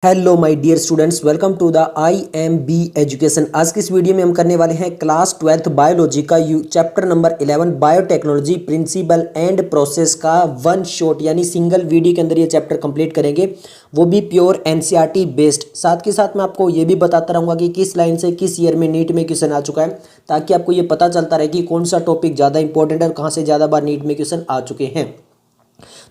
Hello my dear students, welcome to the IMB education. आज की इस वीडियो में हम करने वाले हैं क्लास 12th बायोलॉजी का chapter number 11 biotechnology principle and process का वन शॉट यानी सिंगल वीडियो के अंदर ये चैप्टर कंप्लीट करेंगे, वो भी प्योर NCERT बेस्ड। साथ के साथ मैं आपको ये भी बताता रहूँगा कि किस लाइन से किस ईयर में नीट में क्वेश्चन आ चुका है, ताकि आपको ये पता चलता रहे कि कौन सा टॉपिक ज़्यादा इंपॉर्टेंट है और कहाँ से ज़्यादा बार नीट में क्वेश्चन आ चुके हैं।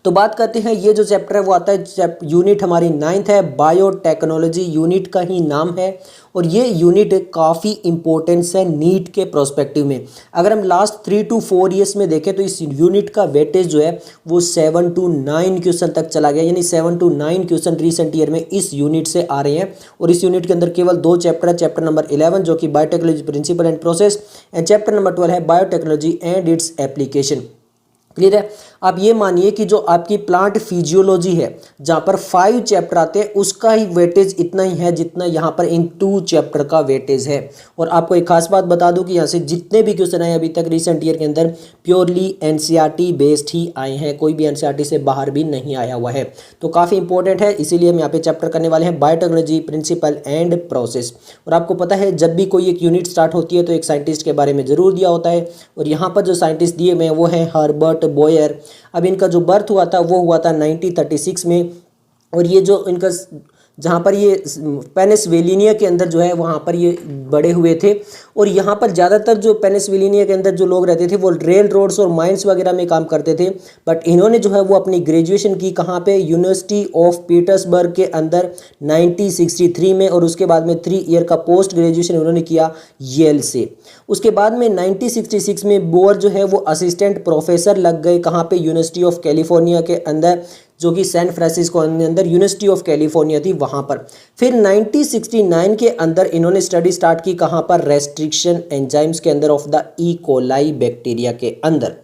तो बात करते हैं, ये जो चैप्टर है वो आता है यूनिट हमारी 9th है, बायोटेक्नोलॉजी यूनिट का ही नाम है। और ये यूनिट काफ़ी इंपॉर्टेंस है नीट के प्रोस्पेक्टिव में। अगर हम लास्ट 3 to 4 ईयर्स में देखें तो इस यूनिट का वेटेज जो है वो 7 to 9 क्वेश्चन तक चला गया, यानी 7 to 9 क्वेश्चन रिसेंट ईयर में इस यूनिट से आ रहे हैं। और इस यूनिट के अंदर केवल 2 चैप्टर है, चैप्टर नंबर 11 जो कि biotechnology principle and process, and chapter number 12 है biotechnology and its application. Clear है। आप ये मानिए कि जो आपकी प्लांट फिजियोलॉजी है जहाँ पर 5 चैप्टर आते हैं, उसका ही वेटेज इतना ही है जितना यहाँ पर इन 2 चैप्टर का वेटेज है। और आपको एक खास बात बता दूं कि यहाँ से जितने भी क्वेश्चन आए अभी तक रिसेंट ईयर के अंदर प्योरली NCERT बेस्ड ही आए हैं, कोई भी NCERT से बाहर भी नहीं आया हुआ है। तो काफ़ी इंपॉर्टेंट है, इसीलिए हम यहाँ पे चैप्टर करने वाले हैं बायोटेक्नोलॉजी प्रिंसिपल एंड प्रोसेस। और आपको पता है जब भी कोई एक यूनिट स्टार्ट होती है तो एक साइंटिस्ट के बारे में ज़रूर दिया होता है, और यहाँ पर जो साइंटिस्ट दिए हुए हैं वो हैं हर्बर्ट बोयर। अब इनका जो बर्थ हुआ था वो हुआ था 1936 में। और ये जो इनका जहाँ पर ये पेनिसिलिनिया के अंदर जो है वहाँ पर ये बड़े हुए थे। और यहाँ पर ज़्यादातर जो पेनिसिलिनिया के अंदर जो लोग रहते थे वो रेल रोड्स और माइंस वगैरह में काम करते थे। बट इन्होंने जो है वो अपनी ग्रेजुएशन की कहाँ पे, यूनिवर्सिटी ऑफ पीटर्सबर्ग के अंदर 1963 में। और उसके बाद में 3 ईयर का पोस्ट ग्रेजुएशन उन्होंने किया येल से। उसके बाद में 1966 में बोर जो है वो असिस्टेंट प्रोफेसर लग गए, कहाँ पे, यूनिवर्सिटी ऑफ कैलिफोर्निया के अंदर, जो कि सैन फ्रांसिस्को के अंदर यूनिवर्सिटी ऑफ कैलिफोर्निया थी वहाँ पर। फिर 1969 के अंदर इन्होंने स्टडी स्टार्ट की, कहाँ पर, रेस्ट्रिक्शन एंजाइम्स के अंदर of the E coli bacteria के अंदर।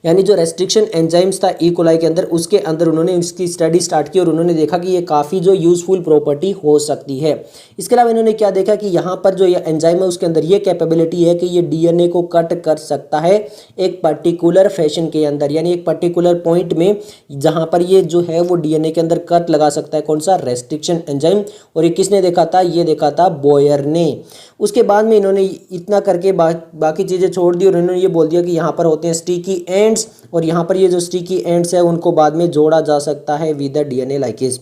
यानी जो रेस्ट्रिक्शन एंजाइम्स था ई कोलाई के अंदर, उसके अंदर उन्होंने उसकी स्टडी स्टार्ट की और उन्होंने देखा कि ये काफ़ी जो यूज़फुल प्रॉपर्टी हो सकती है। इसके अलावा इन्होंने क्या देखा कि यहाँ पर जो ये एंजाइम है उसके अंदर ये कैपेबिलिटी है कि ये DNA को कट कर सकता है एक पर्टिकुलर फैशन के अंदर, यानी एक पर्टिकुलर पॉइंट में जहाँ पर ये जो है वो DNA के अंदर कट लगा सकता है। कौन सा? Restriction enzyme. और ये किसने देखा था? ये देखा था बोयर ने। उसके बाद में इन्होंने इतना करके बाकी चीज़ें छोड़ दी और इन्होंने ये बोल दिया कि यहाँ पर होते हैं स्टिकी एंड्स, और यहाँ पर ये जो स्टिकी एंड्स है उनको बाद में जोड़ा जा सकता है विद द DNA लाइकेज।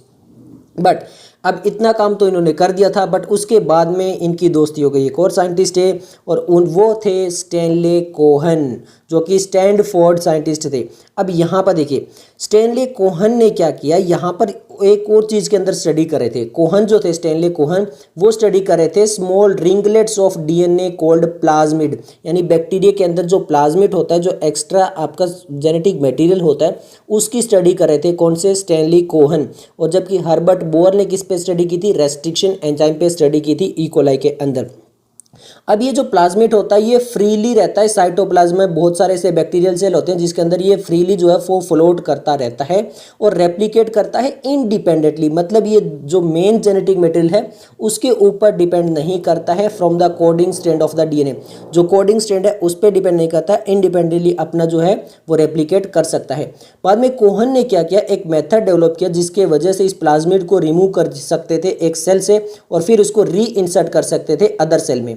बट अब इतना काम तो इन्होंने कर दिया था, बट उसके बाद में इनकी दोस्ती हो गई एक और साइंटिस्ट है, और वो थे स्टैनले कोहन, जो कि स्टैनफोर्ड साइंटिस्ट थे। अब यहाँ पर देखिए स्टैनले कोहन ने क्या किया, यहाँ पर एक और चीज़ के अंदर स्टडी कर रहे थे। कोहन जो थे, स्टैनले कोहन, वो स्टडी कर रहे थे small ringlets of DNA called plasmid, यानी बैक्टीरिया के अंदर जो प्लाज्मिड होता है, जो एक्स्ट्रा आपका जेनेटिक मटेरियल होता है, उसकी स्टडी कर रहे थे। कौन से? Stanley Cohen. और जबकि हर्बर्ट बोयर ने किस पे स्टडी की थी? रेस्ट्रिक्शन एंजाइम पे स्टडी की थी ई कोलाई के अंदर। अब ये जो प्लाज्मिड होता है ये फ्रीली रहता है साइटोप्लाज्म में, बहुत सारे ऐसे बैक्टीरियल सेल होते हैं जिसके अंदर ये फ्रीली जो है वो फ्लोट करता रहता है और रेप्लिकेट करता है इंडिपेंडेंटली। मतलब ये जो मेन जेनेटिक मटेरियल है उसके ऊपर डिपेंड नहीं करता है from the coding strand of the DNA। जो कोडिंग स्ट्रैंड है उस पर डिपेंड नहीं करता, इंडिपेंडेंटली अपना जो है वो रेप्लिकेट कर सकता है। बाद में कोहन ने क्या किया, एक मेथड डेवलप किया जिसके वजह से इस प्लाज्मिड को रिमूव कर सकते थे एक सेल से और फिर उसको री इंसर्ट कर सकते थे अदर सेल में।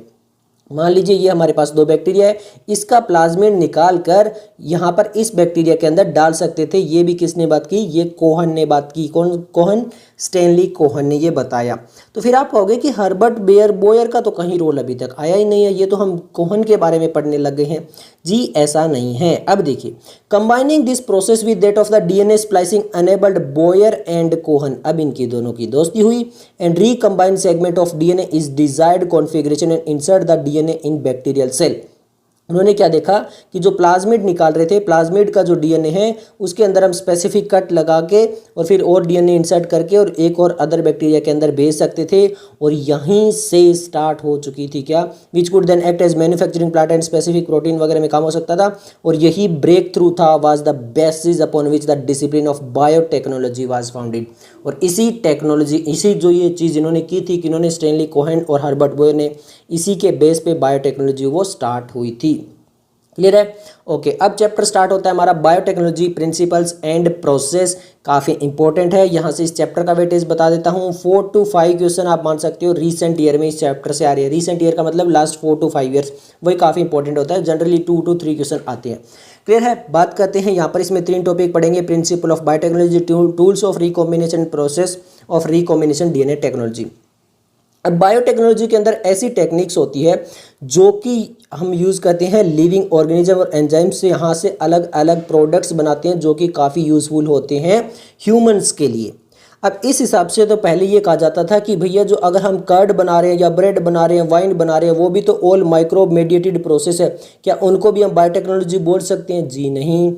मान लीजिए ये हमारे पास 2 बैक्टीरिया है, इसका प्लाज्मिड निकाल कर यहाँ पर इस बैक्टीरिया के अंदर डाल सकते थे। ये भी किसने बात की? ये कोहन ने बात की। कौन कोहन? स्टैनली कोहन ने ये बताया। तो फिर आप कहोगे कि हर्बर्ट बोयर का तो कहीं रोल अभी तक आया ही नहीं है, ये तो हम कोहन के बारे में पढ़ने लग गए हैं। जी ऐसा नहीं है। अब देखिए, combining this process with that of the DNA splicing enabled Boyer and Cohen. अब इनकी दोनों की दोस्ती हुई and recombined segment of DNA is desired configuration and insert the DNA in bacterial cell. उन्होंने क्या देखा कि जो प्लाज्मिड निकाल रहे थे, प्लाज्मिड का जो DNA है उसके अंदर हम स्पेसिफिक कट लगा के और फिर और DNA इंसर्ट करके और एक और अदर बैक्टीरिया के अंदर भेज सकते थे। और यहीं से स्टार्ट हो चुकी थी क्या, which could then act as manufacturing plant and specific protein वगैरह में काम हो सकता था। और यही ब्रेक थ्रू था, was the basis upon which the discipline of biotechnology was founded. और इसी टेक्नोलॉजी, इसी जो ये चीज़ इन्होंने की थी कि इन्होंने स्टैनली कोहन और हर्बर्ट बोयर ने, इसी के बेस पे बायोटेक्नोलॉजी वो स्टार्ट हुई थी। क्लियर है? ओके, अब चैप्टर स्टार्ट होता है हमारा बायोटेक्नोलॉजी प्रिंसिपल्स एंड प्रोसेस। काफ़ी इंपॉर्टेंट है, यहाँ से इस चैप्टर का वेटेज बता देता हूँ। 4 to 5 क्वेश्चन आप मान सकते हो रिसेंट ईयर में इस चैप्टर से आ रही है। रिसेंट ईयर का मतलब लास्ट 4 to 5 ईयर्स, वही काफ़ी इंपॉर्टेंट होता है। जनरली 2 to 3 क्वेश्चन आते हैं। क्लियर है? बात करते हैं यहाँ पर, इसमें 3 टॉपिक पढ़ेंगे। Principle of biotechnology, tools of recombination, process of recombination DNA technology. अब बायोटेक्नोलॉजी के अंदर ऐसी टेक्निक्स होती है जो कि हम यूज़ करते हैं लिविंग ऑर्गेनिज्म और एंजाइम से, यहाँ से अलग अलग प्रोडक्ट्स बनाते हैं जो कि काफ़ी यूज़फुल होते हैं ह्यूमंस के लिए। अब इस हिसाब से तो पहले ये कहा जाता था कि भैया जो अगर हम कर्ड बना रहे हैं या ब्रेड बना रहे हैं, वाइन बना रहे हैं, वो भी तो ऑल माइक्रोब मेडिएटेड प्रोसेस है, क्या उनको भी हम बायोटेक्नोलॉजी बोल सकते हैं? जी नहीं,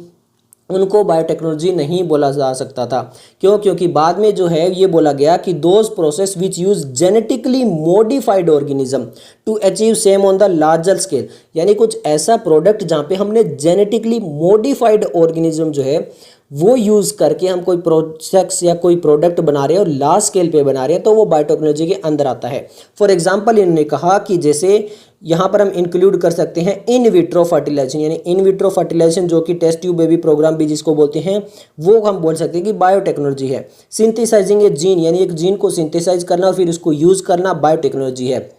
उनको बायोटेक्नोलॉजी नहीं बोला जा सकता था। क्यों? क्योंकि बाद में जो है ये बोला गया कि those process which use genetically modified organism to achieve same on the larger scale, यानी कुछ ऐसा प्रोडक्ट जहाँ पे हमने जेनेटिकली मॉडिफाइड ऑर्गेनिज्म जो है वो यूज़ करके हम कोई प्रोसेस या कोई प्रोडक्ट बना रहे हैं और लार्ज स्केल पे बना रहे हैं, तो वो बायोटेक्नोलॉजी के अंदर आता है। फॉर एग्जांपल इन्होंने कहा कि जैसे यहाँ पर हम इंक्लूड कर सकते हैं इन विट्रो फर्टिलाइजेशन, यानी इन विट्रो फर्टिलाइजेशन जो कि टेस्ट ट्यूब बेबी प्रोग्राम भी जिसको बोलते हैं, वो हम बोल सकते हैं कि बायोटेक्नोलॉजी है। सिंथेसाइजिंग ए जीन, यानी एक जीन को सिंथेसाइज करना और फिर उसको यूज़ करना, बायोटेक्नोलॉजी है।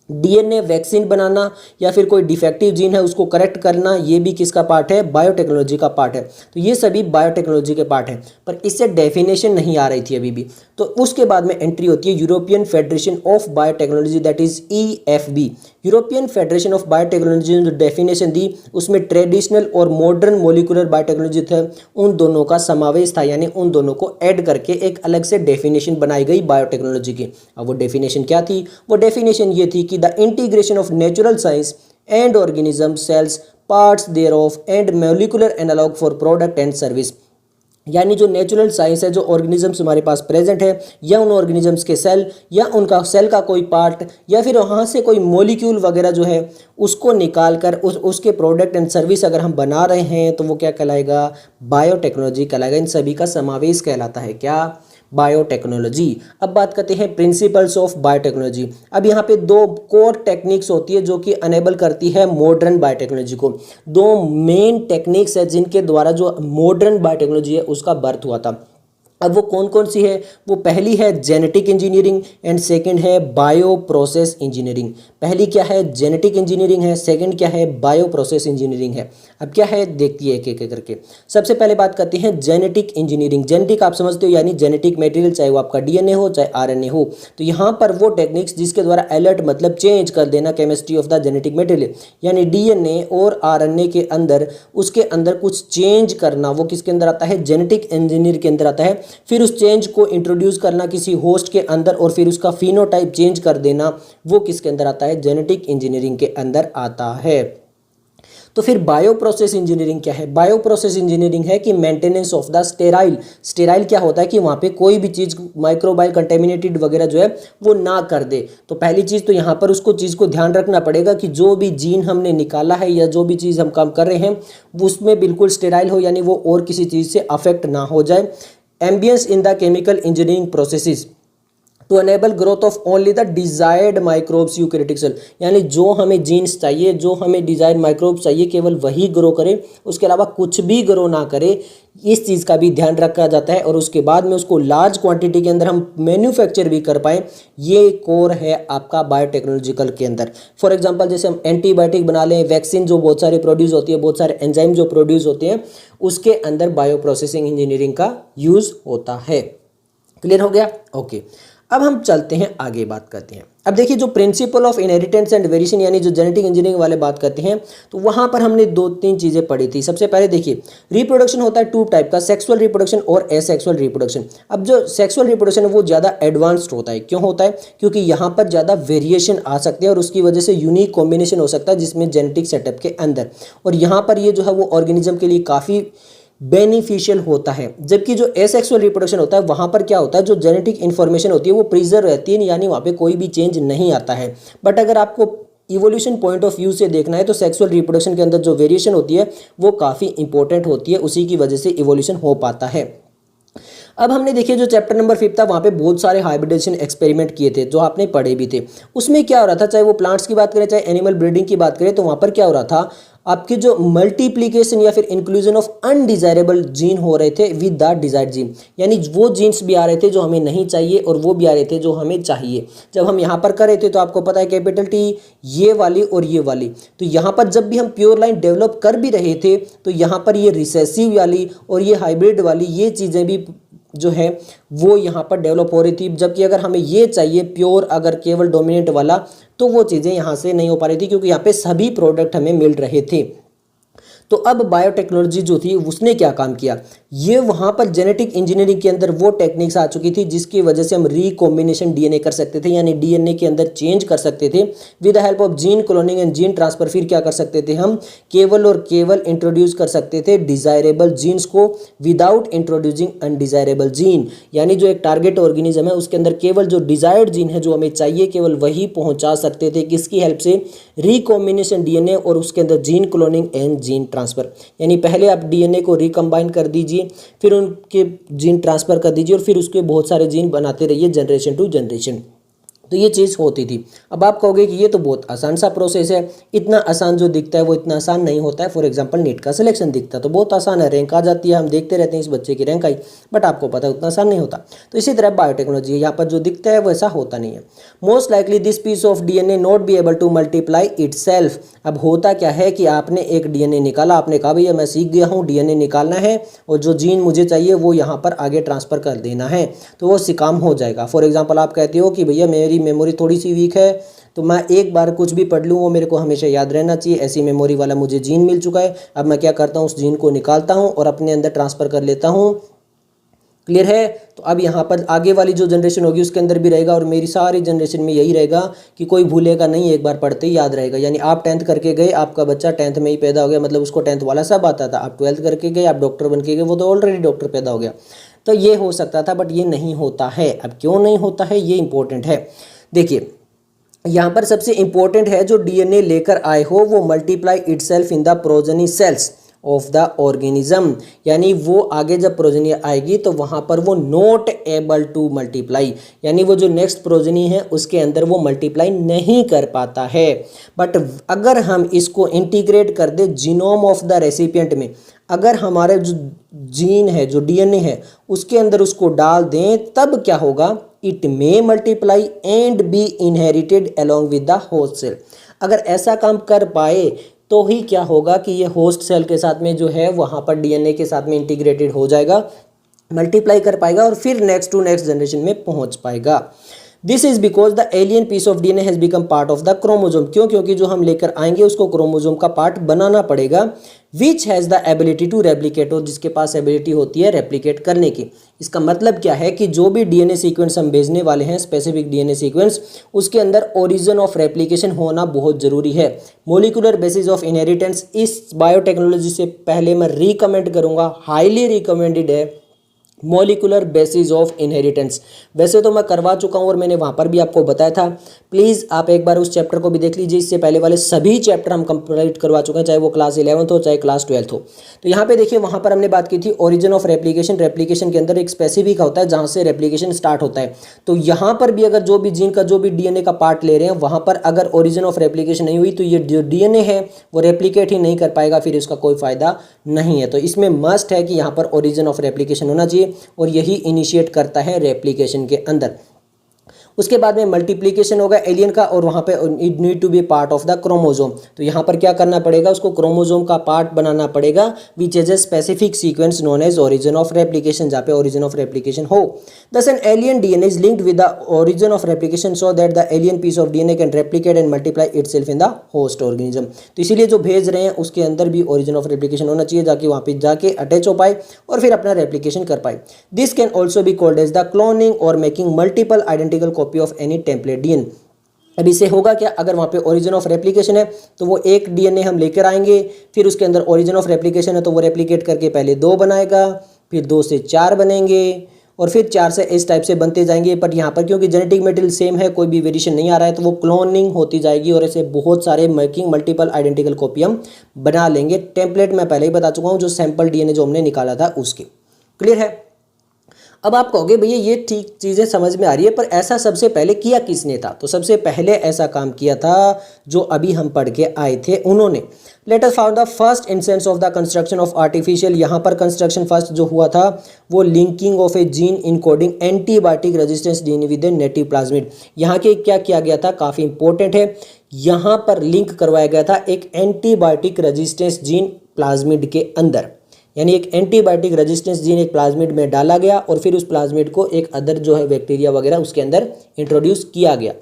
डीएनए वैक्सीन बनाना या फिर कोई डिफेक्टिव जीन है उसको करेक्ट करना, ये भी किसका पार्ट है? बायोटेक्नोलॉजी का पार्ट है। तो ये सभी बायोटेक्नोलॉजी के पार्ट हैं, पर इससे डेफिनेशन नहीं आ रही थी अभी भी। तो उसके बाद में एंट्री होती है European federation of biotechnology, that is EFB। European federation of biotechnology ने जो डेफिनेशन दी उसमें ट्रेडिशनल और मॉडर्न मोलिकुलर बायोटेक्नोलॉजी थे, उन दोनों का समावेश था, यानी उन दोनों को ऐड करके एक अलग से डेफिनेशन बनाई गई बायोटेक्नोलॉजी की। अब वो डेफिनेशन क्या थी? वो डेफिनेशन ये थी कि the integration of natural science and organism cells parts thereof and molecular analogue for product and service, यानी जो नेचुरल साइंस है, जो ऑर्गेनिजम्स हमारे पास प्रेजेंट है या उन ऑर्गेनिजम्स के सेल या उनका सेल का कोई पार्ट या फिर वहाँ से कोई मॉलिक्यूल वगैरह जो है उसको निकाल कर उसके प्रोडक्ट एंड सर्विस अगर हम बना रहे हैं तो वो क्या कहलाएगा? बायोटेक्नोलॉजी कहलाएगा। इन सभी का समावेश कहलाता है क्या? बायोटेक्नोलॉजी। अब बात करते हैं प्रिंसिपल्स ऑफ बायोटेक्नोलॉजी। अब यहाँ पे 2 कोर टेक्निक्स होती है जो कि अनेबल करती है मॉडर्न बायोटेक्नोलॉजी को। 2 मेन टेक्निक्स है जिनके द्वारा जो मॉडर्न बायोटेक्नोलॉजी है उसका बर्थ हुआ था। अब वो कौन कौन सी है? वो पहली है जेनेटिक इंजीनियरिंग एंड सेकंड है बायो प्रोसेस इंजीनियरिंग। पहली क्या है? जेनेटिक इंजीनियरिंग है, सेकंड क्या है? बायो प्रोसेस इंजीनियरिंग है। अब क्या है देखिए एक एक करके। सबसे पहले बात करते हैं जेनेटिक इंजीनियरिंग। जेनेटिक आप समझते हो, यानी जेनेटिक मटेरियल, चाहे वो आपका डीएनए हो चाहे आरएनए हो। तो यहाँ पर वो टेक्निक्स जिसके द्वारा अलर्ट मतलब चेंज कर देना chemistry of the genetic material, यानी डीएनए और आरएनए के अंदर उसके अंदर कुछ चेंज करना, वो किसके अंदर आता है? जेनेटिक इंजीनियर के अंदर आता है। फिर उस चेंज को इंट्रोड्यूस करना किसी होस्ट के अंदर और फिर उसका फिनोटाइप चेंज कर देना, वो किसके अंदर आता है? जेनेटिक इंजीनियरिंग के अंदर आता है। तो फिर बायो प्रोसेस इंजीनियरिंग क्या है? बायो प्रोसेस इंजीनियरिंग है कि maintenance of the sterile. Sterile क्या होता है? कि वहाँ पे कोई भी चीज़ माइक्रोबाइल कंटेमिनेटेड वगैरह जो है वो ना कर दे। तो पहली चीज़ तो यहाँ पर उसको चीज़ को ध्यान रखना पड़ेगा कि जो भी जीन हमने निकाला है या जो भी चीज़ हम काम कर रहे हैं उसमें बिल्कुल स्टेराइल हो, यानी वो और किसी चीज़ से अफेक्ट ना हो जाए। Ambience in the chemical engineering processes to enable growth of only the desired microbes eukaryotic cell, यानी जो हमें जीन्स चाहिए, जो हमें डिजायर्ड माइक्रोब्स चाहिए, केवल वही ग्रो करे, उसके अलावा कुछ भी ग्रो ना करे। इस चीज़ का भी ध्यान रखा जाता है और उसके बाद में उसको लार्ज क्वांटिटी के अंदर हम मैन्युफैक्चर भी कर पाएँ। ये कोर है आपका बायोटेक्नोलॉजिकल के अंदर। फॉर एग्जांपल जैसे हम एंटीबायोटिक बना लें, वैक्सीन जो बहुत सारे प्रोड्यूस होती है, बहुत सारे एंजाइम जो प्रोड्यूस होते हैं, उसके अंदर बायो प्रोसेसिंग इंजीनियरिंग का यूज़ होता है। क्लियर हो गया? ओके, अब हम चलते हैं आगे बात करते हैं। अब देखिए जो principle of inheritance and variation, यानी जो जेनेटिक इंजीनियरिंग वाले बात करते हैं, तो वहाँ पर हमने 2-3 चीज़ें पढ़ी थी। सबसे पहले देखिए रिप्रोडक्शन होता है 2 टाइप का, सेक्सुअल रिप्रोडक्शन और एसेक्सुअल रिप्रोडक्शन। अब जो सेक्सुअल रिप्रोडक्शन है वो ज़्यादा एडवांस्ड होता है। क्यों होता है? क्योंकि यहाँ पर ज़्यादा वेरिएशन आ सकते हैं और उसकी वजह से यूनिक कॉम्बिनेशन हो सकता है जिसमें जेनेटिक सेटअप के अंदर, और यहाँ पर ये जो है वो ऑर्गेनिज्म के लिए काफ़ी बेनिफिशियल होता है। जबकि जो एसेक्सुअल रिप्रोडक्शन होता है वहाँ पर क्या होता है? जो जेनेटिक इन्फॉर्मेशन होती है वो प्रिजर्व रहती है, यानी वहाँ पे कोई भी चेंज नहीं आता है। बट अगर आपको इवोल्यूशन पॉइंट ऑफ व्यू से देखना है तो सेक्सुअल रिप्रोडक्शन के अंदर जो वेरिएशन होती है वो काफ़ी इंपॉर्टेंट होती है, उसी की वजह से इवोल्यूशन हो पाता है। अब हमने देखिए जो चैप्टर नंबर 5 था वहाँ पे बहुत सारे हाइब्रिडेशन एक्सपेरिमेंट किए थे जो आपने पढ़े भी थे। उसमें क्या हो रहा था, चाहे वो प्लांट्स की बात करें चाहे एनिमल ब्रीडिंग की बात करें, तो वहाँ पर क्या हो रहा था, आपके जो मल्टीप्लिकेशन या फिर इंक्लूजन ऑफ अनडिजायरेबल जीन हो रहे थे विद द डिजायर्ड जीन, यानी वो जीन्स भी आ रहे थे जो हमें नहीं चाहिए और वो भी आ रहे थे जो हमें चाहिए। जब हम यहाँ पर कर रहे थे तो आपको पता है कैपिटल टी ये वाली और ये वाली, तो यहाँ पर जब भी हम प्योर लाइन डेवलप कर भी रहे थे तो यहाँ पर ये रिसेसिव वाली और ये हाइब्रिड वाली ये चीज़ें भी जो है वो यहाँ पर डेवलप हो रही थी, जबकि अगर हमें ये चाहिए प्योर अगर केवल डोमिनेंट वाला तो वो चीज़ें यहाँ से नहीं हो पा रही थी क्योंकि यहाँ पे सभी प्रोडक्ट हमें मिल रहे थे। तो अब बायोटेक्नोलॉजी जो थी उसने क्या काम किया, ये वहाँ पर जेनेटिक इंजीनियरिंग के अंदर वो टेक्निक्स आ चुकी थी जिसकी वजह से हम रिकॉम्बिनेशन डीएनए कर सकते थे, यानी डीएनए के अंदर चेंज कर सकते थे with the help of gene cloning and gene transfer. फिर क्या कर सकते थे, हम केवल और केवल इंट्रोड्यूस कर सकते थे डिजायरेबल जीन्स को विदाउट इंट्रोड्यूसिंग अनडिजायरेबल जीन, यानी जो एक टारगेट ऑर्गेनिज्म है उसके अंदर केवल जो डिजायर्ड जीन है जो हमें चाहिए केवल वही पहुंचा सकते थे। किसकी हेल्प से, रिकॉम्बिनेशन डीएनए और उसके अंदर gene cloning and gene transfer. यानी पहले आप डीएनए को रिकम्बाइन कर दीजिए, फिर उनके जीन ट्रांसफर कर दीजिए और फिर उसके बहुत सारे जीन बनाते रहिए जनरेशन टू जनरेशन। तो ये चीज़ होती थी। अब आप कहोगे कि ये तो बहुत आसान सा प्रोसेस है, इतना आसान जो दिखता है वो इतना आसान नहीं होता है। फॉर एग्जांपल नीट का सिलेक्शन दिखता है तो बहुत आसान है, रैंक आ जाती है, हम देखते रहते हैं इस बच्चे की रैंक आई, बट आपको पता है उतना आसान नहीं होता। तो इसी तरह बायोटेक्नोलॉजी यहाँ पर जो दिखता है वैसा होता नहीं है। Most likely this piece of DNA not be able to multiply itself. अब होता क्या है कि आपने एक डीएनए निकाला, आपने कहा भैया मैं सीख गया हूँ डीएनए निकालना है और जो जीन मुझे चाहिए वो यहाँ पर आगे ट्रांसफर कर देना है, तो वो काम हो जाएगा। फॉर एग्जाम्पल आप कहते हो कि भैया मेरी मेमोरी थोड़ी सी वीक है तो मैं एक बार कुछ भी पढ़ लूँ वो मेरे को हमेशा याद रहना चाहिए, ऐसी मेमोरी वाला मुझे जीन मिल चुका है। अब मैं क्या करता हूँ, उस जीन को निकालता हूँ और अपने अंदर ट्रांसफ़र कर लेता हूँ। क्लियर है? तो अब यहाँ पर आगे वाली जो जनरेशन होगी उसके अंदर भी रहेगा और मेरी सारी जनरेशन में यही रहेगा कि कोई भूलेगा नहीं, एक बार पढ़ते ही याद रहेगा। यानी आप 10th करके गए, आपका बच्चा 10th में ही पैदा हो गया, मतलब उसको 10th वाला सब आता था। आप 12th करके गए, आप डॉक्टर बन के गए, वो तो ऑलरेडी डॉक्टर पैदा हो गया। तो ये हो सकता था बट ये नहीं होता है। अब क्यों नहीं होता है ये इंपॉर्टेंट है। देखिए यहाँ पर सबसे इंपॉर्टेंट है जो डीएनए लेकर आए हो वो multiply itself in the progeny cells of the organism, यानी वो आगे जब प्रोजेनी आएगी तो वहाँ पर वो नॉट एबल टू मल्टीप्लाई, यानी वो जो नेक्स्ट प्रोजेनी है उसके अंदर वो मल्टीप्लाई नहीं कर पाता है। बट अगर हम इसको इंटीग्रेट कर दे जीनोम ऑफ द रेसिपिएंट में, अगर हमारे जो जीन है जो डीएनए है उसके अंदर उसको डाल दें तब क्या होगा, it may multiply and be inherited along with the host cell. अगर ऐसा काम कर पाए तो ही क्या होगा कि ये होस्ट सेल के साथ में जो है वहाँ पर डीएनए के साथ में इंटीग्रेटेड हो जाएगा, मल्टीप्लाई कर पाएगा और फिर नेक्स्ट टू नेक्स्ट जनरेशन में पहुँच पाएगा। This is because the alien piece of DNA has become part of the chromosome. क्यों? क्योंकि जो हम लेकर आएंगे उसको क्रोमोजोम का पार्ट बनाना पड़ेगा, which has the ability to replicate, और जिसके पास एबिलिटी होती है रेप्लिकेट करने की। इसका मतलब क्या है कि जो भी डीएनए सीक्वेंस हम भेजने वाले हैं, स्पेसिफिक डीएनए सीक्वेंस, उसके अंदर ओरिजिन ऑफ रेप्लिकेशन होना बहुत ज़रूरी है। मोलिकुलर बेसिस ऑफ इनहेरिटेंस इस बायोटेक्नोलॉजी से पहले मैं रिकमेंड करूँगा, हाईली रिकमेंडेड है मॉलिकुलर बेसिस ऑफ इनहेरिटेंस। वैसे तो मैं करवा चुका हूँ और मैंने वहाँ पर भी आपको बताया था, प्लीज़ आप एक बार उस चैप्टर को भी देख लीजिए। इससे पहले वाले सभी चैप्टर हम कंप्लीट करवा चुके हैं, चाहे वो क्लास 11th हो चाहे क्लास 12th हो। तो यहाँ पे देखिए वहाँ पर हमने बात की थी ओरिजिन ऑफ रेप्लिकेशन। रेप्लिकेशन के अंदर एक स्पेसिफिक होता है जहाँ से रेप्लिकेशन स्टार्ट होता है। तो यहाँ पर भी अगर जो भी जीन का जो भी डीएनए का पार्ट ले रहे हैं वहाँ पर अगर ओरिजिन ऑफ रेप्लिकेशन नहीं हुई तो ये जो डीएनए है वो रेप्लिकेट ही नहीं कर पाएगा, फिर उसका कोई फ़ायदा नहीं है। तो इसमें मस्ट है कि यहाँ पर ओरिजिन ऑफ रेप्लिकेशन होना चाहिए और यही इनिशिएट करता है रेप्लिकेशन के अंदर। उसके बाद में मल्टीप्लिकेशन होगा एलियन का और वहाँ पे it need to be part of the chromosome. तो यहाँ पर क्या करना पड़ेगा, उसको क्रोमोजोम का पार्ट बनाना पड़ेगा, which is a specific sequence known as origin of replication, जहाँ पे ओरिजिन ऑफ रेप्लिकेशन हो। Thus an alien DNA is linked with the origin of replication so that the alien piece of DNA can replicate and multiply itself in the host organism. तो इसीलिए जो भेज रहे हैं उसके अंदर भी ओरिजिन ऑफ रेप्लिकेशन होना चाहिए, ताकि वहाँ पे जाके अटैच हो पाए और फिर अपना रेप्लिकेशन कर पाए। This can also be called as the cloning और making multiple identical copy of any template DNA. अब इससे होगा क्या, अगर वहाँ पे ओरिजिन ऑफ रेप्लिकेशन है तो वो एक डीएनए हम लेकर आएंगे, फिर उसके अंदर ओरिजिन ऑफ रेप्लिकेशन है तो वो रेप्लिकेट करके पहले 2 बनाएगा, फिर 2 से 4 बनेंगे और फिर 4 से इस टाइप से बनते जाएंगे। पर यहाँ पर क्योंकि जेनेटिक मटेरियल सेम है, कोई भी वेरिएशन नहीं आ रहा है, तो वो क्लोनिंग होती जाएगी और ऐसे बहुत सारे मेकिंग मल्टीपल आइडेंटिकल कॉपी हम बना लेंगे। टेम्पलेट मैं पहले ही बता चुका हूँ, जो सैम्पल डीएनए जो हमने निकाला था उसके। क्लियर है? अब आप कहोगे भैया ये ठीक चीज़ें समझ में आ रही है, पर ऐसा सबसे पहले किया किसने था? तो सबसे पहले ऐसा काम किया था जो अभी हम पढ़ के आए थे उन्होंने। Let us found the first instance of the construction of artificial. यहाँ पर कंस्ट्रक्शन फर्स्ट जो हुआ था वो linking of A gene encoding antibiotic resistance gene with a native plasmid. यहाँ के क्या किया गया था, काफ़ी इंपॉर्टेंट है, यहाँ पर लिंक करवाया गया था एक एंटीबायोटिक रेजिस्टेंस जीन प्लाज्मिड के अंदर, यानी एक एंटीबायोटिक रेजिस्टेंस जीन एक प्लाज्मिड में डाला गया और फिर उस प्लाज्मिड को एक अदर जो है बैक्टीरिया वगैरह उसके अंदर इंट्रोड्यूस किया गया।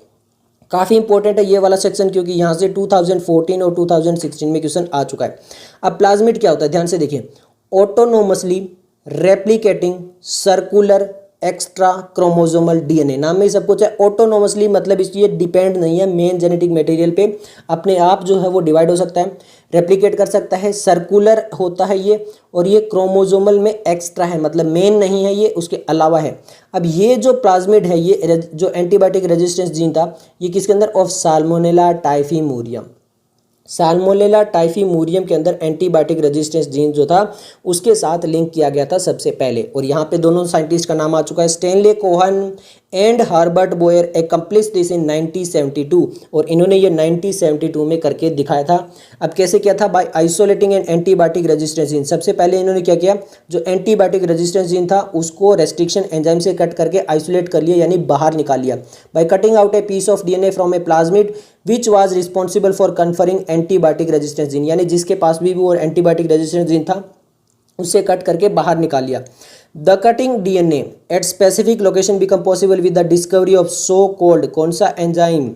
काफ़ी इंपॉर्टेंट है ये वाला सेक्शन, क्योंकि यहाँ से 2014 और 2016 में क्वेश्चन आ चुका है। अब प्लाज्मिड क्या होता है, ध्यान से देखिए, autonomously replicating circular extra chromosomal DNA, नाम में ही सब कुछ है। ऑटोनोमसली मतलब इसलिए डिपेंड नहीं है मेन जेनेटिक मटेरियल पे, अपने आप जो है वो डिवाइड हो सकता है, रेप्लिकेट कर सकता है, सर्कुलर होता है ये, और ये क्रोमोसोमल में एक्स्ट्रा है, मतलब मेन नहीं है ये, उसके अलावा है। अब ये जो प्लाज्मिड है, ये जो एंटीबायोटिक रेजिस्टेंस जीन था, ये किसके अंदर, ऑफ साल्मोनेला टाइफीमोरियम। साल्मोनेला टाइफीमोरियम के अंदर एंटीबायोटिक रेजिस्टेंस जीन जो था उसके साथ लिंक किया गया था सबसे पहले। और यहाँ पे दोनों साइंटिस्ट का नाम आ चुका है, Stanley Cohen and Herbert Boyer accomplish this in 1972, और इन्होंने ये 1972 में करके दिखाया था। अब कैसे किया था, by isolating an antibiotic resistance gene. सबसे पहले इन्होंने क्या किया, जो एंटीबायोटिक रेजिस्टेंस जीन था उसको रेस्ट्रिक्शन एंजाइम से कट करके आइसोलेट कर लिया, यानी बाहर निकाल लिया। By cutting out a piece of DNA from a plasmid which was responsible for conferring antibiotic resistance gene, यानी जिसके पास भी वो एंटीबायोटिक रेजिस्टेंस जीन था उससे कट करके बाहर निकाल लिया। The cutting DNA at specific location become possible with the discovery of so called कौन सा एंजाइम,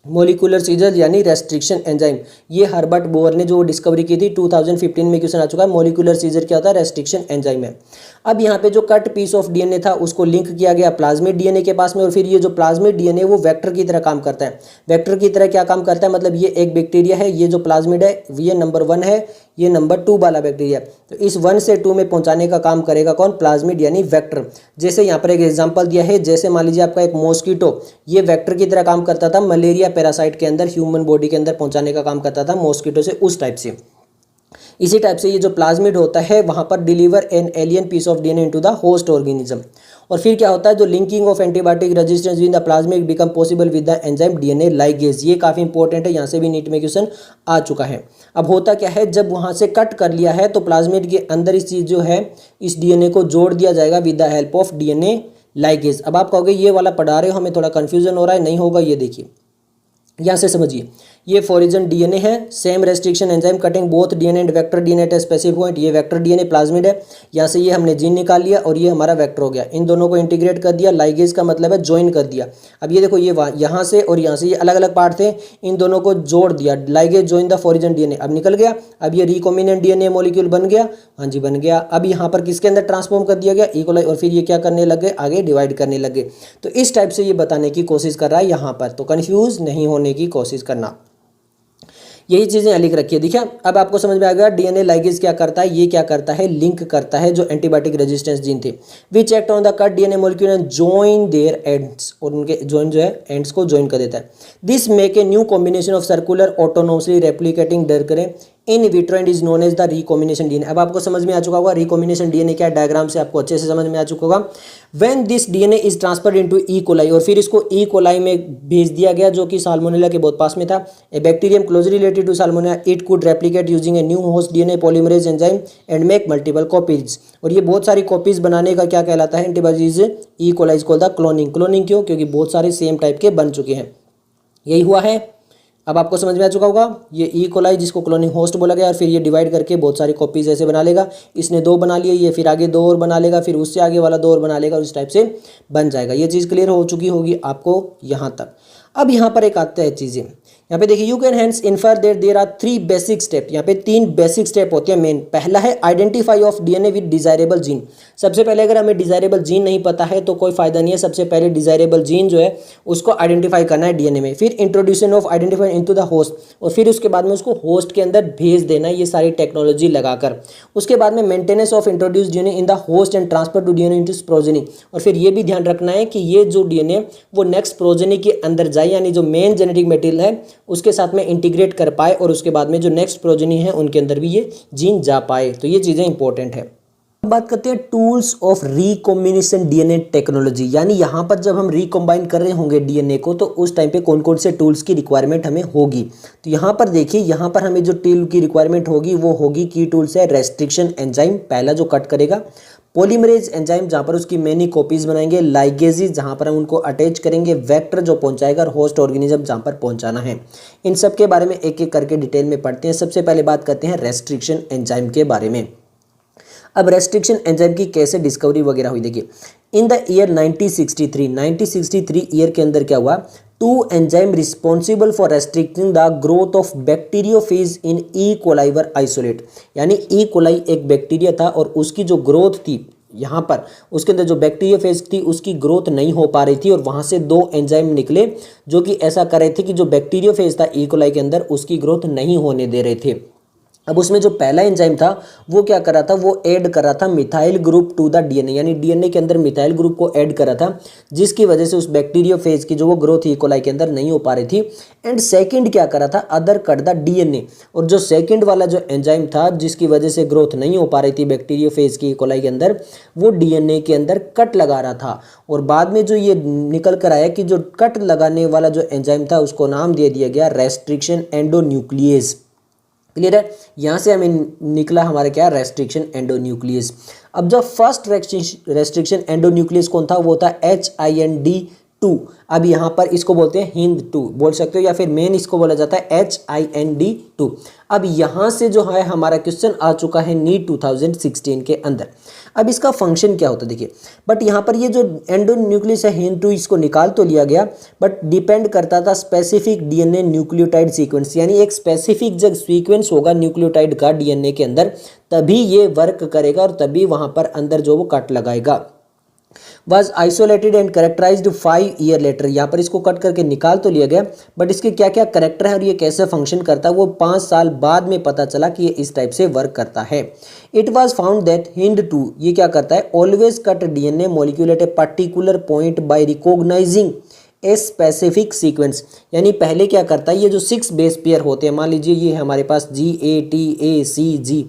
मोलिकुलर सीजर, यानी रेस्ट्रिक्शन एंजाइम। ये हर्बर्ट बोयर ने जो डिस्कवरी की थी 2015 में क्वेश्चन आ चुका है। मोलिकुलर सीजर क्या होता है, रेस्ट्रिक्शन एंजाइम है। अब यहाँ पे जो कट पीस ऑफ डीएनए था उसको लिंक किया गया प्लाज्मिड डीएनए के पास में, और फिर ये जो प्लाज्मिड डीएनए वो वेक्टर की तरह काम करता है। वेक्टर की तरह क्या काम करता है, मतलब ये एक बैक्टीरिया है, ये जो प्लाज्मिड है ये नंबर 1 है, ये नंबर 2 वाला बैक्टीरिया, तो इस 1 से 2 में पहुंचाने का काम करेगा कौन, प्लाज्मिड यानी वेक्टर। जैसे यहाँ पर एक एग्जांपल दिया है, जैसे मान लीजिए आपका एक मॉस्किटो, ये वेक्टर की तरह काम करता था, मलेरिया पैरासाइट के अंदर ह्यूमन बॉडी के अंदर पहुंचाने का काम करता था मॉस्किटो से, उस टाइप से। इसी टाइप से ये जो प्लाज्मिड होता है वहाँ पर deliver an alien piece of DNA into the host organism. और फिर क्या होता है, जो linking of antibiotic resistance with the plasmid become possible with the enzyme DNA ligase. ये काफ़ी इंपॉर्टेंट है, यहाँ से भी नीट में क्वेश्चन आ चुका है। अब होता क्या है, जब वहाँ से कट कर लिया है तो प्लाज्मिड के अंदर इस चीज़ जो है, इस डीएनए को जोड़ दिया जाएगा with the help of DNA ligase. अब आप कहोगे ये वाला पढ़ा रहे हो, हमें थोड़ा कन्फ्यूजन हो रहा है, नहीं होगा, ये देखिए यहाँ से समझिए। ये फॉरिजन डीएनए है, same restriction enzyme cutting both DNA and vector DNA at specific point. ये वेक्टर डीएनए प्लाज्मिड है, यहाँ से ये हमने जीन निकाल लिया और ये हमारा वेक्टर हो गया। इन दोनों को इंटीग्रेट कर दिया, लाइगेज का मतलब है ज्वाइन कर दिया। अब ये देखो, ये यहाँ से और यहाँ से ये अलग अलग पार्ट थे, इन दोनों को जोड़ दिया, ligase join the foreign DNA. अब निकल गया, अब ये रिकॉम्बिनेंट डीएनए मॉलिक्यूल बन गया, हाँ जी बन गया। अब यहाँ पर किसके अंदर ट्रांसफॉर्म कर दिया गया, इकोलाई, और फिर ये क्या करने लगे, आगे डिवाइड करने लगे। तो इस टाइप से ये बताने की कोशिश कर रहा है यहाँ पर, तो कन्फ्यूज नहीं होने की कोशिश करना। यही चीज़ें लिख रखी है, देखिए अब आपको समझ में आ गया डीएनए लाइगेज क्या करता है, ये क्या करता है, लिंक करता है जो एंटीबायोटिक रेजिस्टेंस जीन थे। Which act on the cut DNA molecule and join their ends, और उनके जॉइन जो है एंड्स को जॉइन कर देता है। This make a new combination of circular autonomously replicating डर करें in vitro and is known as the recombination DNA. अब आपको समझ में आ चुका होगा रिकॉम्बिनेशन डीएनए क्या है, डायग्राम से आपको अच्छे से समझ में आ चुका होगा। When this DNA is transferred into E coli, और फिर इसको ई कोलाई में भेज दिया गया जो कि साल्मोनेला के बहुत पास में था। A bacterium closely related to salmonella, it could replicate using a new host DNA polymerase enzyme and make multiple copies. और ये बहुत सारी कॉपीज बनाने का क्या कहलाता है, antibodies E coli is called the cloning. Cloning क्यों, क्योंकि बहुत सारे सेम टाइप के बन चुके हैं, यही हुआ है। अब आपको समझ में आ चुका होगा, ये ई कोलाई जिसको क्लोनिंग होस्ट बोला गया, और फिर ये डिवाइड करके बहुत सारी कॉपीज ऐसे बना लेगा। इसने 2 बना लिए, ये फिर आगे 2 और बना लेगा, फिर उससे आगे वाला 2 और बना लेगा, और इस टाइप से बन जाएगा। ये चीज़ क्लियर हो चुकी होगी आपको यहाँ तक। अब यहाँ पर एक आते हैं चीज़ें, यहाँ पे देखिए, you can hence infer that there are 3 basic step. यहाँ पे 3 बेसिक स्टेप होते हैं मेन। पहला है identify of DNA with desirable gene. सबसे पहले अगर हमें डिजायरेबल जीन नहीं पता है तो कोई फायदा नहीं है, सबसे पहले डिजायरेबल जीन जो है उसको आइडेंटिफाई करना है डीएनए में। फिर introduction of identify into the host, और फिर उसके बाद में उसको होस्ट के अंदर भेज देना है, ये सारी टेक्नोलॉजी लगाकर। उसके बाद में maintenance of introduce DNA in the host and transfer to DNA into progeny. और फिर ये भी ध्यान रखना है कि ये जो डीएनए वो नेक्स्ट प्रोजेनी के अंदर जाए, यानी जो मेन जेनेटिक मटेरियल है उसके साथ में इंटीग्रेट कर पाए, और उसके बाद में जो नेक्स्ट प्रोजेनी है उनके अंदर भी ये जीन जा पाए। तो ये चीज़ें इंपॉर्टेंट है। बात करते हैं tools of recombination DNA technology, यानी यहाँ पर जब हम रिकॉम्बाइन कर रहे होंगे डीएनए को तो उस टाइम पे कौन कौन से टूल्स की रिक्वायरमेंट हमें होगी। तो यहाँ पर देखिए, यहाँ पर हमें जो टूल की रिक्वायरमेंट होगी वो होगी, की टूल्स है रेस्ट्रिक्शन एंजाइम पहला जो कट करेगा, पॉलीमरेज एंजाइम जहाँ पर उसकी मैनी कॉपीज बनाएंगे, लाइगेजेस जहाँ पर हम उनको अटैच करेंगे, वेक्टर जो पहुँचाएगा, और होस्ट ऑर्गेनिज्म जहाँ पर पहुँचाना है। इन सब के बारे में एक एक करके डिटेल में पढ़ते हैं। सबसे पहले बात करते हैं रेस्ट्रिक्शन एंजाइम के बारे में। अब रेस्ट्रिक्शन एंजाइम की कैसे डिस्कवरी वगैरह हुई, देखिए इन द ईयर 1963 ईयर के अंदर क्या हुआ, two enzyme responsible for restricting the growth of bacteriophage in E coli were isolate, यानी ई कोलाई एक बैक्टीरिया था और उसकी जो ग्रोथ थी यहाँ पर उसके अंदर जो बैक्टीरियोफेज थी उसकी ग्रोथ नहीं हो पा रही थी, और वहाँ से दो एंजाइम निकले जो कि ऐसा कर रहे थे कि जो बैक्टीरियोफेज था ई कोलाई के अंदर उसकी ग्रोथ नहीं होने दे रहे थे। अब उसमें जो पहला एंजाइम था वो क्या कर रहा था, वो ऐड कर रहा था methyl group to the DNA, यानी डीएनए के अंदर मिथाइल ग्रुप को ऐड कर रहा था, जिसकी वजह से उस बैक्टीरियोफेज की जो वो ग्रोथ ई कोलाई के अंदर नहीं हो पा रही थी। एंड सेकंड क्या कर रहा था, अदर कट द डीएनए, और जो सेकंड वाला जो एंजाइम था जिसकी वजह से ग्रोथ नहीं हो पा रही थी बैक्टीरियोफेज की ई कोलाई के अंदर, वो डीएनए के अंदर कट लगा रहा था। और बाद में जो ये निकल कर आया कि जो कट लगाने वाला जो एंजाइम था उसको नाम दे दिया गया रेस्ट्रिक्शन एंडोन्यूक्लियस। क्लियर है, यहाँ से हमें निकला हमारा क्या, रेस्ट्रिक्शन एंडोन्यूक्लियस। अब जो फर्स्ट रेस्ट्रिक्शन एंडोन्यूक्लियस कौन था, वो था HIND2। अब यहाँ पर इसको बोलते हैं HIND2 बोल सकते हो, या फिर मेन इसको बोला जाता है HIND2। अब यहाँ से जो है हमारा क्वेश्चन आ चुका है नीट 2016 के अंदर। अब इसका फंक्शन क्या होता है देखिए, बट यहाँ पर ये जो एंडोन्यूक्लियस है HIND2 इसको निकाल तो लिया गया, बट डिपेंड करता था स्पेसिफिक डीएनए न्यूक्लियोटाइड सीक्वेंस, यानी एक स्पेसिफिक जब सीक्वेंस होगा न्यूक्लियोटाइड का डीएनए के अंदर तभी ये वर्क करेगा और तभी वहाँ पर अंदर जो वो कट लगाएगा। Was isolated and characterised 5 year later, यहाँ पर इसको कट करके निकाल तो लिया गया, बट इसके क्या क्या करेक्टर है और ये कैसे फंक्शन करता है वो 5 साल बाद में पता चला कि ये इस टाइप से वर्क करता है। It was found that HIND2 ये क्या करता है, always cut DNA molecule eight a particular point by recognising A specific sequence, यानी पहले क्या करता है, ये जो 6 बेस पेयर होते हैं, मान लीजिए ये हमारे पास GATACG,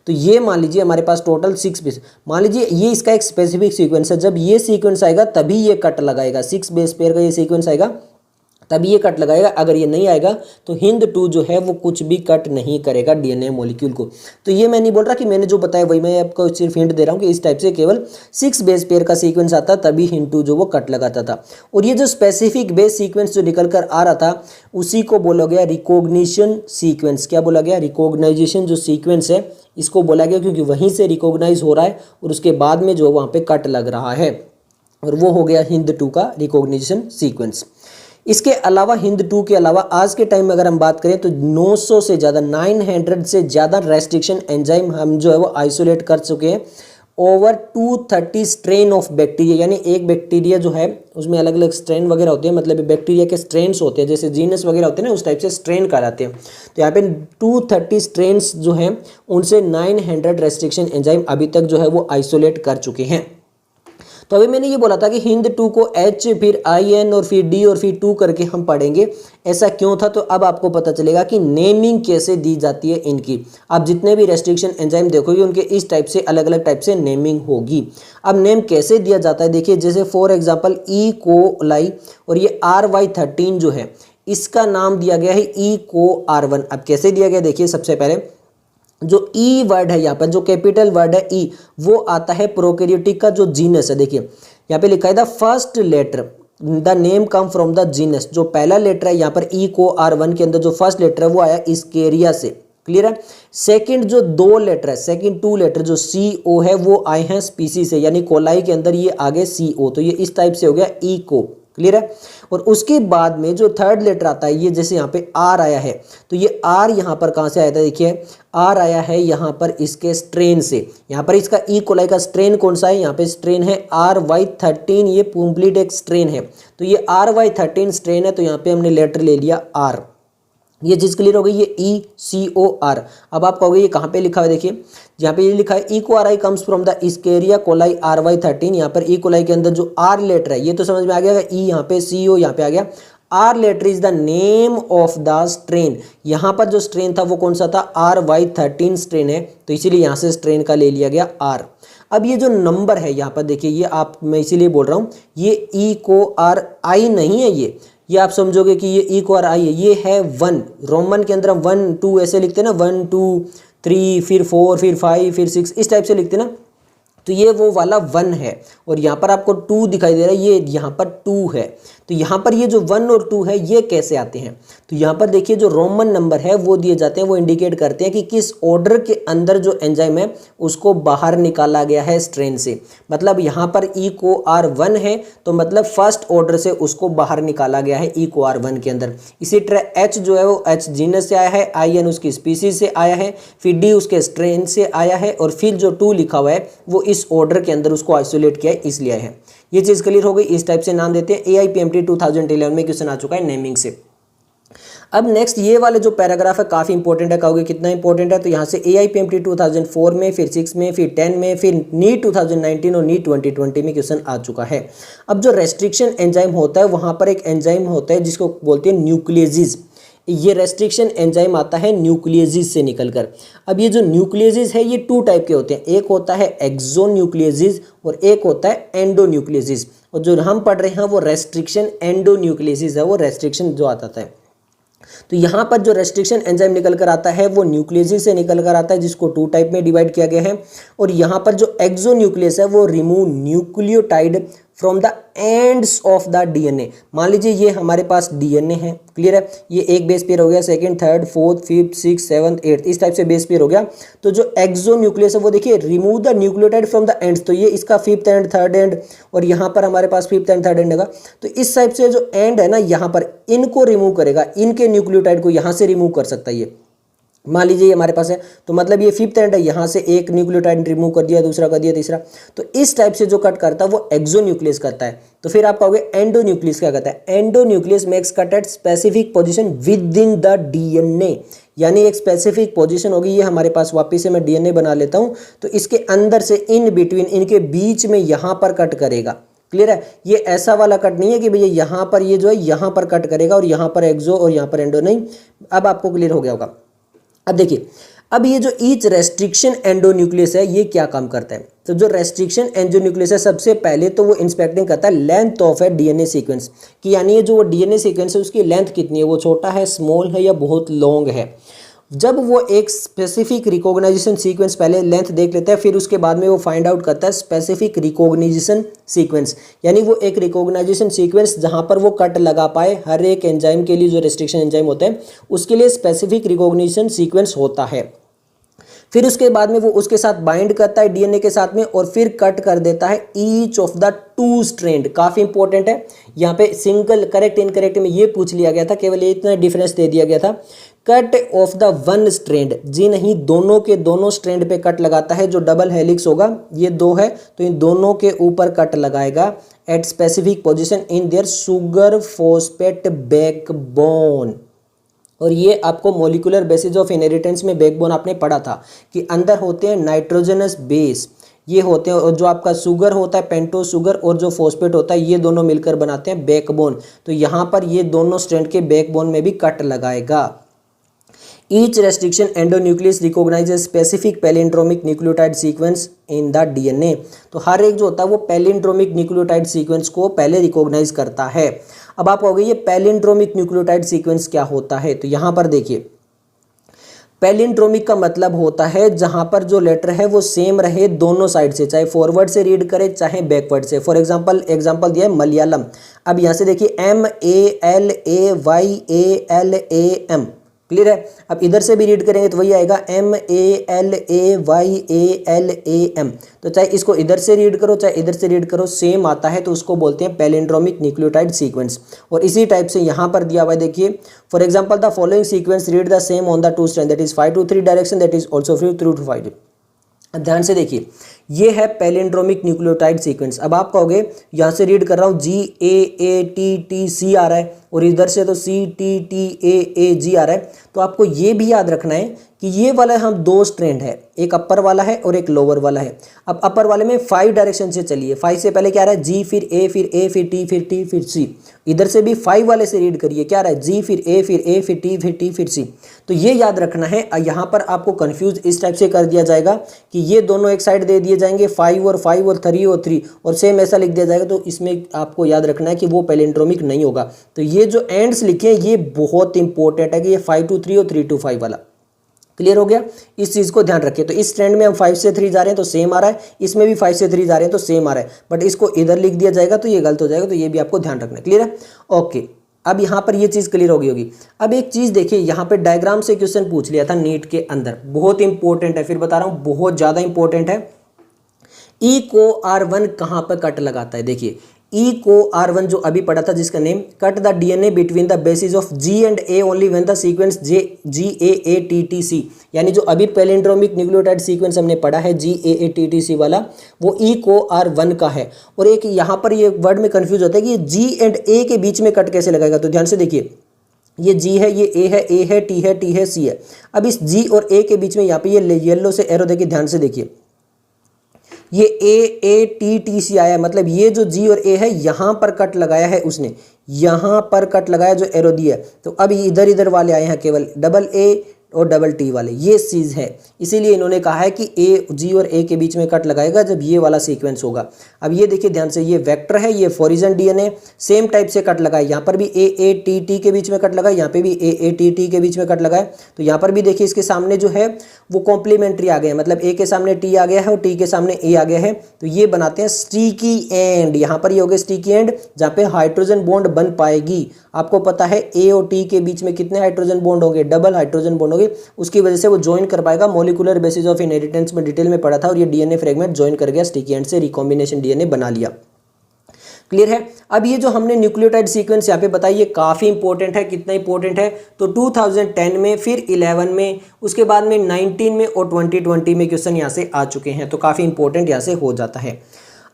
तो ये मान लीजिए हमारे पास टोटल 6 बेस, मान लीजिए ये इसका एक स्पेसिफिक सीक्वेंस है, जब ये सीक्वेंस आएगा तभी ये कट लगाएगा, 6 बेस पेयर का ये सीक्वेंस आएगा तभी ये कट लगाएगा, अगर ये नहीं आएगा तो HIND2 जो है वो कुछ भी कट नहीं करेगा डीएनए मॉलिक्यूल को। तो ये मैं नहीं बोल रहा कि मैंने जो बताया वही मैं आपको सिर्फ हिंट दे रहा हूँ कि इस टाइप से केवल 6 बेस पेयर का सीक्वेंस आता तभी HIND2 जो वो कट लगाता था। और ये जो स्पेसिफिक बेस सीक्वेंस जो निकल कर आ रहा था उसी को बोला गया रिकॉग्निशन सीक्वेंस। क्या बोला गया, रिकॉग्नाइजेशन जो सीक्वेंस है इसको बोला गया, क्योंकि वहीं से रिकॉग्नाइज हो रहा है और उसके बाद में जो वहाँ पे कट लग रहा है, और वो हो गया HIND2 का रिकॉग्निशन सीक्वेंस। इसके अलावा HIND2 के अलावा आज के टाइम में अगर हम बात करें तो 900 से ज़्यादा 900 से ज़्यादा रेस्ट्रिक्शन एंजाइम हम जो है वो आइसोलेट कर चुके हैं। ओवर 230 स्ट्रेन ऑफ बैक्टीरिया, यानी एक बैक्टीरिया जो है उसमें अलग अलग स्ट्रेन वगैरह होते हैं, मतलब बैक्टीरिया के स्ट्रेन्स होते हैं, जैसे जीनस वगैरह होते हैं ना उस टाइप से स्ट्रेन कहलाते हैं। तो यहाँ पे 230 स्ट्रेन्स जो हैं उनसे 900 रेस्ट्रिक्शन एंजाइम अभी तक जो है वो आइसोलेट कर चुके हैं। तो अभी मैंने ये बोला था कि HIND2 को H फिर IN और फिर D और फिर 2 करके हम पढ़ेंगे, ऐसा क्यों था। तो अब आपको पता चलेगा कि नेमिंग कैसे दी जाती है इनकी। आप जितने भी रेस्ट्रिक्शन एंजाइम देखोगे उनके इस टाइप से अलग अलग टाइप से नेमिंग होगी। अब नेम कैसे दिया जाता है देखिए, जैसे फॉर एग्जाम्पल ई कोलाई और ये RY13 जो है इसका नाम दिया गया है ECOR1। अब कैसे दिया गया देखिए, सबसे पहले जो ई वर्ड है यहाँ पर जो कैपिटल वर्ड है ई, वो आता है प्रोकैरियोटिक का जो जीनस है। देखिए यहाँ पे लिखा है the first letter the name come from the genus, जो पहला लेटर है यहाँ पर ECOR1 के अंदर जो फर्स्ट लेटर है वो आया इस्केरिया से। क्लियर है। सेकंड जो 2 लेटर है, सेकंड 2 लेटर जो CO है वो आए हैं स्पीसी से, यानी कोलाई के अंदर ये आगे CO, तो ये इस टाइप से हो गया इको। क्लियर है। और उसके बाद में जो थर्ड लेटर आता है ये जैसे यहाँ पे R आया है, तो ये R यहाँ पर कहाँ से आया था देखिए, R आया है यहाँ पर इसके स्ट्रेन से। यहाँ पर इसका ई कोलाई का स्ट्रेन कौन सा है, यहाँ पे स्ट्रेन है RY13, ये कंप्लीट एक स्ट्रेन है, तो ये RY13 स्ट्रेन है, तो यहाँ पे हमने लेटर ले लिया R। ये चीज़ क्लियर हो गई, ये ECOR। अब आप कहोगे ये कहाँ पे लिखा है, देखिए यहाँ पे ये लिखा है ECORI comes from the Escherichia coli RY13। यहाँ पर ई कोलाई के अंदर जो R लेटर है ये तो समझ में आ गया, ई यहाँ पे CO यहाँ पे आ गया। R letter is the name of the strain, यहाँ पर जो स्ट्रेन था वो कौन सा था, RY13 स्ट्रेन है, तो इसीलिए यहाँ से स्ट्रेन का ले लिया गया R। अब ये जो नंबर है यहाँ पर देखिए, ये आप, मैं इसीलिए बोल रहा हूँ, ये ई को आर आई नहीं है, ये आप समझोगे कि ये ई को आर आई है, ये है 1। रोमन के अंदर हम 1 2 ऐसे लिखते हैं ना, 1 2 3 फिर 4 फिर 5 फिर 6 इस टाइप से लिखते हैं ना, तो ये वो वाला 1 है। और यहाँ पर आपको 2 दिखाई दे रहा है, ये यहाँ पर 2 है। तो यहाँ पर ये जो 1 और 2 है ये कैसे आते हैं, तो यहाँ पर देखिए जो रोमन नंबर है वो दिए जाते हैं, वो इंडिकेट करते हैं कि किस ऑर्डर के अंदर जो एंजाइम है उसको बाहर निकाला गया है स्ट्रेन से। मतलब यहाँ पर ई को आर 1 है तो मतलब फर्स्ट ऑर्डर से उसको बाहर निकाला गया है ई को आर 1 के अंदर। इसी तरह एच जो है वो एच जीनस से आया है, आई एन उसकी स्पीसीज से आया है, फिर डी उसके स्ट्रेन से आया है, और फिर जो 2 लिखा हुआ है वो इस ऑर्डर के अंदर उसको आइसोलेट किया है इसलिए आया है। ये चीज़ क्लियर हो गई। इस टाइप से नाम देते हैं। AIPMT 2011 में क्वेश्चन आ चुका है नेमिंग से। अब नेक्स्ट ये वाले जो पैराग्राफ है काफ़ी इंपॉर्टेंट है। कहोगे कितना इंपॉर्टेंट है, तो यहाँ से AIPMT 2004 में, फिर 6 में, फिर 10 में, फिर नीट 2019 और नीट 2020 में क्वेश्चन आ चुका है। अब जो रेस्ट्रिक्शन एंजाइम होता है वहाँ पर एक एंजाइम होता है जिसको बोलते हैं न्यूक्लियेजेस। ये रेस्ट्रिक्शन एंजाइम आता है न्यूक्लियेजेस से निकलकर। अब ये जो न्यूक्लियेजेस है ये 2 टाइप के होते हैं, एक होता है एक्सोन्यूक्लियेजेस और एक होता है एंडोन्यूक्लियेजेस। और जो हम पढ़ रहे हैं वो रेस्ट्रिक्शन एंडोन्यूक्लियेजेस है, वो रेस्ट्रिक्शन जो आता है। तो यहाँ पर जो रेस्ट्रिक्शन एंजाइम निकल कर आता है वो न्यूक्लियेजेस से निकल कर आता है, जिसको 2 टाइप में डिवाइड किया गया है। और यहाँ पर जो एक्सोन्यूक्लियस है वो remove nucleotide from the ends of the DNA. मान लीजिए ये हमारे पास डीएनए है, क्लियर है, ये एक बेस पेयर हो गया, second, third, fourth, fifth, six, seventh, eighth, इस टाइप से बेस पेयर हो गया। तो जो एक्सोन्यूक्लियस है वो देखिए remove the nucleotide from the ends, तो ये इसका फिफ्थ एंड थर्ड एंड, और यहाँ पर हमारे पास फिफ्थ एंड थर्ड एंड होगा। तो इस टाइप से जो एंड है ना यहाँ पर, इनको रिमूव करेगा, इनके न्यूक्लियोटाइड को यहाँ से रिमूव कर सकता है ये। मान लीजिए ये हमारे पास है, तो मतलब ये फिफ्थ एंड है, यहाँ से एक न्यूक्लियोटाइड रिमूव कर दिया, दूसरा कर दिया, तीसरा। तो इस टाइप से जो कट करता है वो एक्सोन्यूक्लियस करता है। तो फिर आप कहोगे एंडोन्यूक्लियस क्या करता है, endonuclease makes cut at specific position with in the DNA, यानी एक स्पेसिफिक पोजीशन होगी। ये हमारे पास वापस से मैं डीएनए बना लेता हूँ, तो इसके अंदर से इन बिटवीन, इनके बीच में यहाँ पर कट करेगा, क्लियर है। ये ऐसा वाला कट नहीं है कि भैया यहाँ पर ये जो है यहाँ पर कट करेगा और यहाँ पर एक्सो और यहाँ पर एंडो, नहीं। अब आपको क्लियर हो गया होगा। अब देखिए, अब ये जो ईच रेस्ट्रिक्शन एंडोन्यूक्लियस है ये क्या काम करता है, तो जो रेस्ट्रिक्शन एंडोन्यूक्लियस है सबसे पहले तो वो इंस्पेक्टिंग करता है length of A DNA sequence, कि यानी ये जो डीएनए सीक्वेंस है उसकी लेंथ कितनी है, वो छोटा है, स्मॉल है या बहुत लॉन्ग है। जब वो एक स्पेसिफिक रिकॉग्नाइजेशन सीक्वेंस पहले लेंथ देख लेता है, फिर उसके बाद में वो फाइंड आउट करता है स्पेसिफिक रिकॉग्नाइजेशन सीक्वेंस, यानी वो एक रिकॉग्नाइजेशन सीक्वेंस जहां पर वो कट लगा पाए। हर एक एंजाइम के लिए जो रेस्ट्रिक्शन एंजाइम होते हैं उसके लिए स्पेसिफिक रिकॉग्निशन सीक्वेंस होता है। फिर उसके बाद में वो उसके साथ बाइंड करता है डीएनए के साथ में, और फिर कट कर देता है ईच ऑफ द 2 स्ट्रैंड। काफी इंपॉर्टेंट है, यहाँ पे सिंगल करेक्ट इनकरेक्ट में ये पूछ लिया गया था, केवल ये इतना डिफरेंस दे दिया गया था। कट ऑफ द 1 स्ट्रैंड, जी नहीं, दोनों के दोनों स्ट्रैंड पे कट लगाता है। जो डबल हेलिक्स होगा, ये 2 है तो इन दोनों के ऊपर कट लगाएगा at specific position in their sugar phosphate backbone. और ये आपको मॉलिक्यूलर बेसिस ऑफ इनहेरिटेंस में बैकबोन आपने पढ़ा था कि अंदर होते हैं नाइट्रोजनस बेस, ये होते हैं, और जो आपका शुगर होता है पेंटोज शुगर और जो फॉस्फेट होता है ये दोनों मिलकर बनाते हैं बैकबोन। तो यहाँ पर ये दोनों स्ट्रैंड के बैकबोन में भी कट लगाएगा। Each restriction endonuclease recognizes specific palindromic nucleotide sequence in the DNA। तो हर एक जो होता है वो पैलिंड्रोमिक न्यूक्लियोटाइड सीक्वेंस को पहले रिकॉग्नाइज करता है। अब आप कहोगे ये पैलिंड्रोमिक न्यूक्लियोटाइड सीक्वेंस क्या होता है, तो यहाँ पर देखिए, पैलिंड्रोमिक का मतलब होता है जहां पर जो लेटर है वो सेम रहे दोनों साइड से, चाहे फॉरवर्ड से रीड करे चाहे बैकवर्ड से। फॉर एग्जांपल दिया है मलयालम। अब यहाँ से देखिए MALAYALAM, क्लियर है। अब इधर से भी रीड करेंगे तो वही आएगा MALAYALAM। तो चाहे इसको इधर से रीड करो चाहे इधर से रीड करो सेम आता है, तो उसको बोलते हैं पैलिंड्रोमिक न्यूक्लियोटाइड सीक्वेंस। और इसी टाइप से यहाँ पर दिया हुआ है, देखिए for example the following sequence read the same on the 2 strand, that is 5 to 3 direction, that is also 3 to 5। अब ध्यान से देखिए, ये है पैलिंड्रोमिक न्यूक्लियोटाइड सीक्वेंस। अब आप कहोगे यहाँ से रीड कर रहा हूँ GAATTC आ रहा है और इधर से तो CTTAAG आ रहा है। तो आपको ये भी याद रखना है कि ये वाला हम दो स्ट्रैंड है, एक अपर वाला है और एक लोअर वाला है। अब अपर वाले में 5 डायरेक्शन से चलिए, 5 से पहले क्या आ रहा है जी, फिर ए, फिर ए, फिर टी, फिर टी, फिर सी। इधर से भी 5 वाले से रीड करिए, क्या आ रहा है जी, फिर ए, फिर ए, फिर टी, फिर टी, फिर सी। तो ये याद रखना है। यहाँ पर आपको कंफ्यूज इस टाइप से कर दिया जाएगा कि ये दोनों एक साइड दे दिए जाएंगे 5 और 5 और 3 और 3 और सेम ऐसा लिख दिया जाएगा। तो इसमें आपको याद रखना है कि वो पैलिंड्रोमिक नहीं होगा। तो ये जो एंड्स लिखे हैं ये बहुत इंपॉर्टेंट है कि ये 5 to 3 और 3 to 5 वाला। क्लियर हो गया? इस चीज़ को ध्यान रखिए। तो इस स्ट्रैंड में हम 5 से 3 जा रहे हैं तो सेम आ रहा है, इसमें भी 5 से 3 जा रहे हैं तो सेम आ रहा है, बट इसको इधर लिख दिया जाएगा तो ये गलत हो जाएगा। तो ये भी आपको ध्यान रखना है। क्लियर है? ओके, अब यहाँ पर ये चीज़ क्लियर होगी। अब एक चीज़ देखिए, यहाँ पे डायग्राम से क्वेश्चन पूछ लिया था नीट के अंदर, बहुत इंपॉर्टेंट है, फिर बता रहा हूँ बहुत ज़्यादा इंपॉर्टेंट है। ई को R1 कहाँ पर कट लगाता है? देखिए ई को R1 जो अभी पढ़ा था जिसका name, cut the DNA between the basis of G and A only when the sequence GAATTC, यानी जो अभी पैलिंड्रोमिक न्यूक्लियोटाइड सीक्वेंस हमने पढ़ा है GAATTC वाला, वो ई को R1 का है। और एक यहाँ पर ये वर्ड में कंफ्यूज होता है कि ये G एंड A के बीच में कट कैसे लगाएगा। तो ध्यान से देखिए, ये G है, ये A है, A है, T है, T है, C है। अब इस G और A के बीच में यहाँ पे ये येलो से एरो देखिए, ध्यान से देखिए, ये AATTC आया, मतलब ये जो G और A है यहाँ पर कट लगाया है उसने, यहाँ पर कट लगाया जो एरो दिया है। तो अब इधर इधर वाले आए हैं केवल डबल A और डबल टी वाले, ये चीज़ है। इसीलिए इन्होंने कहा है कि G और A के बीच में कट लगाएगा जब ये वाला सीक्वेंस होगा। अब ये देखिए ध्यान से, ये वेक्टर है, ये फॉरिजन DNA, सेम टाइप से कट लगाए। यहाँ पर भी AATT के बीच में कट लगाए, यहाँ पे भी AATT के बीच में कट लगाए। तो यहाँ पर भी देखिए इसके सामने जो है वो कॉम्प्लीमेंट्री आ गए हैं, मतलब A के सामने T आ गया है और T के सामने A आ गया है। तो ये बनाते हैं स्टिकी एंड। यहाँ पर ये हो गया स्टिकी एंड, जहाँ पे हाइड्रोजन बॉन्ड बन पाएगी। आपको पता है A और T के बीच में कितने हाइड्रोजन बॉन्ड होंगे? डबल हाइड्रोजन बॉन्ड होंगे। उसकी वजह से वो ज्वाइन कर पाएगा। मॉलिक्यूलर बेसिस ऑफ इनहेरिटेंस में डिटेल में पढ़ा था और ये DNA फ्रेगमेंट ज्वाइन कर गया स्टिकी एंड से, रिकॉम्बिनेशन DNA बना लिया। क्लियर है? अब ये जो हमने न्यूक्लियोटाइड सीक्वेंस यहाँ पे बताई, ये काफ़ी इंपॉर्टेंट है। कितना इंपॉर्टेंट है? तो 2010 में, फिर 11 में, उसके बाद में 19 में और 2020 में क्वेश्चन यहाँ से आ चुके हैं। तो काफ़ी इंपॉर्टेंट यहाँ से हो जाता है।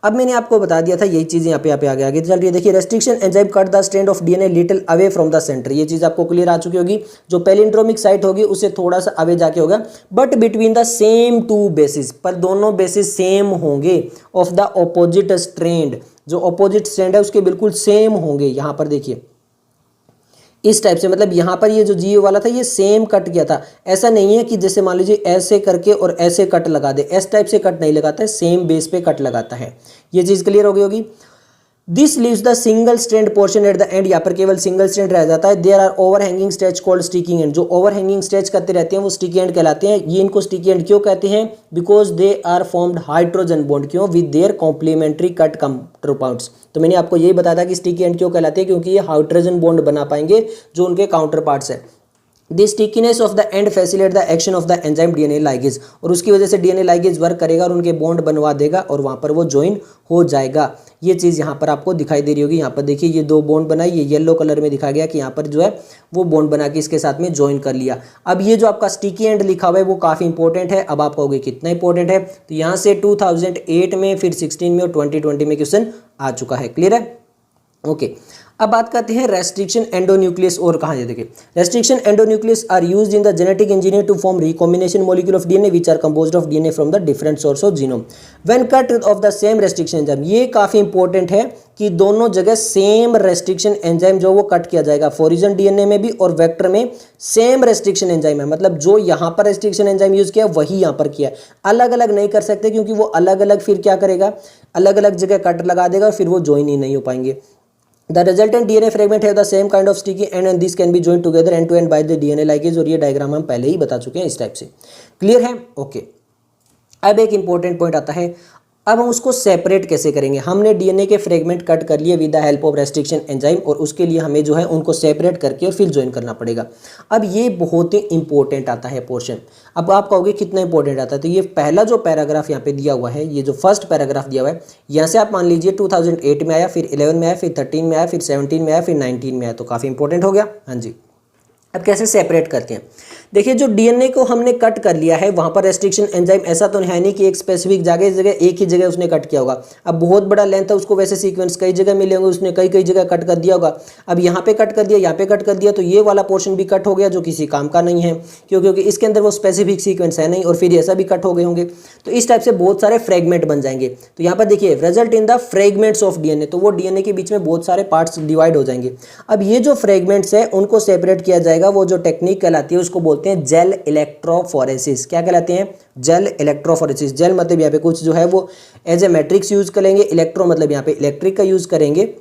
अब मैंने आपको बता दिया था यही चीज़ यहाँ पे आगे चल रही है। देखिए, restriction enzyme cut the strand of DNA little away from the centre. ये चीज़ आपको क्लियर आ चुकी होगी। जो पैलिंड्रोमिक साइट होगी उससे थोड़ा सा अवे जाके होगा, but between the same two bases, पर दोनों बेसिस सेम होंगे ऑफ द ऑपोजिट स्ट्रैंड। जो ऑपोजिट स्ट्रैंड है उसके बिल्कुल सेम होंगे। यहाँ पर देखिए इस टाइप से, मतलब यहाँ पर ये जो G वाला था ये सेम कट किया था। ऐसा नहीं है कि जैसे मान लीजिए ऐसे करके और ऐसे कट लगा दे, इस टाइप से कट नहीं लगाता है, सेम बेस पे कट लगाता है। ये चीज़ क्लियर हो गई होगी। This leaves the single strand portion at the end. यहाँ पर केवल सिंगल स्ट्रैंड रह जाता है। There are overhanging stretch called sticking end. जो ओवर हैंगिंग स्ट्रेच करते रहते हैं वो स्टिकी एंड कहलाते हैं। ये इनको स्टिकी एंड क्यों कहते हैं? Because they are formed hydrogen bond. क्यों? With their complementary cut counterparts. तो मैंने आपको यही बताया था कि स्टिकी एंड क्यों कहलाते हैं, क्योंकि ये हाइड्रोजन बॉन्ड बना पाएंगे जो उनके काउंटर पार्ट्स है। The stickiness of the end facilitate the action of the enzyme DNA ligase. और उसकी वजह से DNA लाइगेज वर्क करेगा और उनके बॉन्ड बनवा देगा और वहाँ पर वो ज्वाइन हो जाएगा। ये चीज़ यहाँ पर आपको दिखाई दे रही होगी। यहाँ पर देखिए ये दो बॉन्ड बनाई, ये येलो कलर में दिखाया गया कि यहाँ पर जो है वो बॉन्ड बना के इसके साथ में ज्वाइन कर लिया। अब ये जो आपका स्टिकी एंड लिखा हुआ है वो काफ़ी इंपॉर्टेंट है। अब आप कहोगे कितना इंपॉर्टेंट है? तो यहाँ से 2008 में, फिर 16 में और 2020 में क्वेश्चन आ चुका है। क्लियर है? ओके, अब बात करते हैं रेस्ट्रिक्शन एंडोन्यूक्लियस। और कहाँ है? देखिए, restriction endonuclease are used in the genetic engineer to form recombination molecule of DNA which are composed of DNA from the different source of genome when cut of the same restriction enzyme. ये काफ़ी important है कि दोनों जगह same restriction enzyme जो वो cut किया जाएगा। फॉरिजन DNA में भी और वेक्टर में सेम रेस्ट्रिक्शन एंजाइम है, मतलब जो यहाँ पर रेस्ट्रिक्शन एंजाइम यूज किया वही यहाँ पर किया है। अलग अलग नहीं कर सकते क्योंकि वो अलग अलग फिर क्या करेगा, अलग अलग जगह कट लगा देगा, फिर वो ज्वाइन ही नहीं हो पाएंगे। The resultant DNA fragment have the same kind of sticky end and this can be joined together end to end by the DNA ligase। और ये डायग्राम हम पहले ही बता चुके हैं इस टाइप से। क्लियर है? ओके, अब एक इंपॉर्टेंट पॉइंट आता है, अब हम उसको सेपरेट कैसे करेंगे। हमने DNA के फ्रेगमेंट कट कर लिए with the help of restriction enzyme और उसके लिए हमें जो है उनको सेपरेट करके और फिर ज्वाइन करना पड़ेगा। अब ये बहुत ही इंपॉर्टेंट आता है पोर्शन। अब आप कहोगे कितना इंपॉर्टेंट आता है? तो ये पहला जो पैराग्राफ यहाँ पे दिया हुआ है, ये जो फर्स्ट पैराग्राफ दिया हुआ है, यहाँ से आप मान लीजिए 2008 में आया, फिर 11 में आया, फिर 13 में आया, फिर 17 में आया, फिर 19 में आया, तो काफ़ी इंपॉर्टेंट हो गया। हाँ जी, अब कैसे सेपरेट करते हैं? देखिए, जो डीएनए को हमने कट कर लिया है, वहाँ पर रेस्ट्रिक्शन एंजाइम ऐसा तो है नहीं कि एक स्पेसिफिक जगह एक ही जगह उसने कट किया होगा। अब बहुत बड़ा लेंथ है, उसको वैसे सीक्वेंस कई जगह मिले होंगे, उसने कई कई जगह कट कर दिया होगा। अब यहाँ पे कट कर दिया, यहाँ पे कट कर दिया, तो ये वाला पोर्शन भी कट हो गया जो किसी काम का नहीं है, क्योंकि इसके अंदर वो स्पेसिफिक सीक्वेंस है नहीं, और फिर ऐसा भी कट हो गए होंगे। तो इस टाइप से बहुत सारे फ्रेगमेंट बन जाएंगे। तो यहाँ पर देखिए, result in the fragments of DNA, तो वो डीएनए के बीच में बहुत सारे पार्ट्स डिवाइड हो जाएंगे। अब ये जो फ्रेगमेंट्स है उनको सेपरेट किया जाएगा, वो जो टेक्निक कहलाती है उसको बोलते हैं जेल इलेक्ट्रोफोरेसिस। क्या कहलाते हैं? Gel electrophoresis. जेल मतलब यहाँ पे कुछ जो है वो एज ए मैट्रिक्स यूज करेंगे, इलेक्ट्रो मतलब यहाँ पे इलेक्ट्रिक का यूज करेंगे।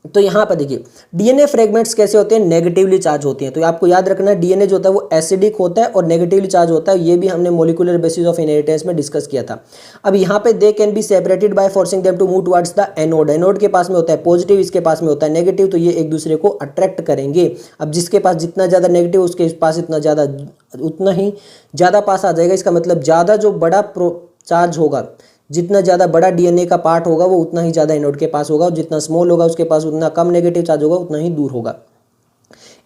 तो यहाँ पर देखिए, डीएनए फ्रेगमेंट्स कैसे होते हैं? नेगेटिवली चार्ज होती हैं। तो आपको याद रखना है, डीएनए जो होता है वो एसिडिक होता है और नेगेटिवली चार्ज होता है। ये भी हमने मॉलिक्यूलर बेसिस ऑफ इनहेरिटेंस में डिस्कस किया था। अब यहाँ पे they can be separated by forcing them to move towards the anode. Anode के पास में होता है पॉजिटिव, इसके पास में होता है नेगेटिव, तो ये एक दूसरे को अट्रैक्ट करेंगे। अब जिसके पास जितना ज़्यादा नेगेटिव, उसके पास उतना ही ज़्यादा पास आ जाएगा। इसका मतलब ज़्यादा जो बड़ा चार्ज होगा, जितना ज़्यादा बड़ा डीएनए का पार्ट होगा वो उतना ही ज़्यादा एनोड के पास होगा, और जितना स्मॉल होगा उसके पास उतना कम नेगेटिव चार्ज होगा, उतना ही दूर होगा।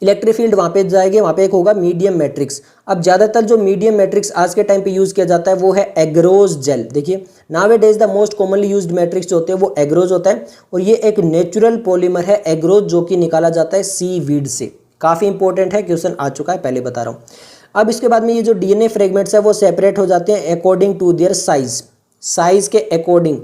इलेक्ट्रिक फील्ड वहाँ पे जाएंगे, वहाँ पे एक होगा मीडियम मैट्रिक्स। अब ज़्यादातर जो मीडियम मैट्रिक्स आज के टाइम पे यूज़ किया जाता है वो है एग्रोज जेल। देखिए, nowadays the most commonly used matrix जो होते हैं वो एग्रोज होता है, और ये एक नेचुरल पॉलीमर है एग्रोज, जो कि निकाला जाता है सीवीड से। काफ़ी इंपॉर्टेंट है, क्वेश्चन आ चुका है, पहले बता रहा हूँ। अब इसके बाद में ये जो डीएनए फ्रेगमेंट्स है वो सेपरेट हो जाते हैं अकॉर्डिंग टू देयर साइज के according,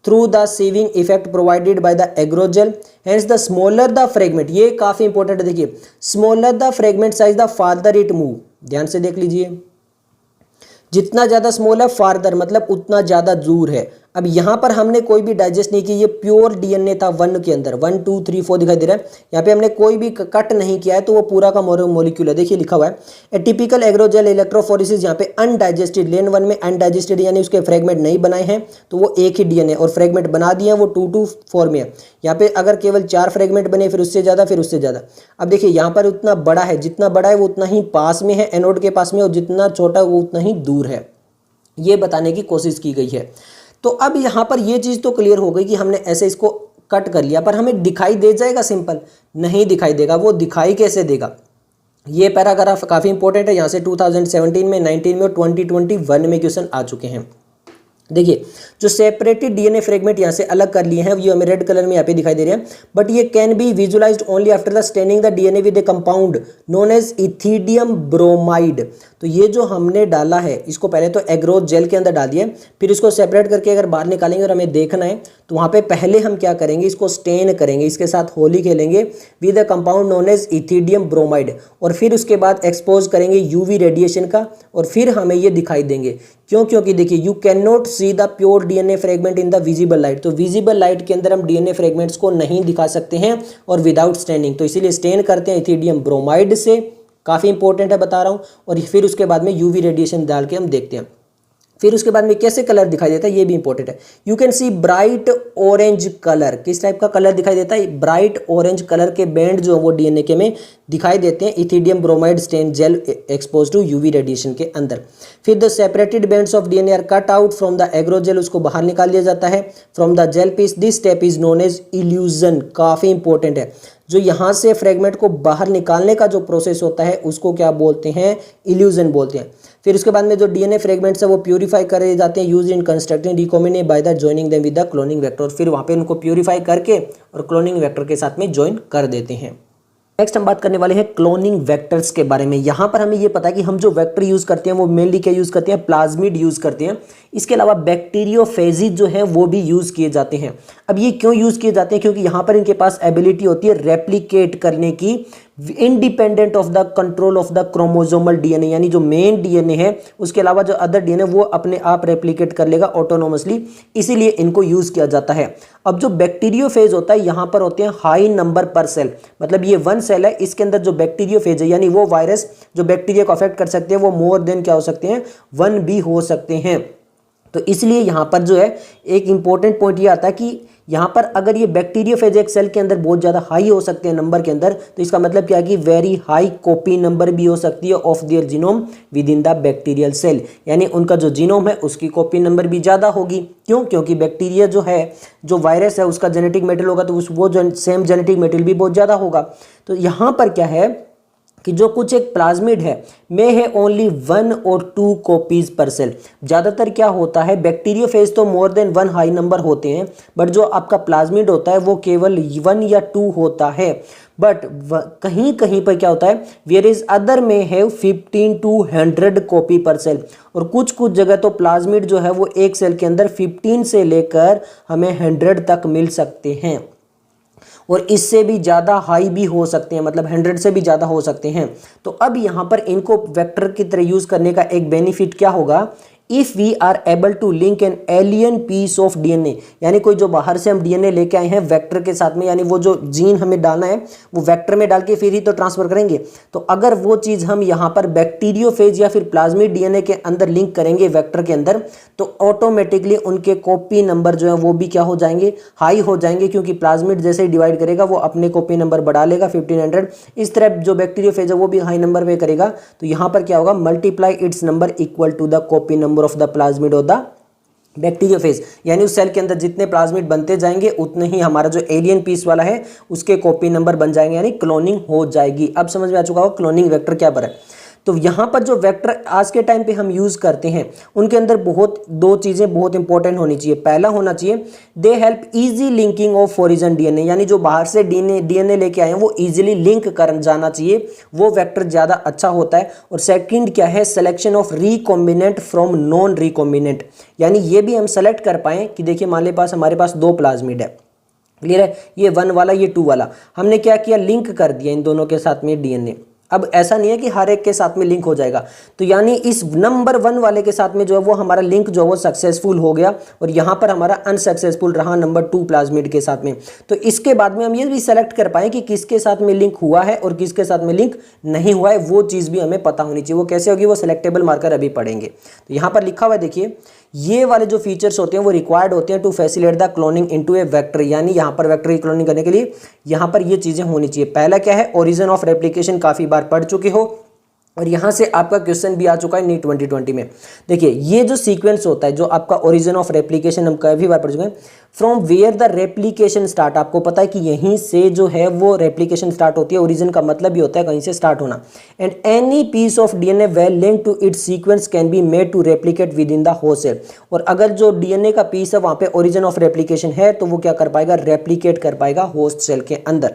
through the sieving effect provided by the agarose gel. Hence the smaller the fragment, ये काफी इंपॉर्टेंट है, देखिए, smaller the fragment size the farther it move. ध्यान से देख लीजिए, जितना ज्यादा स्मॉल है, फार्दर मतलब उतना ज्यादा दूर है। अब यहाँ पर हमने कोई भी डाइजेस्ट नहीं की, ये प्योर डीएनए था वन के अंदर, 1 2 3 4 दिखाई दे रहा है। यहाँ पे हमने कोई भी कट नहीं किया है, तो वो पूरा का मॉलिक्यूल है। देखिए लिखा हुआ है ए टिपिकल एग्रोजेल इलेक्ट्रोफोरेसिस। यहाँ पे अनडाइजेस्टेड, लेन 1 में अनडाइजेस्टेड यानी उसके फ्रेगमेंट नहीं बनाए हैं, तो वो एक ही डीएनए, और फ्रेगमेंट बना दिए हैं वो 2 2 4 में है। यहाँ पे अगर केवल 4 फ्रेगमेंट बने, फिर उससे ज़्यादा, फिर उससे ज़्यादा। अब देखिए, यहाँ पर उतना बड़ा है, जितना बड़ा है वो उतना ही पास में है एनोड के पास में, और जितना छोटा वो उतना ही दूर है, ये बताने की कोशिश की गई है। तो अब यहाँ पर ये चीज़ तो क्लियर हो गई कि हमने ऐसे इसको कट कर लिया, पर हमें दिखाई दे जाएगा सिंपल? नहीं दिखाई देगा। वो दिखाई कैसे देगा? ये पैराग्राफ काफ़ी इंपॉर्टेंट है, यहाँ से 2017 में, 19 में और 2021 में क्वेश्चन आ चुके हैं। देखिए, जो सेपरेटेड डीएनए फ्रेगमेंट यहाँ से अलग कर लिए हैं, ये हमें रेड कलर में यहाँ पे दिखाई दे रहे हैं, बट ये can be visualized only after the staining the DNA with a compound known as ethidium bromide. तो ये जो हमने डाला है, इसको पहले तो एग्रोज जेल के अंदर डाल दिया, फिर इसको सेपरेट करके अगर बाहर निकालेंगे और हमें देखना है, तो वहाँ पे पहले हम क्या करेंगे, इसको स्टेन करेंगे, इसके साथ होली खेलेंगे with a compound known as ethidium bromide, और फिर उसके बाद एक्सपोज करेंगे यूवी रेडिएशन का, और फिर हमें ये दिखाई देंगे। क्यों? क्योंकि देखिए, you can not see the pure DNA fragment in the visible light. तो विजिबल लाइट के अंदर हम डीएनए फ्रेगमेंट्स को नहीं दिखा सकते हैं, और विदाउट स्टेनिंग, तो इसीलिए स्टेन करते हैं इथिडियम ब्रोमाइड से। काफ़ी इंपॉर्टेंट है, बता रहा हूँ। और फिर उसके बाद में यूवी रेडिएशन डाल के हम देखते हैं। फिर उसके बाद में कैसे कलर दिखाई देता है, ये भी इंपॉर्टेंट है। You can see bright orange colour. किस टाइप का कलर दिखाई देता है? ब्राइट ऑरेंज कलर के बैंड जो वो डीएनए के में दिखाई देते हैं, ethidium bromide stain gel expose to UV radiation के अंदर। फिर the separated bands of DNA are cut out from the agarose gel, उसको बाहर निकाल लिया जाता है from the gel piece. This step is known as elution. काफ़ी इंपॉर्टेंट है, जो यहाँ से फ्रेगमेंट को बाहर निकालने का जो प्रोसेस होता है उसको क्या बोलते हैं? इल्यूजन बोलते हैं। फिर उसके बाद में जो डीएनए फ्रेगमेंट्स है वो प्यूरिफाई करे जाते हैं, use in constructing recombination by the joining them with the cloning vector. फिर वहाँ पे उनको प्यूरिफाई करके और क्लोनिंग वेक्टर के साथ में ज्वाइन कर देते हैं। नेक्स्ट हम बात करने वाले हैं क्लोनिंग वेक्टर्स के बारे में। यहाँ पर हमें ये पता है कि हम जो वेक्टर यूज़ करते हैं वो मेनली क्या यूज़ करते हैं? प्लाज्मिड यूज़ करते हैं। इसके अलावा बैक्टीरियोफेजिज जो हैं वो भी यूज़ किए जाते हैं। अब ये क्यों यूज़ किए जाते हैं? क्योंकि यहाँ पर इनके पास एबिलिटी होती है रेप्लिकेट करने की, independent of the control of the chromosomal DNA, यानी जो मेन डीएनए है उसके अलावा जो अदर डीएनए वो अपने आप रेप्लिकेट कर लेगा ऑटोनोमसली, इसीलिए इनको यूज़ किया जाता है। अब जो बैक्टीरियोफेज होता है यहाँ पर होते हैं हाई नंबर पर सेल, मतलब ये 1 सेल है, इसके अंदर जो बैक्टीरियोफेज है यानी वो वायरस जो बैक्टीरिया को अफेक्ट कर सकते हैं वो मोर देन क्या हो सकते हैं? 1 भी हो सकते हैं। तो इसलिए यहाँ पर जो है एक इंपॉर्टेंट पॉइंट ये आता है कि यहाँ पर अगर ये बैक्टीरियोफेज एक सेल के अंदर बहुत ज़्यादा हाई हो सकते हैं नंबर के अंदर, तो इसका मतलब क्या है कि वेरी हाई कॉपी नंबर भी हो सकती है of their genome within the bacterial cell, यानी उनका जो जीनोम है उसकी कॉपी नंबर भी ज़्यादा होगी। क्यों? क्योंकि बैक्टीरिया जो है, जो वायरस है, उसका जेनेटिक मेटेरियल होगा तो वो जो सेम जेनेटिक मेटेरियल भी बहुत ज़्यादा होगा। तो यहाँ पर क्या है कि जो कुछ एक प्लाज्मिड है में है ओनली 1 और 2 कॉपीज पर सेल। ज़्यादातर क्या होता है, बैक्टीरियोफेज तो मोर देन 1 हाई नंबर होते हैं, बट जो आपका प्लाज्मिड होता है वो केवल 1 या 2 होता है। बट कहीं कहीं पर क्या होता है, वेयर इज अदर में है 15 to 100 कॉपी पर सेल। और कुछ कुछ जगह तो प्लाज्मिड जो है वो एक सेल के अंदर 15 से लेकर हमें 100 तक मिल सकते हैं, और इससे भी ज़्यादा हाई भी हो सकते हैं, मतलब 100 से भी ज़्यादा हो सकते हैं। तो अब यहाँ पर इनको वेक्टर की तरह यूज़ करने का एक बेनिफिट क्या होगा, if we are able to link an alien piece of DNA, यानी कोई जो बाहर से हम डीएनए लेके आए हैं वेक्टर के साथ में, यानी वो जो जीन हमें डालना है वो वेक्टर में डाल के फिर ही तो ट्रांसफर करेंगे। तो अगर वो चीज़ हम यहाँ पर बैक्टीरियोफेज या फिर प्लाज्मिड डीएनए के अंदर लिंक करेंगे वेक्टर के अंदर, तो ऑटोमेटिकली उनके कॉपी नंबर जो है वो भी क्या हो जाएंगे, हाई हो जाएंगे, क्योंकि प्लाज्मिड जैसे ही डिवाइड करेगा वो अपने कॉपी नंबर बढ़ा लेगा 1500। इस तरह जो बैक्टीरियोफेज है वो भी हाई नंबर पे करेगा। तो यहाँ पर क्या होगा, multiply its number equal to the copy number of the plasmid of the bacteriophage, यानी उस सेल के अंदर जितने प्लाज्मिड बनते जाएंगे उतने ही हमारा जो एलियन पीस वाला है उसके कॉपी नंबर बन जाएंगे, यानी क्लोनिंग हो जाएगी। अब समझ में आ चुका होगा क्लोनिंग वेक्टर क्या पर है। तो यहाँ पर जो वेक्टर आज के टाइम पे हम यूज़ करते हैं उनके अंदर दो चीज़ें बहुत इंपॉर्टेंट होनी चाहिए। पहला होना चाहिए, they help easy linking of origin DNA, यानी जो बाहर से डीएनए लेके आए हैं वो इजीली लिंक कर जाना चाहिए, वो वेक्टर ज़्यादा अच्छा होता है। और सेकंड क्या है, selection of recombinant from non recombinant, यानी ये भी हम सेलेक्ट कर पाएँ कि देखिए मान ली हमारे पास 2 प्लाज्मिड है, क्लियर है, ये 1 वाला ये 2 वाला, हमने क्या किया, लिंक कर दिया इन दोनों के साथ में डीएनए। अब ऐसा नहीं है कि हर एक के साथ में लिंक हो जाएगा, तो यानी इस नंबर 1 वाले के साथ में जो है वो हमारा लिंक जो है वो सक्सेसफुल हो गया, और यहाँ पर हमारा अनसक्सेसफुल रहा नंबर 2 प्लाज्मिड के साथ में। तो इसके बाद में हम ये भी सेलेक्ट कर पाए कि किसके साथ में लिंक हुआ है और किसके साथ में लिंक नहीं हुआ है, वो चीज़ भी हमें पता होनी चाहिए। वो कैसे होगी, वो सिलेक्टेबल मार्कर अभी पढ़ेंगे। तो यहाँ पर लिखा हुआ है देखिए, ये वाले जो फीचर्स होते हैं वो रिक्वायर्ड होते हैं to facilitate the cloning into a vector, यानी यहाँ पर वेक्टर की क्लोनिंग करने के लिए यहाँ पर ये चीज़ें होनी चाहिए। पहला क्या है, ओरिजिन ऑफ रेप्लिकेशन, काफ़ी बार पढ़ चुके हो, और यहाँ से आपका क्वेश्चन भी आ चुका है नीट 2020 में। देखिए ये जो सीक्वेंस होता है, जो आपका ओरिजिन ऑफ रेप्लिकेशन, हम काफ़ी बार पढ़ चुके हैं। From where the replication start, आपको पता है कि यहीं से जो है वो रेप्लिकेशन स्टार्ट होती है, ओरिजिन का मतलब ही होता है कहीं से स्टार्ट होना। And any piece of DNA well link to its sequence can be made to replicate within the host cell, और अगर जो डीएनए का पीस है वहाँ पे ओरिजिन ऑफ रेप्लिकेशन है तो वो क्या कर पाएगा, रेप्लिकेट कर पाएगा होस्ट सेल के अंदर।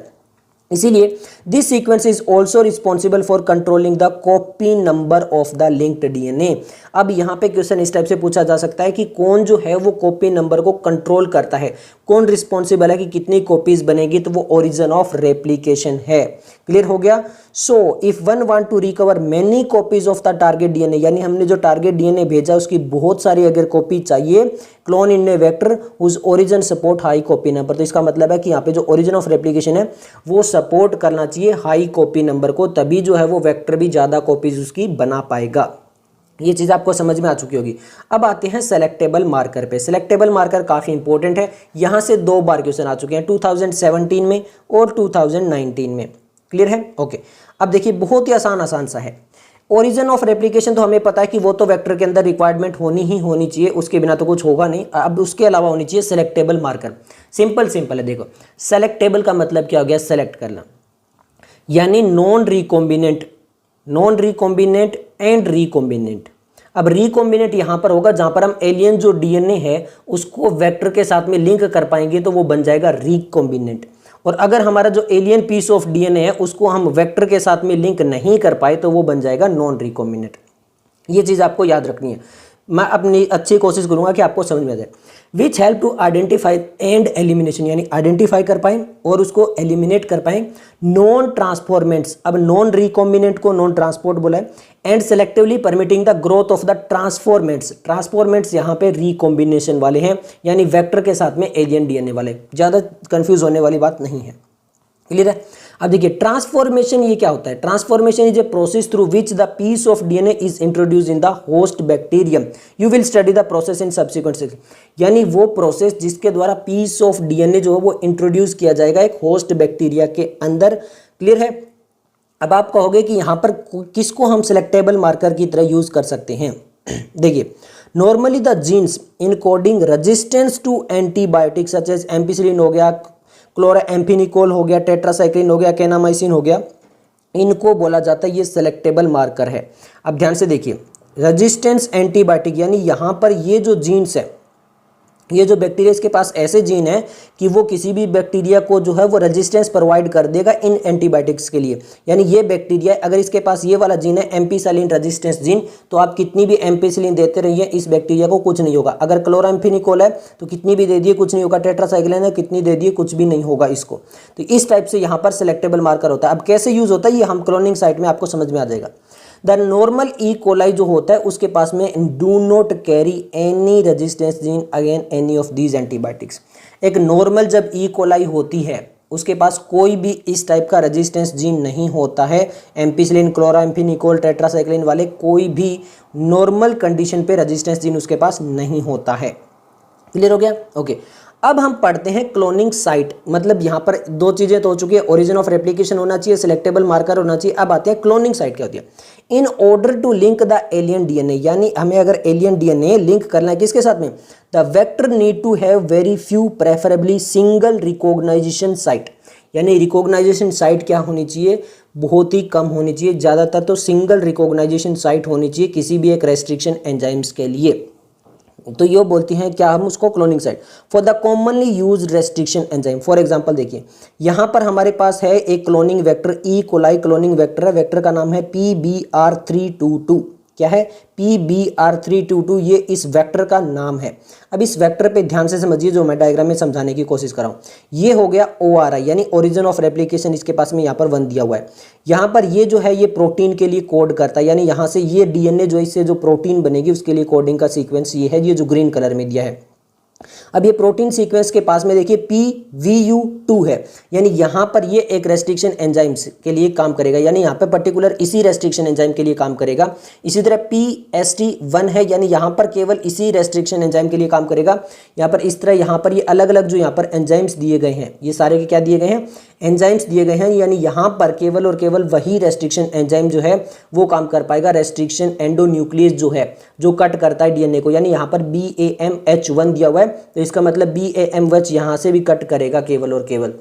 इसीलिए this sequence is also responsible for controlling the copy number of the linked DNA. अब यहाँ पे क्वेश्चन इस टाइप से पूछा जा सकता है कि कौन जो है वो कॉपी नंबर को कंट्रोल करता है, कौन रिस्पॉन्सिबल है कि कितनी कॉपीज बनेगी, तो वो ओरिजिन ऑफ रेप्लिकेशन है। क्लियर हो गया। So if one want to recover many copies of the target DNA, यानी हमने जो टारगेट डीएनए भेजा उसकी बहुत सारी अगर कॉपी चाहिए, clone in a vector whose origin support high copy number, तो इसका मतलब है कि यहाँ पे जो ओरिजिन ऑफ रेप्लिकेशन है वो सपोर्ट करना चाहिए हाई कॉपी नंबर को, तभी जो है वो वेक्टर भी ज़्यादा कॉपीज उसकी बना पाएगा। ये चीज़ आपको समझ में आ चुकी होगी। अब आते हैं सेलेक्टेबल मार्कर पे। सेलेक्टेबल मार्कर काफ़ी इंपॉर्टेंट है, यहाँ से 2 बार क्वेश्चन आ चुके हैं, 2017 में और 2019 में। क्लियर है, ओके। अब देखिए बहुत ही आसान सा है। ओरिजिन ऑफ रेप्लिकेशन तो हमें पता है कि वो तो वेक्टर के अंदर रिक्वायरमेंट होनी चाहिए, उसके बिना तो कुछ होगा नहीं। अब उसके अलावा होनी चाहिए सेलेक्टेबल मार्कर। सिंपल है, देखो सेलेक्टेबल का मतलब क्या हो गया, सेलेक्ट करना, यानी नॉन रिकॉम्बिनेंट एंड रिकॉम्बिनेंट। अब रिकॉम्बिनेंट यहां पर होगा जहां पर हम एलियन जो डीएनए है उसको वेक्टर के साथ में लिंक कर पाएंगे तो वो बन जाएगा रिकॉम्बिनेंट। और अगर हमारा जो एलियन पीस ऑफ डीएनए है उसको हम वेक्टर के साथ में लिंक नहीं कर पाए तो वो बन जाएगा नॉन रिकॉम्बिनेंट। ये चीज़ आपको याद रखनी है, मैं अपनी अच्छी कोशिश करूंगा कि आपको समझ में आ जाए। Which help to identify and elimination, यानी आइडेंटिफाई कर पाएं और उसको एलिमिनेट कर पाएं नॉन ट्रांसफॉर्मेंट्स। अब नॉन रिकॉम्बिनेंट को नॉन ट्रांसपोर्ट बोला है। And selectively permitting the growth of the transformants यहाँ पे रिकॉम्बिनेशन वाले हैं, यानी वेक्टर के साथ में एलियन डीएनए वाले। ज़्यादा कंफ्यूज होने वाली बात नहीं है। क्लियर है। अब देखिए ट्रांसफॉर्मेशन ये क्या होता है, transformation is a process through which the piece of DNA is introduce in the host bacterium. You will study the process in subsequent section, यानी वो प्रोसेस जिसके द्वारा पीस ऑफ डीएनए जो है वो इंट्रोड्यूस किया जाएगा एक होस्ट बैक्टीरिया के अंदर। क्लियर है। अब आप कहोगे कि यहाँ पर किसको हम सिलेक्टेबल मार्कर की तरह यूज कर सकते हैं। देखिए normally the genes encoding resistance to antibiotics such as ampicillin हो गया, क्लोराम्फेनिकोल हो गया, टेट्रासाइक्लिन हो गया, केनामाइसिन हो गया, इनको बोला जाता है, ये सेलेक्टेबल मार्कर है। अब ध्यान से देखिए, रेजिस्टेंस एंटीबायोटिक यानी यहाँ पर ये जो जीन्स है, ये जो बैक्टीरिया इसके पास ऐसे जीन है कि वो किसी भी बैक्टीरिया को जो है वो रेजिस्टेंस प्रोवाइड कर देगा इन एंटीबायोटिक्स के लिए। यानी ये बैक्टीरिया अगर इसके पास ये वाला जीन है एम्पीसिलिन रेजिस्टेंस जीन, तो आप कितनी भी एम्पीसिलिन देते रहिए इस बैक्टीरिया को कुछ नहीं होगा। अगर क्लोराम्फेनिकोल है तो कितनी भी दे दिए कुछ नहीं होगा, टेट्रासाइक्लिन है कितनी दे दिए कुछ भी नहीं होगा इसको। तो इस टाइप से यहाँ पर सिलेक्टेबल मार्कर होता है। अब कैसे यूज होता है ये हम क्लोनिंग साइट में आपको समझ में आ जाएगा। द नॉर्मल ई कोलाई जो होता है उसके पास में do not carry any resistance gene again any of these antibiotics. एक नॉर्मल जब ई कोलाई होती है उसके पास कोई भी इस टाइप का रेजिस्टेंस जीन नहीं होता है। एम्पीसिलिन, क्लोराम्फेनिकोल, टेट्रासाइक्लिन वाले कोई भी नॉर्मल कंडीशन पे रेजिस्टेंस जीन उसके पास नहीं होता है। क्लियर हो गया? ओके। अब हम पढ़ते हैं क्लोनिंग साइट। मतलब यहाँ पर दो चीजें तो हो चुकी है, ओरिजिन ऑफ रेप्लिकेशन होना चाहिए, सिलेक्टेबल मार्कर होना चाहिए। अब आते हैं क्लोनिंग साइट क्या होती है। In order to link the alien DNA, यानी हमें अगर एलियन डीएनए लिंक करना है किसके साथ में, the vector need to have very few preferably single recognition site. यानी रिकॉग्नाइजेशन साइट क्या होनी चाहिए, बहुत ही कम होनी चाहिए, ज्यादातर तो सिंगल रिकॉग्नाइजेशन साइट होनी चाहिए किसी भी एक रेस्ट्रिक्शन एंजाइम्स के लिए। तो ये बोलती हैं क्या हम उसको cloning site for the commonly used restriction enzyme. For example देखिए यहां पर हमारे पास है एक cloning vector, E coli cloning vector है, वेक्टर का नाम है PBR322। क्या है? PBR322, ये इस वेक्टर का नाम है। अब इस वेक्टर पे ध्यान से समझिए जो मैं डायग्राम में समझाने की कोशिश कर रहा हूँ। ये हो गया ORI यानी ओरिजिन ऑफ रेप्लिकेशन, इसके पास में यहाँ पर 1 दिया हुआ है। यहाँ पर ये जो है ये प्रोटीन के लिए कोड करता है, यानी यहाँ से ये डीएनए जो इससे जो प्रोटीन बनेगी उसके लिए कोडिंग का सीक्वेंस ये है, ये जो ग्रीन कलर में दिया है। अब ये प्रोटीन सीक्वेंस के पास में देखिए PVU2 है, यानी यहां पर ये एक रेस्ट्रिक्शन एंजाइम्स के लिए काम करेगा, यानी यहां पे पर्टिकुलर इसी रेस्ट्रिक्शन एंजाइम के लिए काम करेगा। इसी तरह PST1 है, यानी यहां पर केवल इसी रेस्ट्रिक्शन एंजाइम के लिए काम करेगा। यहां पर इस तरह यहां पर ये अलग अलग जो यहां पर एंजाइम्स दिए गए हैं, ये सारे के क्या दिए गए हैं, एंजाइम्स दिए गए हैं, यानी यहां पर केवल और केवल वही रेस्ट्रिक्शन एंजाइम जो है वो काम कर पाएगा। रेस्ट्रिक्शन एंडोन्यूक्लियस जो है जो कट करता है डीएनए को, यानी यहां पर BAMH1 दिया हुआ है, तो इसका मतलब BAMH यहां से भी कट करेगा केवल और केवल।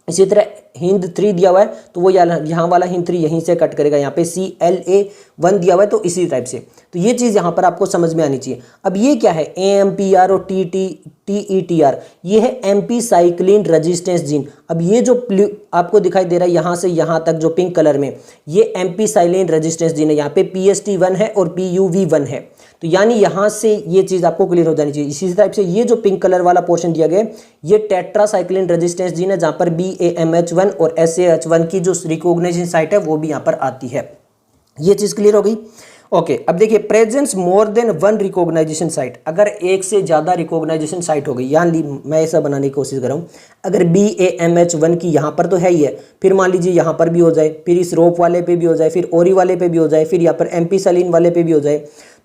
इसी तरह HIND3 दिया हुआ है तो वो यहाँ वाला HIND3 यहीं से कट करेगा। यहाँ पे CLA1 दिया हुआ है तो इसी टाइप से। तो ये चीज़ यहाँ पर आपको समझ में आनी चाहिए। अब ये क्या है, AMPR और TETR, ये है एम्पीसाइक्लिन रेजिस्टेंस जीन। अब ये जो आपको दिखाई दे रहा है यहाँ से यहाँ तक जो पिंक कलर में, ये एम्पीसाइक्लिन रेजिस्टेंस जीन है। यहाँ पे PST1 है और PUV1 है, तो यानी यहां से ये चीज आपको क्लियर हो जानी चाहिए। इसी टाइप से ये जो पिंक कलर वाला पोर्शन दिया गया ये टेट्रासाइक्लिन रेजिस्टेंस जीन है, जहां पर BAMH1 और SAH1 की जो रिकॉग्निशन साइट है वो भी यहां पर आती है। ये चीज क्लियर हो गई? ओके। अब देखिए presence more than 1 recognition site, अगर एक से ज्यादा रिकॉग्नाइजेशन साइट हो गई, यानी मैं ऐसा बनाने की कोशिश कर रहा हूं, अगर BAMH1 की यहाँ पर तो है ही है, फिर मान लीजिए यहाँ पर भी हो जाए, फिर इस रोप वाले पे भी हो जाए, फिर ओरी वाले पे भी हो जाए, फिर यहाँ पर एम्पीसाइलिन वाले पे भी हो जाए,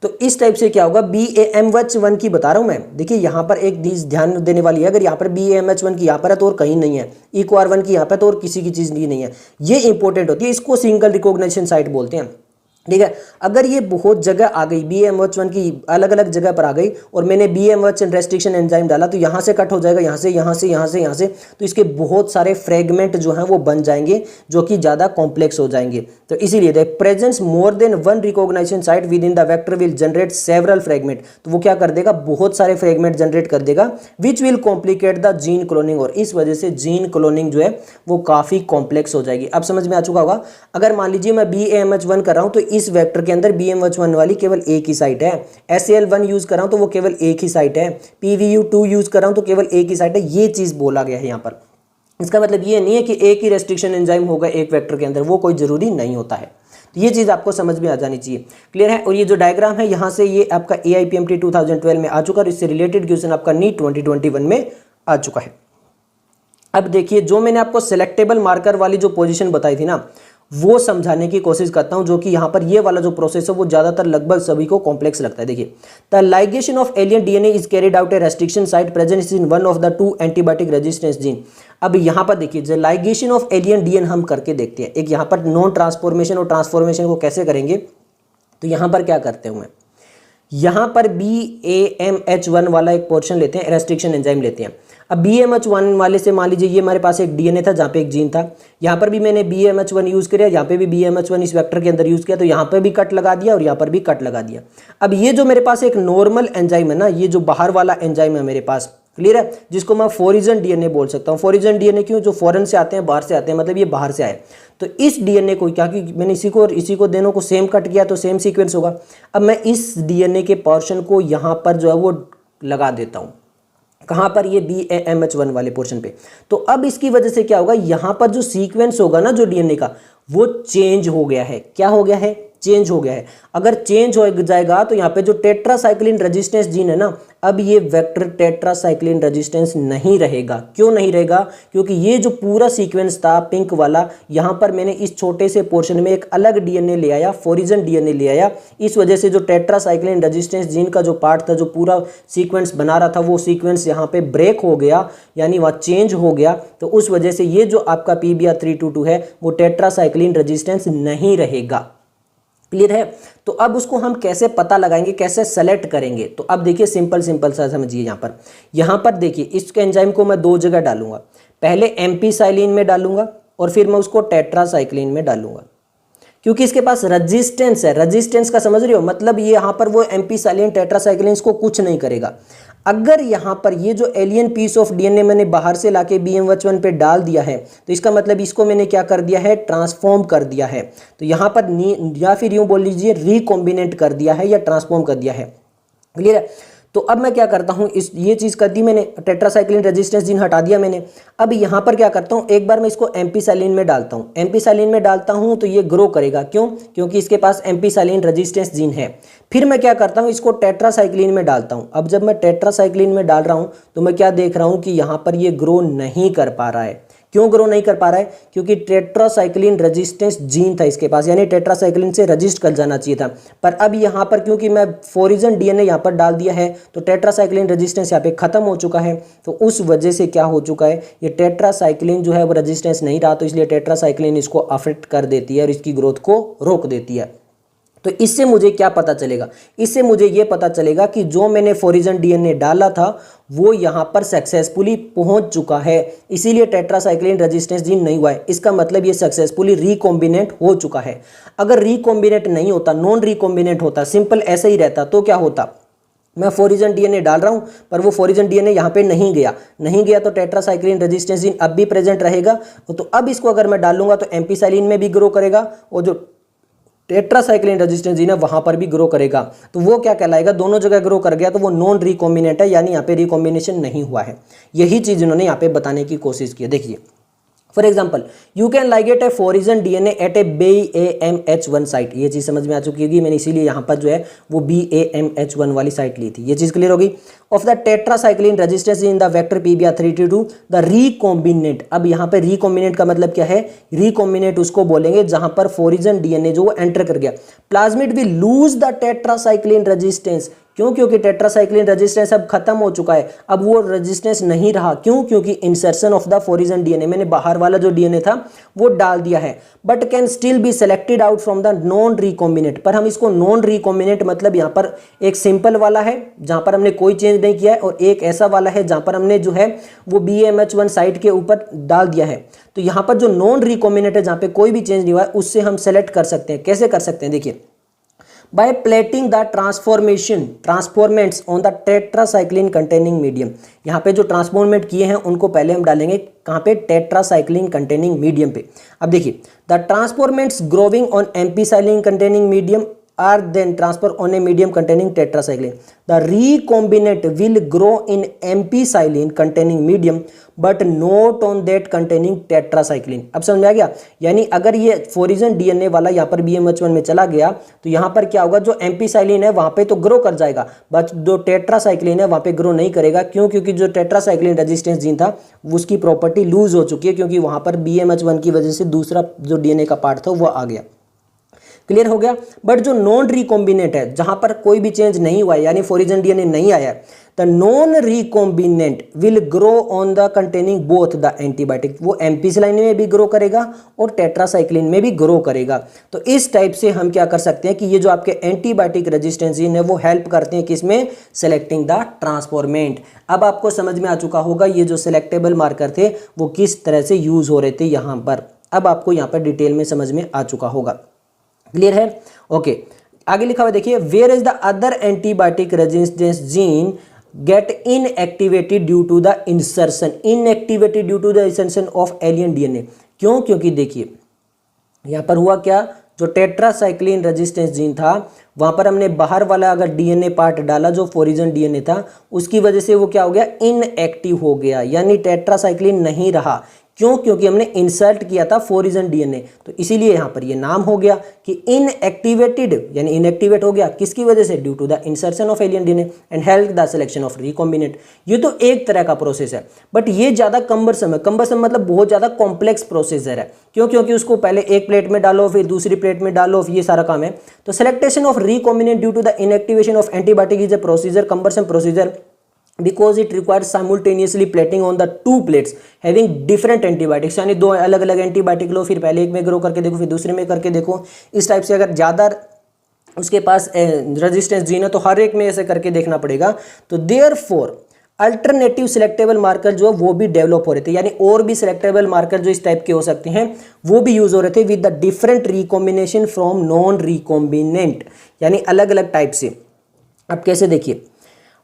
तो इस टाइप से क्या होगा, BAMH1 की बता रहा हूं मैं। देखिए यहाँ पर एक चीज ध्यान देने वाली है, अगर यहाँ पर BAMH1 की यहाँ पर है तो और कहीं नहीं है, EcoR1 की यहाँ पर तो और किसी की चीज नहीं है, ये इंपॉर्टेंट होती है, इसको सिंगल रिकॉग्निशन साइट बोलते हैं। ठीक है। अगर ये बहुत जगह आ गई, BAMH1 की अलग अलग जगह पर आ गई और मैंने BAMH रेस्ट्रिक्शन एंजाइम डाला तो यहाँ से कट हो जाएगा, यहाँ से यहाँ से यहाँ से यहाँ से, तो इसके बहुत सारे फ्रेगमेंट जो हैं वो बन जाएंगे जो कि ज़्यादा कॉम्प्लेक्स हो जाएंगे। तो इसीलिए the presence more than 1 recognition site with in the vector will generate several fragment, तो वो क्या कर देगा, बहुत सारे फ्रेगमेंट जनरेट कर देगा, which will complicate the gene cloning, और इस वजह से जीन क्लोनिंग जो है वो काफ़ी कॉम्प्लेक्स हो जाएगी। अब समझ में आ चुका होगा। अगर मान लीजिए मैं BAMH1 कर रहा हूँ तो इस वेक्टर के अंदर BAMH1 वाली केवल एक ही साइट है, SAL1 यूज कर रहा हूं तो वो केवल एक ही साइट है, PVU2 यूज कर रहा हूं तो केवल एक ही साइट है। ये चीज बोला गया है यहां पर। इसका मतलब ये नहीं है कि एक ही रेस्ट्रिक्शन एंजाइम होगा एक वेक्टर के अंदर, वो कोई जरूरी नहीं होता है। तो ये चीज आपको समझ में आ जानी चाहिए। क्लियर है? और ये जो डायग्राम है यहां से ये आपका AIPMT 2012 में आ चुका और इससे रिलेटेड क्वेश्चन आपका नीट 2021 में आ चुका है। अब देखिए जो मैंने आपको सिलेक्टेबल मार्कर वाली जो पोजीशन बताई थी ना, वो समझाने की कोशिश करता हूं, जो कि यहां पर ये वाला जो प्रोसेस है वो ज्यादातर लगभग सभी को कॉम्प्लेक्स लगता है। देखिए the ligation of alien DNA is carried out A restriction site present in one of the 2 antibiotic resistance gene. अब यहां पर देखिए the ligation of alien DNA हम करके देखते हैं। एक यहां पर नॉन ट्रांसफॉर्मेशन और ट्रांसफॉर्मेशन को कैसे करेंगे, तो यहां पर क्या करते हैं, यहां पर BAMH1 वाला एक पोर्शन लेते हैं, रेस्ट्रिक्शन एंजाइम लेते हैं। अब BMH1 वाले से मान लीजिए ये हमारे पास एक DNA था जहाँ पे एक जीन था, यहाँ पर भी मैंने BMH1 यूज़ किया, यहाँ पे भी BMH1 इस वेक्टर के अंदर यूज़ किया, तो यहाँ पर भी कट लगा दिया और यहाँ पर भी कट लगा दिया। अब ये जो मेरे पास एक नॉर्मल एंजाइम है ना, ये जो बाहर वाला एंजाइम है मेरे पास, क्लियर है, जिसको मैं फॉरिजन DNA बोल सकता हूँ। फॉरिजन DNA क्यों? जो फॉरेन से आते हैं, बाहर से आते हैं, मतलब ये बाहर से आए। तो इस DNA को क्या कि मैंने इसी को और इसी को दोनों को सेम कट किया तो सेम सीक्वेंस होगा। अब मैं इस DNA के पोर्शन को यहाँ पर जो है वो लगा देता हूँ, कहाँ पर? ये BAMH1 वाले पोर्शन पे। तो अब इसकी वजह से क्या होगा, यहाँ पर जो सीक्वेंस होगा ना जो DNA का, वो चेंज हो गया है। क्या हो गया है? चेंज हो गया है। अगर चेंज हो जाएगा तो यहाँ पे जो टेट्रासाइक्लिन रेजिस्टेंस जीन है ना, अब ये वेक्टर टेट्रासाइक्लिन रेजिस्टेंस नहीं रहेगा। क्यों नहीं रहेगा? क्योंकि ये जो पूरा सीक्वेंस था पिंक वाला, यहाँ पर मैंने इस छोटे से पोर्शन में एक अलग DNA ले आया, फॉरिजन DNA ले आया। इस वजह से जो टेट्रासाइक्लिन रेजिस्टेंस जीन का जो पार्ट था, जो पूरा सीक्वेंस बना रहा था, वो सीक्वेंस यहाँ पे ब्रेक हो गया, यानी वह चेंज हो गया। तो उस वजह से ये जो आपका PBr322 है वो टेट्रासाइक्लिन रेजिस्टेंस नहीं रहेगा। क्लियर है? तो अब उसको हम कैसे पता लगाएंगे, कैसे सेलेक्ट करेंगे? तो अब देखिए सिंपल सा समझिए। यहाँ पर देखिए इस एंजाइम को मैं दो जगह डालूंगा। पहले एम्पीसाइलिन में डालूंगा और फिर मैं उसको टेट्रासाइक्लिन में डालूंगा, क्योंकि इसके पास रेजिस्टेंस है। रेजिस्टेंस का समझ रहे हो? मतलब ये यहाँ पर वो एम्पीसाइलिन टेट्रासाइक्लिन को कुछ नहीं करेगा। अगर यहाँ पर ये जो एलियन पीस ऑफ DNA मैंने बाहर से लाके BMH1 पे डाल दिया है, तो इसका मतलब इसको मैंने क्या कर दिया है? ट्रांसफॉर्म कर दिया है। तो यहाँ पर या फिर यूँ बोल लीजिए रिकॉम्बिनेट कर दिया है या ट्रांसफॉर्म कर दिया है। क्लियर है? तो अब मैं क्या करता हूँ, ये चीज़ कर दी मैंने, टेट्रासाइक्लिन रेजिस्टेंस जीन हटा दिया मैंने। अब यहाँ पर क्या करता हूँ, एक बार मैं इसको एम्पीसाइलिन में डालता हूँ। एम्पीसाइलिन में डालता हूँ तो ये ग्रो करेगा। क्यों? क्योंकि इसके पास एम्पीसाइलिन रेजिस्टेंस जीन है। फिर मैं क्या करता हूँ, इसको टेट्रासाइक्लिन में डालता हूँ। अब जब मैं टेट्रासाइक्लिन में डाल रहा हूँ तो मैं क्या देख रहा हूँ कि यहाँ पर ये ग्रो नहीं कर पा रहा है। क्यों ग्रो नहीं कर पा रहा है? क्योंकि टेट्रासाइक्लिन रेजिस्टेंस जीन था इसके पास, यानी टेट्रासाइक्लिन से रजिस्ट कर जाना चाहिए था। पर अब यहाँ पर क्योंकि मैं फॉरिजन DNA यहाँ पर डाल दिया है तो टेट्रासाइक्लिन रेजिस्टेंस यहाँ पे खत्म हो चुका है। तो उस वजह से क्या हो चुका है, ये टेट्रासाइक्लिन जो है वो रेजिस्टेंस नहीं रहा, तो इसलिए टेट्रासाइक्लिन इसको अफेक्ट कर देती है और इसकी ग्रोथ को रोक देती है। तो इससे मुझे क्या पता चलेगा? इससे मुझे ये पता चलेगा कि जो मैंने फॉरिजन DNA डाला था वो यहाँ पर सक्सेसफुली पहुँच चुका है, इसीलिए टेट्रासाइक्लिन रेजिस्टेंस जीन नहीं हुआ है। इसका मतलब ये सक्सेसफुली रिकॉम्बिनेट हो चुका है। अगर रिकॉम्बिनेट नहीं होता, नॉन रिकॉम्बिनेट होता, सिंपल ऐसे ही रहता, तो क्या होता? मैं फॉरिजन DNA डाल रहा हूँ पर वो फॉरिजन DNA यहाँ पे नहीं गया तो टेट्रासाइक्लिन रेजिस्टेंस जीन अब भी प्रेजेंट रहेगा। तो अब इसको अगर मैं डालूंगा तो एम्पीसाइलिन में भी ग्रो करेगा और जो टेट्रासाइक्लिन रेजिस्टेंस जीन है वहां पर भी ग्रो करेगा। तो वो क्या कहलाएगा? दोनों जगह ग्रो कर गया तो वो नॉन रिकॉम्बिनेट है, यानी यहाँ पे रिकॉम्बिनेशन नहीं हुआ है। यही चीज इन्होंने यहाँ पे बताने की कोशिश की है। देखिए for example, you can ligate a foreign DNA at a BAMH1 site. ये चीज समझ में आ चुकी होगी, मैंने इसीलिए यहाँ पर जो है वो BAMH1 वाली साइट ली थी। ये चीज क्लियर होगी। Of the tetracycline resistance in the vector PBr322 the recombinant. अब यहाँ पे रिकॉम्बिनेट का मतलब क्या है? रिकॉम्बिनेट उसको बोलेंगे जहां पर फॉरिजन DNA जो वो एंटर कर गया। Plasmid will lose the tetracycline resistance. क्यों? क्योंकि टेट्रासाइक्लिन रेजिस्टेंस अब खत्म हो चुका है, अब वो रेजिस्टेंस नहीं रहा। क्यों? क्योंकि insertion of the foreign DNA, मैंने बाहर वाला जो DNA था वो डाल दिया है। But can still be selected out from the non recombinant. पर हम इसको नॉन रिकॉम्बिनेट मतलब यहाँ पर एक सिंपल वाला है जहां पर हमने कोई चेंज नहीं किया है, और एक ऐसा वाला है जहां पर हमने जो है वो BAMH1 साइट के ऊपर डाल दिया है। तो यहाँ पर जो नॉन रिकॉम्बिनेट है जहां पे कोई भी चेंज नहीं हुआ है, उससे हम सेलेक्ट कर सकते हैं। कैसे कर सकते हैं? देखिए, by plating the transformants on the tetracycline containing medium। यहाँ पे जो ट्रांसफॉर्मेट किए हैं उनको पहले हम डालेंगे कहाँ पे? टेट्रासाइक्लिन कंटेनिंग मीडियम पे। अब देखिए, the transformants growing on ampicillin containing medium are then transferred on a medium containing tetracycline. The recombinant will grow in ampicillin containing medium but not on that containing tetracycline। अब समझ में आ गया? यानी अगर ये फॉरिजन DNA वाला यहाँ पर BMH1 में चला गया तो यहाँ पर क्या होगा? जो एम्पीसाइलिन है वहाँ पे तो ग्रो कर जाएगा, बट जो टेट्रासाइक्लिन है वहाँ पे ग्रो नहीं करेगा। क्यों? क्योंकि जो टेट्रासाइक्लिन रेजिस्टेंस जीन था उसकी प्रॉपर्टी लूज हो चुकी है, क्योंकि वहाँ पर BMH1 की वजह से दूसरा जो DNA का पार्ट था वो आ गया। क्लियर हो गया। बट जो नॉन रिकॉम्बिनेंट है, जहां पर कोई भी चेंज नहीं हुआ है, यानी फोरिजन डीएनए नहीं आया है, the non recombinant will grow on the containing both the antibiotic, वो एम्पिसिलाइन में भी ग्रो करेगा और टेट्रासाइक्लिन में भी ग्रो करेगा। तो इस टाइप से हम क्या कर सकते हैं कि ये जो आपके एंटीबायोटिक रेजिस्टेंस जीन है वो हेल्प करते हैं किसमें, सेलेक्टिंग द ट्रांसफॉर्मेंट। अब आपको समझ में आ चुका होगा ये जो सिलेक्टेबल मार्कर थे वो किस तरह से यूज हो रहे थे यहाँ पर, अब आपको यहाँ पर डिटेल में समझ में आ चुका होगा। क्लियर है, ओके। आगे लिखा हुआ देखिए, where is the other antibiotic resistance gene get inactivated due to the insertion, inactivated due to the insertion of alien DNA. क्यों, क्योंकि देखिए यहां पर हुआ क्या, जो टेट्रासाइक्लिन रेजिस्टेंस जीन था वहां पर हमने बाहर वाला अगर डीएनए पार्ट डाला जो फोरिजन डीएनए था, उसकी वजह से वो क्या हो गया, इनएक्टिव हो गया, यानी टेट्रासाइक्लिन नहीं रहा। क्यों, क्योंकि हमने इंसर्ट किया था फोरिजन डीएनए, तो इसीलिए यहां पर ये नाम हो गया कि इनएक्टिवेटेड, यानी इनएक्टिवेट हो गया किसकी वजह से, due to the insertion of alien DNA and help the selection of recombinant. ये तो एक तरह का प्रोसेस है, बट ये ज्यादा कम्बरसम है, कम्बरसम मतलब बहुत ज्यादा कॉम्प्लेक्स प्रोसीजर है। क्यों, क्योंकि उसको पहले एक प्लेट में डालो फिर दूसरी प्लेट में डालो, ये सारा काम है। तो selection of recombinant due to the inactivation of antibiotic is a procedure, cumbersome procedure, because it requires simultaneously plating on the two plates having different antibiotics, यानी दो अलग अलग एंटीबायोटिक लो, फिर पहले एक में ग्रो करके देखो फिर दूसरे में करके देखो। इस टाइप से अगर ज़्यादा उसके पास रेजिस्टेंस जीन है तो हर एक में ऐसे करके देखना पड़ेगा। तो देयरफॉर अल्टरनेटिव सिलेक्टेबल मार्कर जो है वो भी डेवलप हो रहे थे, यानी और भी सिलेक्टेबल मार्कर जो इस टाइप के हो सकते हैं वो भी यूज हो रहे थे with the different recombination from non recombinant, यानी अलग अलग टाइप से। अब कैसे देखिए,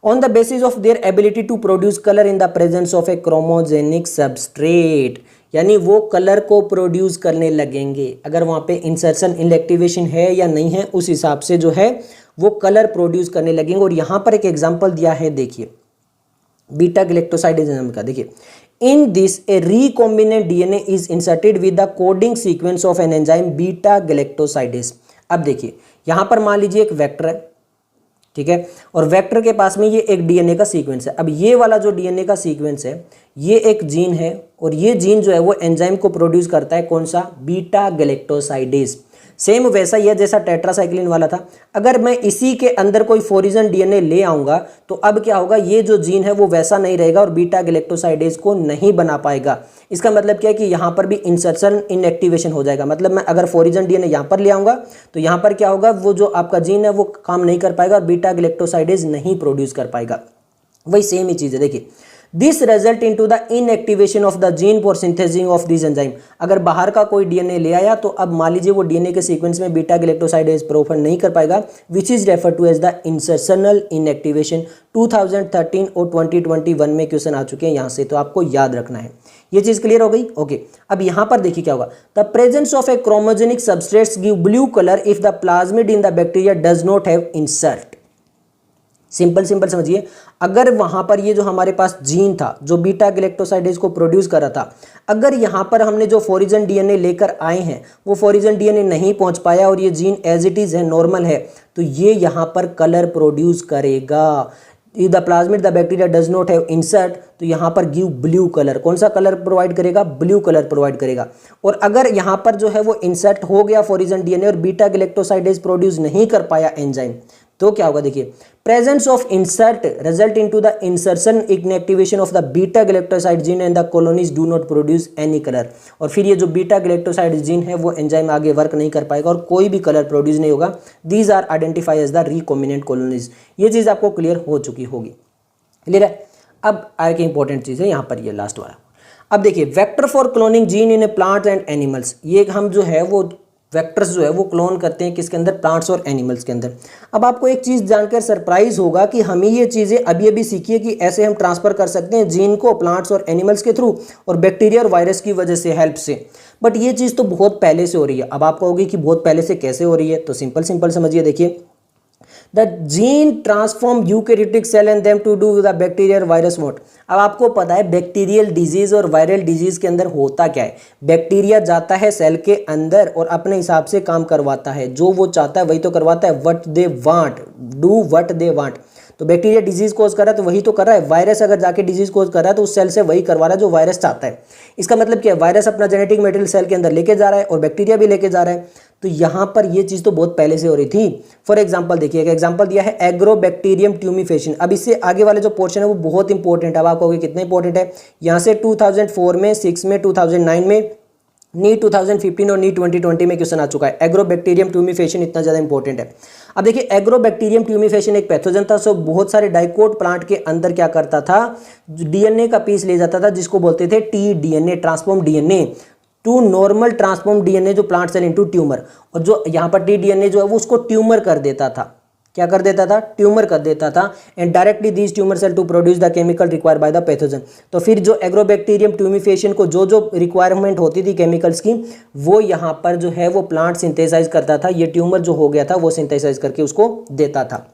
on the basis of their ability to produce color in the presence of a chromogenic substrate, यानी वो कलर को प्रोड्यूस करने लगेंगे अगर वहाँ पे इंसर्शन इनएक्टिवेशन है या नहीं है, उस हिसाब से जो है वो कलर प्रोड्यूस करने लगेंगे। और यहाँ पर एक एग्जांपल दिया है, देखिए बीटा गैलेक्टोसाइड एंजाइम का, देखिए in this A recombinant DNA is inserted with the coding sequence of an enzyme beta galactosidase. अब देखिए यहाँ पर मान लीजिए एक वेक्टर है, ठीक है, और वेक्टर के पास में ये एक डीएनए का सीक्वेंस है। अब ये वाला जो डीएनए का सीक्वेंस है ये एक जीन है, और ये जीन जो है वो एंजाइम को प्रोड्यूस करता है, कौन सा, बीटा गैलेक्टोसाइडेज। सेम वैसा ही है जैसा टेट्रासाइक्लिन वाला था। अगर मैं इसी के अंदर कोई फोरिजन डीएनए ले आऊंगा तो अब क्या होगा, ये जो जीन है वो वैसा नहीं रहेगा और बीटा गैलेक्टोसाइडेज को नहीं बना पाएगा। इसका मतलब क्या है कि यहाँ पर भी इंसर्शन इनएक्टिवेशन हो जाएगा। मतलब मैं अगर फोरिजन डीएनए यहाँ पर ले आऊंगा तो यहाँ पर क्या होगा, वो जो आपका जीन है वो काम नहीं कर पाएगा और बीटा गैलेक्टोसाइडेज नहीं प्रोड्यूस कर पाएगा। वही सेम ही चीज़ है, देखिए this result into the inactivation of the gene for synthesis of this enzyme. अगर बाहर का कोई डीएनए ले आया तो अब मान लीजिए वो डीएनए के सीक्वेंस में बीटा गैलेक्टोसाइडेज प्रोफर नहीं कर पाएगा, which is refer to as the insertional inactivation. 2013 और 2021 में क्वेश्चन आ चुके हैं यहाँ से, तो आपको याद रखना है। ये चीज क्लियर हो गई, ओके। अब यहाँ पर देखिए क्या होगा, the presence of A chromogenic substrates give blue colour if the plasmid in the bacteria does not have insert. Simple समझिए, अगर वहां पर ये जो हमारे पास जीन था जो बीटा गैलेक्टोसाइडेज को प्रोड्यूस कर रहा था, अगर यहाँ पर हमने जो फोरिजन डीएनए लेकर आए हैं वो फोरिजन डीएनए नहीं पहुंच पाया और ये जीन एज इट इज है, नॉर्मल है, तो ये यहाँ पर कलर प्रोड्यूस करेगा। The plasmid the bacteria does not have insert, तो यहाँ पर गिव ब्लू कलर, कौन सा कलर प्रोवाइड करेगा, ब्लू कलर प्रोवाइड करेगा। और अगर यहाँ पर जो है वो इंसर्ट हो गया फोरिजन डीएनए और बीटा गैलेक्टोसाइडेज प्रोड्यूस नहीं कर पाया एंजाइम, तो क्या होगा, देखिए presence of insert result into the insertion inactivation of the beta galactoside gene and the colonies do not produce any colour. और फिर ये जो बीटा गैलेक्टोसाइड जीन है वो एंजाइम आगे वर्क नहीं कर पाएगा और कोई भी कलर प्रोड्यूस नहीं होगा। These are identify as the recombinant colonies. ये चीज आपको क्लियर हो चुकी होगी, क्लियर है। अब आगे इंपॉर्टेंट चीज है यहाँ पर ये लास्ट वाला। अब देखिए vector for cloning gene in A plant and animals, ये हम जो है वो वेक्टर्स जो है वो क्लोन करते हैं किसके अंदर, प्लांट्स और एनिमल्स के अंदर। अब आपको एक चीज़ जानकर सरप्राइज होगा कि हमें ये चीज़ें अभी सीखी है कि ऐसे हम ट्रांसफर कर सकते हैं जीन को प्लांट्स और एनिमल्स के थ्रू और बैक्टीरिया और वायरस की वजह से, हेल्प से। बट ये चीज़ तो बहुत पहले से हो रही है। अब आप कहोगे कि बहुत पहले से कैसे हो रही है, तो सिंपल समझिए, देखिए the gene transform eukaryotic cell and them to do with the bacteria और वायरस व्हाट। अब आपको पता है बैक्टीरियल डिजीज और वायरल डिजीज के अंदर होता क्या है, बैक्टीरिया जाता है सेल के अंदर और अपने हिसाब से काम करवाता है, जो वो चाहता है वही तो करवाता है, what they want, do what they want. तो बैक्टीरिया डिजीज कोज कर रहा है तो वही तो कर रहा है, वायरस अगर जाके डिजीज कोज कर रहा है तो उस सेल से वही करवा रहा है जो वायरस चाहता है। इसका मतलब क्या है, वायरस अपना जेनेटिक मटेरियल सेल के अंदर लेके जा रहा है और बैक्टीरिया भी लेके जा रहा है। तो यहाँ पर ये चीज़ तो बहुत पहले से हो रही थी। फॉर एग्जांपल देखिए, एक एग्जांपल दिया है एग्रोबैक्टीरियम ट्यूमिफिकेशन। अब इससे आगे वाले जो पोर्शन है वो बहुत इंपॉर्टेंट है। अब आप कहोगे कितना इंपॉर्टेंट है, यहाँ से 2004 में, 6 में, 2009 में, नी 2015 और नी 2020 में क्वेश्चन आ चुका है। एग्रोबैक्टीरियम ट्यूमिफिकेशन इतना ज़्यादा इंपॉर्टेंट है। अब देखिए, एग्रोबैक्टीरियम ट्यूमिफिकेशन एक पैथोजन था। सो बहुत सारे डाइकोट प्लांट के अंदर क्या करता था, डीएनए का पीस ले जाता था जिसको बोलते थे T DNA, transform DNA to normal transform DNA जो प्लांट सेल इनटू ट्यूमर। और जो यहाँ पर टी डीएनए जो है वो उसको ट्यूमर कर देता था। क्या कर देता था, ट्यूमर कर देता था। And directly these tumour cell to produce the chemical required by the pathogen. तो फिर जो एग्रोबैक्टीरियम ट्यूमिफिकेशन को जो जो रिक्वायरमेंट होती थी केमिकल्स की, वो यहाँ पर जो है वो प्लांट सिंथेसाइज करता था। ये ट्यूमर जो हो गया था वो सिंथेसाइज करके उसको देता था।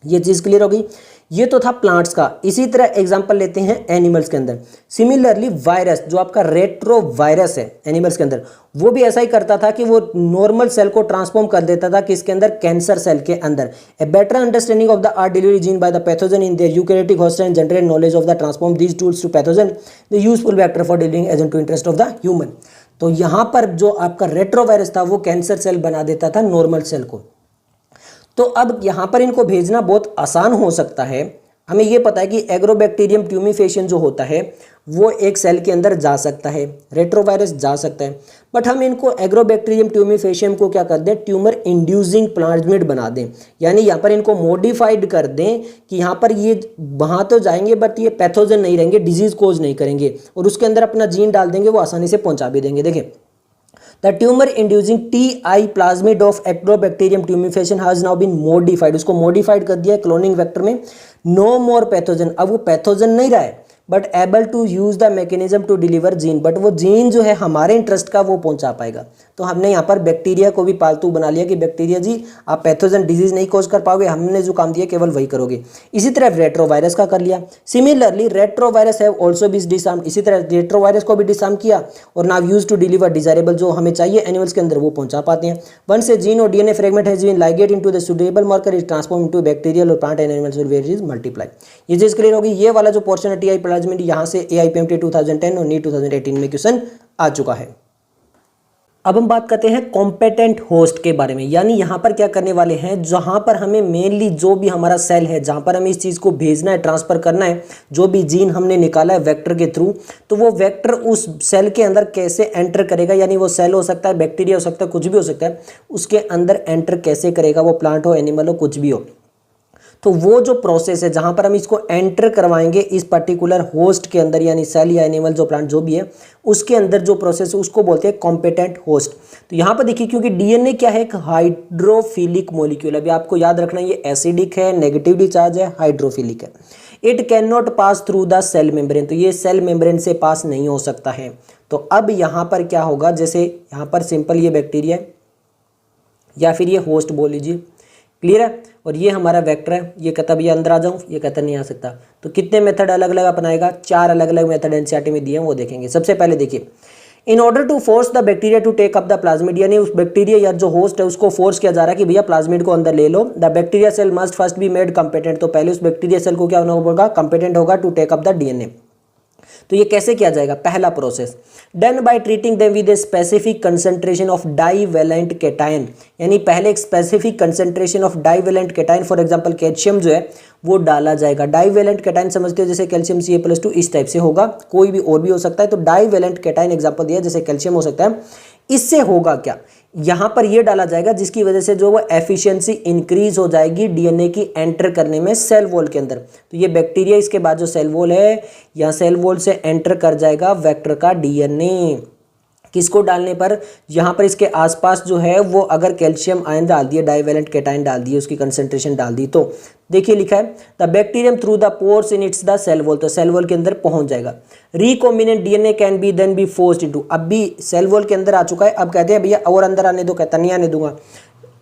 ये चीज़ क्लियर होगी। ये तो था प्लांट्स का। इसी तरह एग्जांपल लेते हैं एनिमल्स के अंदर। सिमिलरली वायरस, जो आपका रेट्रो वायरस है एनिमल्स के अंदर, वो भी ऐसा ही करता था कि वो नॉर्मल सेल को ट्रांसफॉर्म कर देता था किसके अंदर, कैंसर सेल के अंदर। A better understanding of the are delivery gene by the pathogen in their eukaryotic host and generate knowledge of the transform these tools to pathogen the useful vector for delivering agent to interest of the human. तो यहाँ पर जो आपका retro virus था वो cancer cell बना देता था नॉर्मल सेल को। तो अब यहाँ पर इनको भेजना बहुत आसान हो सकता है। हमें ये पता है कि एग्रोबैक्टीरियम ट्यूमिफिकेशन जो होता है वो एक सेल के अंदर जा सकता है, रेट्रोवायरस जा सकता है, बट हम इनको एग्रोबैक्टीरियम ट्यूमिफिकेशन को क्या कर दें, ट्यूमर इंड्यूसिंग प्लाज्मिड बना दें। यानी यहाँ पर इनको मॉडिफाइड कर दें कि यहाँ पर ये वहाँ तो जाएंगे बट ये पैथोजन नहीं रहेंगे, डिजीज कोज नहीं करेंगे, और उसके अंदर अपना जीन डाल देंगे, वो आसानी से पहुँचा भी देंगे। देखिए, The tumor inducing TI plasmid of Agrobacterium tumefaciens has now been modified। उसको मॉडिफाइड कर दिया है क्लोनिंग वेक्टर में। नो मोर पैथोजन, अब वो पैथोजन नहीं रहा है but able to use the mechanism to deliver gene, but वो जीन जो है हमारे इंटरेस्ट का वो पहुंचा पाएगा। तो हमने यहाँ पर बैक्टीरिया को भी पालतू बना लिया कि बैक्टीरिया जी आप पैथोजन डिजीज नहीं कॉज कर पाओगे, हमने जो काम दिया केवल वही करोगे। इसी तरह रेट्रोवायरस का कर लिया। Similarly retrovirus have also been disarmed, इसी तरह रेट्रोवायरस को भी डिसआर्म किया और now use to deliver desirable, जो हमें चाहिए एनिमल्स के अंदर वो पहुंचा पाते हैं। वंस ए जीन और DNA fragment has been ligated into the suitable marker is transform into bacterial और plant and animals where is multiply. ये चीज क्लियर होगी। ये वाला जो पोर्शन है टीआई प्लाज्मिड, यहाँ से AIPMT 2010 और नीट 2018 में क्वेश्चन आ चुका है। अब हम बात करते हैं कॉम्पेटेंट होस्ट के बारे में। यानी यहाँ पर क्या करने वाले हैं, जहाँ पर हमें मेनली जो भी हमारा सेल है, जहाँ पर हमें इस चीज़ को भेजना है, ट्रांसफर करना है, जो भी जीन हमने निकाला है वेक्टर के थ्रू, तो वो वेक्टर उस सेल के अंदर कैसे एंटर करेगा। यानी वो सेल हो सकता है, बैक्टीरिया हो सकता है, कुछ भी हो सकता है, उसके अंदर एंटर कैसे करेगा, वो प्लांट हो, एनिमल हो, कुछ भी हो। तो वो जो प्रोसेस है जहां पर हम इसको एंटर करवाएंगे इस पर्टिकुलर होस्ट के अंदर, यानी सेल या एनिमल जो प्लांट जो भी है उसके अंदर जो प्रोसेस है उसको बोलते हैं कॉम्पिटेंट होस्ट। तो यहाँ पर देखिए, क्योंकि डीएनए क्या है, एक हाइड्रोफिलिक मॉलिक्यूल। अभी आपको याद रखना ये एसिडिक है, नेगेटिवली चार्ज है, हाइड्रोफिलिक है। It can not pass through the cell membrane, तो ये सेल मेम्ब्रेन से पास नहीं हो सकता है। तो अब यहाँ पर क्या होगा, जैसे यहाँ पर सिंपल ये बैक्टीरिया है या फिर ये होस्ट बोल लीजिए, क्लियर है, और ये हमारा वेक्टर है। ये कहता भैया अंदर आ जाऊँ, ये कहता नहीं आ सकता। तो कितने मेथड अलग अलग अपनाएगा, 4 अलग अलग मेथड एनसीईआरटी में दिए हैं, वो देखेंगे। सबसे पहले देखिए, in order to force the bacteria to take up the plasmid, यानी उस बैक्टीरिया या जो होस्ट है उसको फोर्स किया जा रहा है कि भैया प्लाज्मिड को अंदर ले लो। The bacteria cell must first be made competent, तो पहले उस बैक्टीरिया सेल को क्या होना होगा, कंपेटेंट होगा to take up the DNA. तो ये कैसे किया जाएगा, पहला process done by treating them with a specific concentration of divalent cation, यानी पहले एक specific concentration of divalent cation, for example calcium जो है वो डाला जाएगा। डाइवेलेंट कैटायन समझते हो, जैसे कैल्शियम Ca+2 इस टाइप से होगा, कोई भी और भी हो सकता है। तो डाइवेलेंट कैटायन एग्जांपल दिया, जैसे कैल्शियम हो सकता है। इससे होगा क्या, यहाँ पर ये डाला जाएगा जिसकी वजह से जो वो एफिशिएंसी इंक्रीज हो जाएगी डीएनए की एंटर करने में सेल वॉल के अंदर। तो ये बैक्टीरिया इसके बाद जो सेल वॉल है या सेल वॉल से एंटर कर जाएगा वेक्टर का डीएनए। किसको डालने पर, यहाँ पर इसके आसपास जो है वो अगर कैल्शियम आयन डाल दिए, डाइवेलेंट कैटायन डाल दिए, उसकी कंसंट्रेशन डाल दी, तो देखिए लिखा है the bacterium through the pores in its the cell wall, तो सेल वॉल के अंदर पहुंच जाएगा। Recombinant DNA can be then be forced into, अब भी सेल वॉल के अंदर आ चुका है। अब कहते हैं भैया और अंदर आने दो, कहता नहीं आने दूंगा,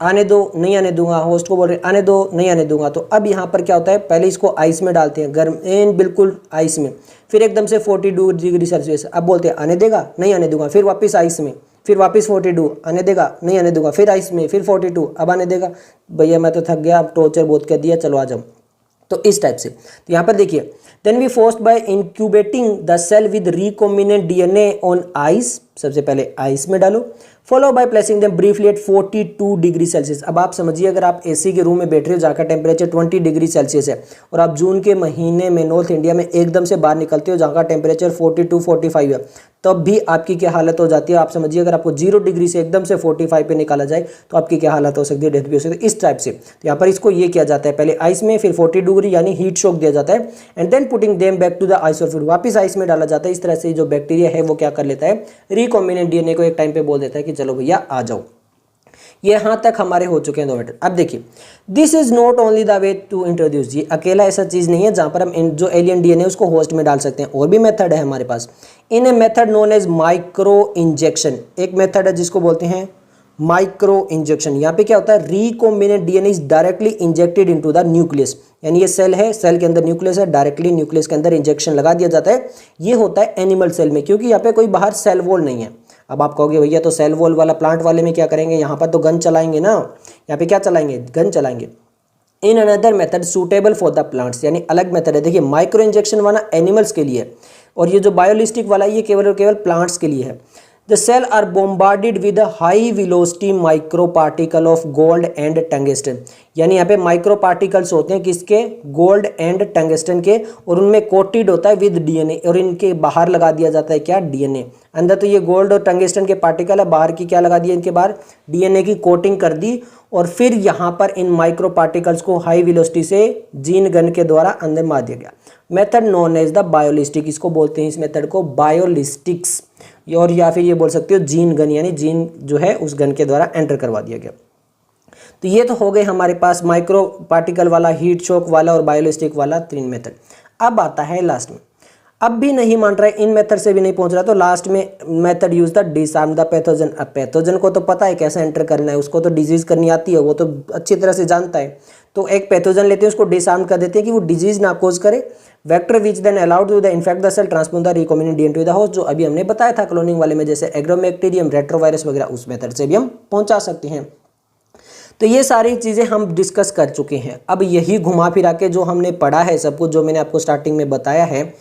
आने दो नहीं आने दूंगा, होस्ट को बोल रहे आने दो नहीं आने दूंगा। तो अब यहाँ पर क्या होता है, पहले इसको आइस में डालते हैं, गर्म इन बिल्कुल आइस में, फिर एकदम से 42 डिग्री सेल्सियस, अब बोलते हैं आने देगा नहीं आने दूंगा, फिर वापस आइस में, फिर वापस 42 आने देगा नहीं आने दूंगा, फिर आइस में, फिर 42 अब आने देगा, भैया मैं तो थक गया, अब टॉर्चर बहुत कर दिया, चलो आ जाओ। तो इस टाइप से। तो यहाँ पर देखिए, then we forced by incubating the cell with recombinant DNA on ice, सबसे पहले आइस में डालो, follow by placing them briefly at 42 degree Celsius. अब आप समझिए, अगर आप एसी के रूम में बैठ रहे हो जहाँ का टेम्परेचर 20 डिग्री सेल्सियस है और आप जून के महीने में नॉर्थ इंडिया में एकदम से बाहर निकलते हो जहाँ का टेम्परेचर 42-45 है, तब भी आपकी क्या हालत हो जाती है। आप समझिए, अगर आपको 0 डिग्री से एकदम से 45 पे निकाला जाए तो आपकी क्या हालत हो सकती है, डेथ भी हो सकती है इस टाइप से। तो यहाँ पर इसको ये किया जाता है, पहले आइस में, फिर 40 डिग्री यानी हीट शॉक दिया जाता है, and then putting them back to the ice, और फिर वापस आइस में डाला जाता है। इस तरह से जो बैक्टीरिया है वो क्या कर लेता है, रिकॉम्बिनेंट डीएनए को एक टाइम पे बोल देता है कि चलो भैया आ जाओ। ये यहाँ तक हमारे हो चुके हैं 2 मिनट। अब देखिए, this is not only the way to introduce, ये अकेला ऐसा चीज़ नहीं है जहाँ पर हम जो एलियन डीएनए उसको होस्ट में डाल सकते हैं, और भी मेथड है हमारे पास। In a method known as micro injection, एक मेथड है जिसको बोलते हैं माइक्रो इंजेक्शन। यहाँ पे क्या होता है, recombinant DNA is directly injected into the nucleus, यानी ये सेल है, सेल के अंदर न्यूक्लियस है, डायरेक्टली न्यूक्लियस के अंदर इंजेक्शन लगा दिया जाता है। ये होता है एनिमल सेल में, क्योंकि यहाँ पे कोई बाहर सेल वॉल नहीं है। अब आप कहोगे भैया तो सेल वॉल वाला प्लांट वाले में क्या करेंगे, यहाँ पर तो गन चलाएंगे ना, यहाँ पे क्या चलाएंगे, गन चलाएंगे। In another method suitable for the plants, यानी अलग मेथड है। देखिए, माइक्रो इंजेक्शन वाला एनिमल्स के लिए है, और ये जो बायोलिस्टिक वाला ये केवल और केवल प्लांट्स के लिए है। The cell are bombarded with a high velocity micro particle of gold and tungsten, यानी यहाँ पे माइक्रो पार्टिकल्स होते हैं किसके, गोल्ड एंड टंगस्टन के, और उनमें कोटेड होता है विद डीएनए, और इनके बाहर लगा दिया जाता है क्या, डीएनए। अंदर तो ये गोल्ड और टंगस्टन के पार्टिकल है, बाहर की क्या लगा दिया, इनके बाहर डीएनए की कोटिंग कर दी, और फिर यहाँ पर इन माइक्रो पार्टिकल्स को हाई वेलोसिटी से जीन गन के द्वारा अंदर मार दिया गया। Method known as the biolistic, इसको बोलते हैं इस मेथड को बायोलिस्टिक्स, और या फिर ये बोल सकते हो जीन गन, यानी जीन जो है उस गन के द्वारा एंटर करवा दिया गया। तो ये तो हो गए हमारे पास माइक्रो पार्टिकल वाला, हीट शॉक वाला और बायोलिस्टिक वाला 3 मेथड। अब आता है लास्ट में, अब भी नहीं मान रहा है, इन मेथड से भी नहीं पहुंच रहा, तो लास्ट में method use the disarm the pathogen. अब पैथोजन को तो पता है कैसे एंटर करना है, उसको तो डिजीज करनी आती है, वो तो अच्छी तरह से जानता है। तो एक पैथोजन लेते हैं, उसको डिसआर्म कर देते हैं कि वो डिजीज ना कोज करे। Vector which then allowed to the infect the cell transport the recombinant DNA to the host, जो अभी हमने बताया था क्लोनिंग वाले में, जैसे एग्रोबैक्टीरियम, रेट्रोवायरस वगैरह, उस मेथड से भी हम पहुंचा सकते हैं। तो ये सारी चीज़ें हम डिस्कस कर चुके हैं। अब यही घुमा फिरा के जो हमने पढ़ा है सब कुछ, जो मैंने आपको स्टार्टिंग में बताया है,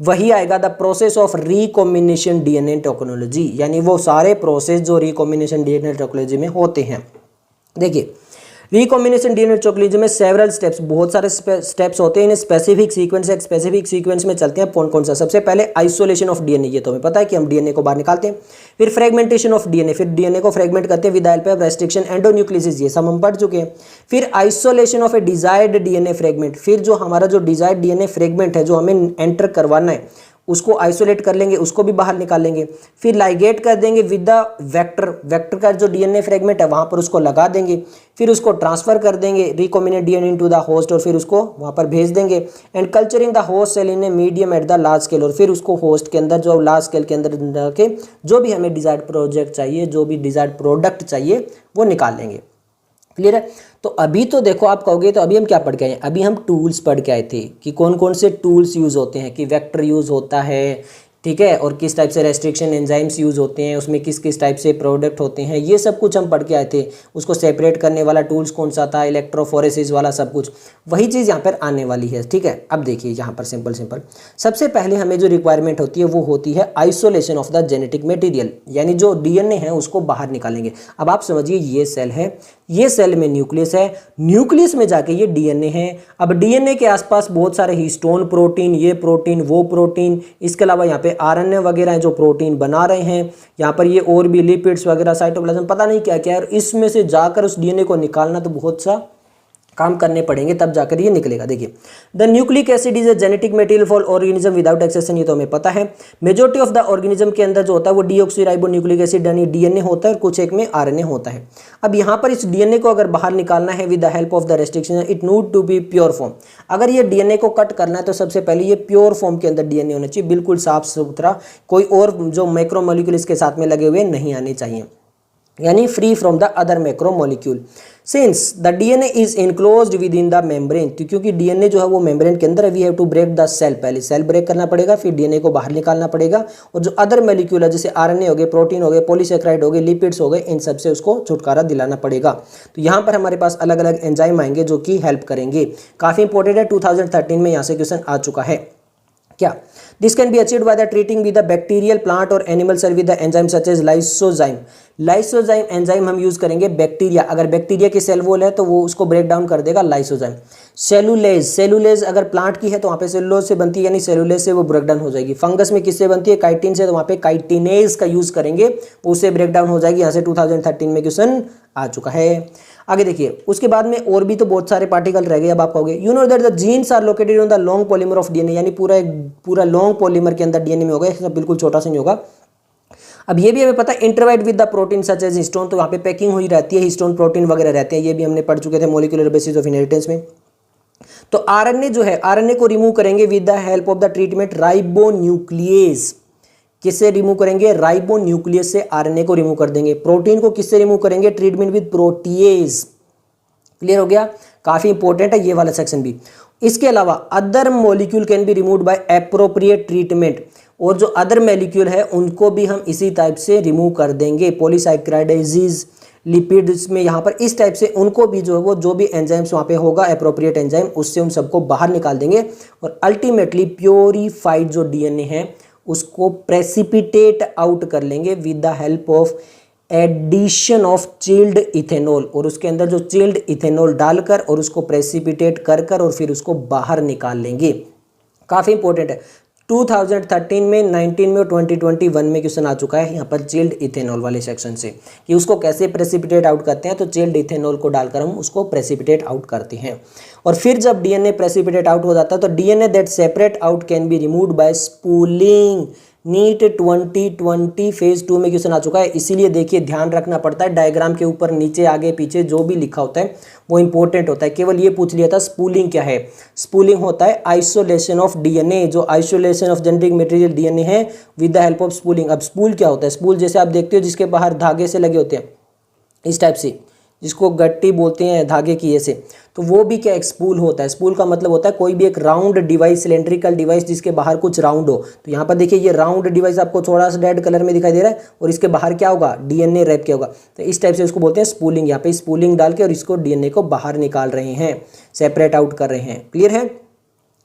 वही आएगा the process of recombination DNA technology, यानी वो सारे प्रोसेस जो रिकॉम्बिनेशन डीएनए टेक्नोलॉजी में होते हैं। देखिए, रिकॉम्बिनेशन डीएनए टेक्नोलॉजी में सेवरल स्टेप्स, बहुत सारे स्टेप्स होते हैं, इन स्पेसिफिक सीक्वेंस, एक स्पेसिफिक सीक्वेंस में चलते हैं। कौन कौन सा, सबसे पहले आइसोलेशन ऑफ डीएनए, ये तो हमें पता है कि हम डीएनए को बाहर निकालते हैं। फिर फ्रेगमेंटेशन ऑफ डीएनए, फिर डीएनए को फ्रेगमेंट करते हैं विद हेल्प ऑफ रेस्ट्रिक्शन, एंडोन्यूक्लियोसिस, ये सब हम पढ़ चुके हैं। फिर isolation of A desired DNA fragment, फिर जो हमारा जो डिजायर्ड डीएनए फ्रेगमेंट है जो हमें एंटर करवाना है उसको आइसोलेट कर लेंगे, उसको भी बाहर निकाल लेंगे। फिर लाइगेट कर देंगे विद द वेक्टर, वेक्टर का जो डीएनए फ्रेगमेंट है वहां पर उसको लगा देंगे। फिर उसको ट्रांसफर कर देंगे recombinant DNA into the host, और फिर उसको वहां पर भेज देंगे। And culturing the host cell in a medium at the large scale, और फिर उसको होस्ट के अंदर जो लार्ज स्केल के अंदर के जो भी हमें डिजायर्ड प्रोजेक्ट चाहिए, जो भी डिजायर्ड प्रोडक्ट चाहिए वो निकाल लेंगे। क्लियर है। तो अभी तो देखो, आप कहोगे तो अभी हम क्या पढ़ के आए, अभी हम टूल्स पढ़ के आए थे कि कौन कौन से टूल्स यूज़ होते हैं, कि वेक्टर यूज़ होता है, ठीक है, और किस टाइप से रेस्ट्रिक्शन एंजाइम्स यूज़ होते हैं, उसमें किस किस टाइप से प्रोडक्ट होते हैं, ये सब कुछ हम पढ़ के आए थे। उसको सेपरेट करने वाला टूल्स कौन सा था, इलेक्ट्रोफोरेसिस वाला, सब कुछ वही चीज़ यहाँ पर आने वाली है। ठीक है, अब देखिए यहाँ पर सिंपल सबसे पहले हमें जो रिक्वायरमेंट होती है वो होती है isolation of the genetic material, यानी जो डीएनए है उसको बाहर निकालेंगे। अब आप समझिए, ये सेल है, ये सेल में न्यूक्लियस है, न्यूक्लियस में जाके ये डीएनए है। अब डीएनए के आसपास बहुत सारे हिस्टोन प्रोटीन, ये प्रोटीन, वो प्रोटीन, इसके अलावा यहाँ पे आरएनए वगैरह है जो प्रोटीन बना रहे हैं, यहाँ पर ये और भी लिपिड्स वगैरह, साइटोप्लाज्म, पता नहीं क्या क्या है, और इसमें से जाकर उस डीएनए को निकालना तो बहुत सा काम करने पड़ेंगे, तब जाकर ये निकलेगा। देखिए, the nucleic acid is a genetic material for organism without exception, ये तो हमें पता है। मेजॉरिटी ऑफ द ऑर्गेनिज्म के अंदर जो होता है वो डीऑक्सीराइबोन्यूक्लिक एसिड यानी डीएनए होता है, और कुछ एक में आरएनए होता है। अब यहाँ पर इस डीएनए को अगर बाहर निकालना है with the help of the restriction, it need to be pure form. अगर ये डीएनए को कट करना है तो सबसे पहले ये प्योर फॉर्म के अंदर डीएनए होना चाहिए, बिल्कुल साफ सुथरा, कोई और जो मैक्रोमोलिक्यूल इसके साथ में लगे हुए नहीं आने चाहिए, यानी free from the other macromolecule. Since the DNA is enclosed within the membrane, क्योंकि डीएनए जो है वो मेम्ब्रेन के अंदर है, we have to break the cell, पहले सेल ब्रेक करना पड़ेगा, फिर डीएनए को बाहर निकालना पड़ेगा, और जो अदर मॉलिक्यूल है जैसे आरएनए हो गए, प्रोटीन हो गए, पॉलीसेकेराइड हो गए, लिपिड्स हो गए, इन सब से उसको छुटकारा दिलाना पड़ेगा। तो यहाँ पर हमारे पास अलग अलग एंजाइम आएंगे जो कि हेल्प करेंगे। काफ़ी इंपॉर्टेंट है, 2013 में यहाँ से क्वेश्चन आ चुका है क्या। This can be achieved by the treating with the bacterial plant और animal cell with the enzyme such as lysozyme. Lysozyme enzyme हम यूज करेंगे बैक्टीरिया, अगर बैक्टीरिया की सेल वॉल है तो वो उसको ब्रेक डाउन कर देगा लाइसोजाइम। सेलुलेज, सेलुलेज अगर प्लांट की है तो वहाँ पे सेलुलोज से बनती है, यानी सेलुलेज से वो ब्रेक डाउन हो जाएगी। फंगस में किससे बनती है? काइटिन से, तो वहाँ पे काइटिनेज का यूज करेंगे, उससे ब्रेक डाउन हो जाएगी। यहाँ से 2013 में क्वेश्चन आ चुका है। आगे देखिए, उसके बाद में और भी तो बहुत सारे पार्टिकल रह गए। अब आप कहोगे you know that the genes are located on the long polymer of DNA, यानी पूरा लॉन्ग पॉलीमर के अंदर डीएनए में होगा, सब बिल्कुल छोटा सा नहीं होगा। अब ये भी हमें पता है intertwined with the protein such as histone, तो वहाँ पे पैकिंग हुई रहती है, हिस्टोन प्रोटीन वगैरह रहते हैं, ये भी हमने पढ़ चुके थे मॉलिक्यूलर बेसिस ऑफ इनहेरिटेंस में। तो आरएनए जो है, आरएनए को रिमूव करेंगे with the help of the treatment ribonuclease. किससे रिमूव करेंगे? राइबोन्यूक्लियस से आरएनए को रिमूव कर देंगे। प्रोटीन को किससे रिमूव करेंगे? Treatment with protease. क्लियर हो गया? काफी इंपॉर्टेंट है ये वाला सेक्शन भी। इसके अलावा other molecule can be removed bye appropriate treatment, और जो अदर मॉलिक्यूल है उनको भी हम इसी टाइप से रिमूव कर देंगे। पॉलीसाइक्राइडेज, लिपिड्स में यहाँ पर इस टाइप से उनको भी जो है वो जो भी एंजाइम्स वहाँ पे होगा एप्रोप्रिएट एंजाइम, उससे उन सबको बाहर निकाल देंगे और अल्टीमेटली प्योरीफाइड जो डीएनए है उसको प्रेसिपिटेट आउट कर लेंगे with the help of addition of chilled ethanol, और उसके अंदर जो चिल्ड इथेनॉल डालकर और उसको प्रेसिपिटेट कर कर और फिर उसको बाहर निकाल लेंगे। काफ़ी इंपॉर्टेंट है। 2013 में, 19 में और 2021 में क्वेश्चन आ चुका है यहाँ पर चिल्ड इथेनॉल वाले सेक्शन से, कि उसको कैसे प्रेसिपिटेट आउट करते हैं। तो चिल्ड इथेनॉल को डालकर हम उसको प्रेसिपिटेट आउट करते हैं, और फिर जब डीएनए प्रेसिपिटेट आउट हो जाता है तो DNA that separate out can be removed by spooling. NEET 2020 phase 2 में क्वेश्चन आ चुका है, इसीलिए देखिए ध्यान रखना पड़ता है, डायग्राम के ऊपर नीचे आगे पीछे जो भी लिखा होता है वो इंपॉर्टेंट होता है। केवल ये पूछ लिया था स्पूलिंग क्या है। स्पूलिंग होता है आइसोलेशन ऑफ डीएनए, जो isolation of genetic material DNA है with the help of spooling. अब स्पूल क्या होता है? स्पूल जैसे आप देखते हो जिसके बाहर धागे से लगे होते हैं इस टाइप से, जिसको गट्टी बोलते हैं धागे की ऐसे, तो वो भी क्या एक स्पूल होता है। स्पूल का मतलब होता है कोई भी एक राउंड डिवाइस, सिलेंड्रिकल डिवाइस जिसके बाहर कुछ राउंड हो। तो यहाँ पर देखिए ये राउंड डिवाइस आपको थोड़ा सा रेड कलर में दिखाई दे रहा है और इसके बाहर क्या होगा? डीएनए रैप किया होगा। तो इस टाइप से उसको बोलते हैं स्पूलिंग। यहाँ पे स्पूलिंग डाल के और इसको डीएनए को बाहर निकाल रहे हैं, सेपरेट आउट कर रहे हैं। क्लियर है?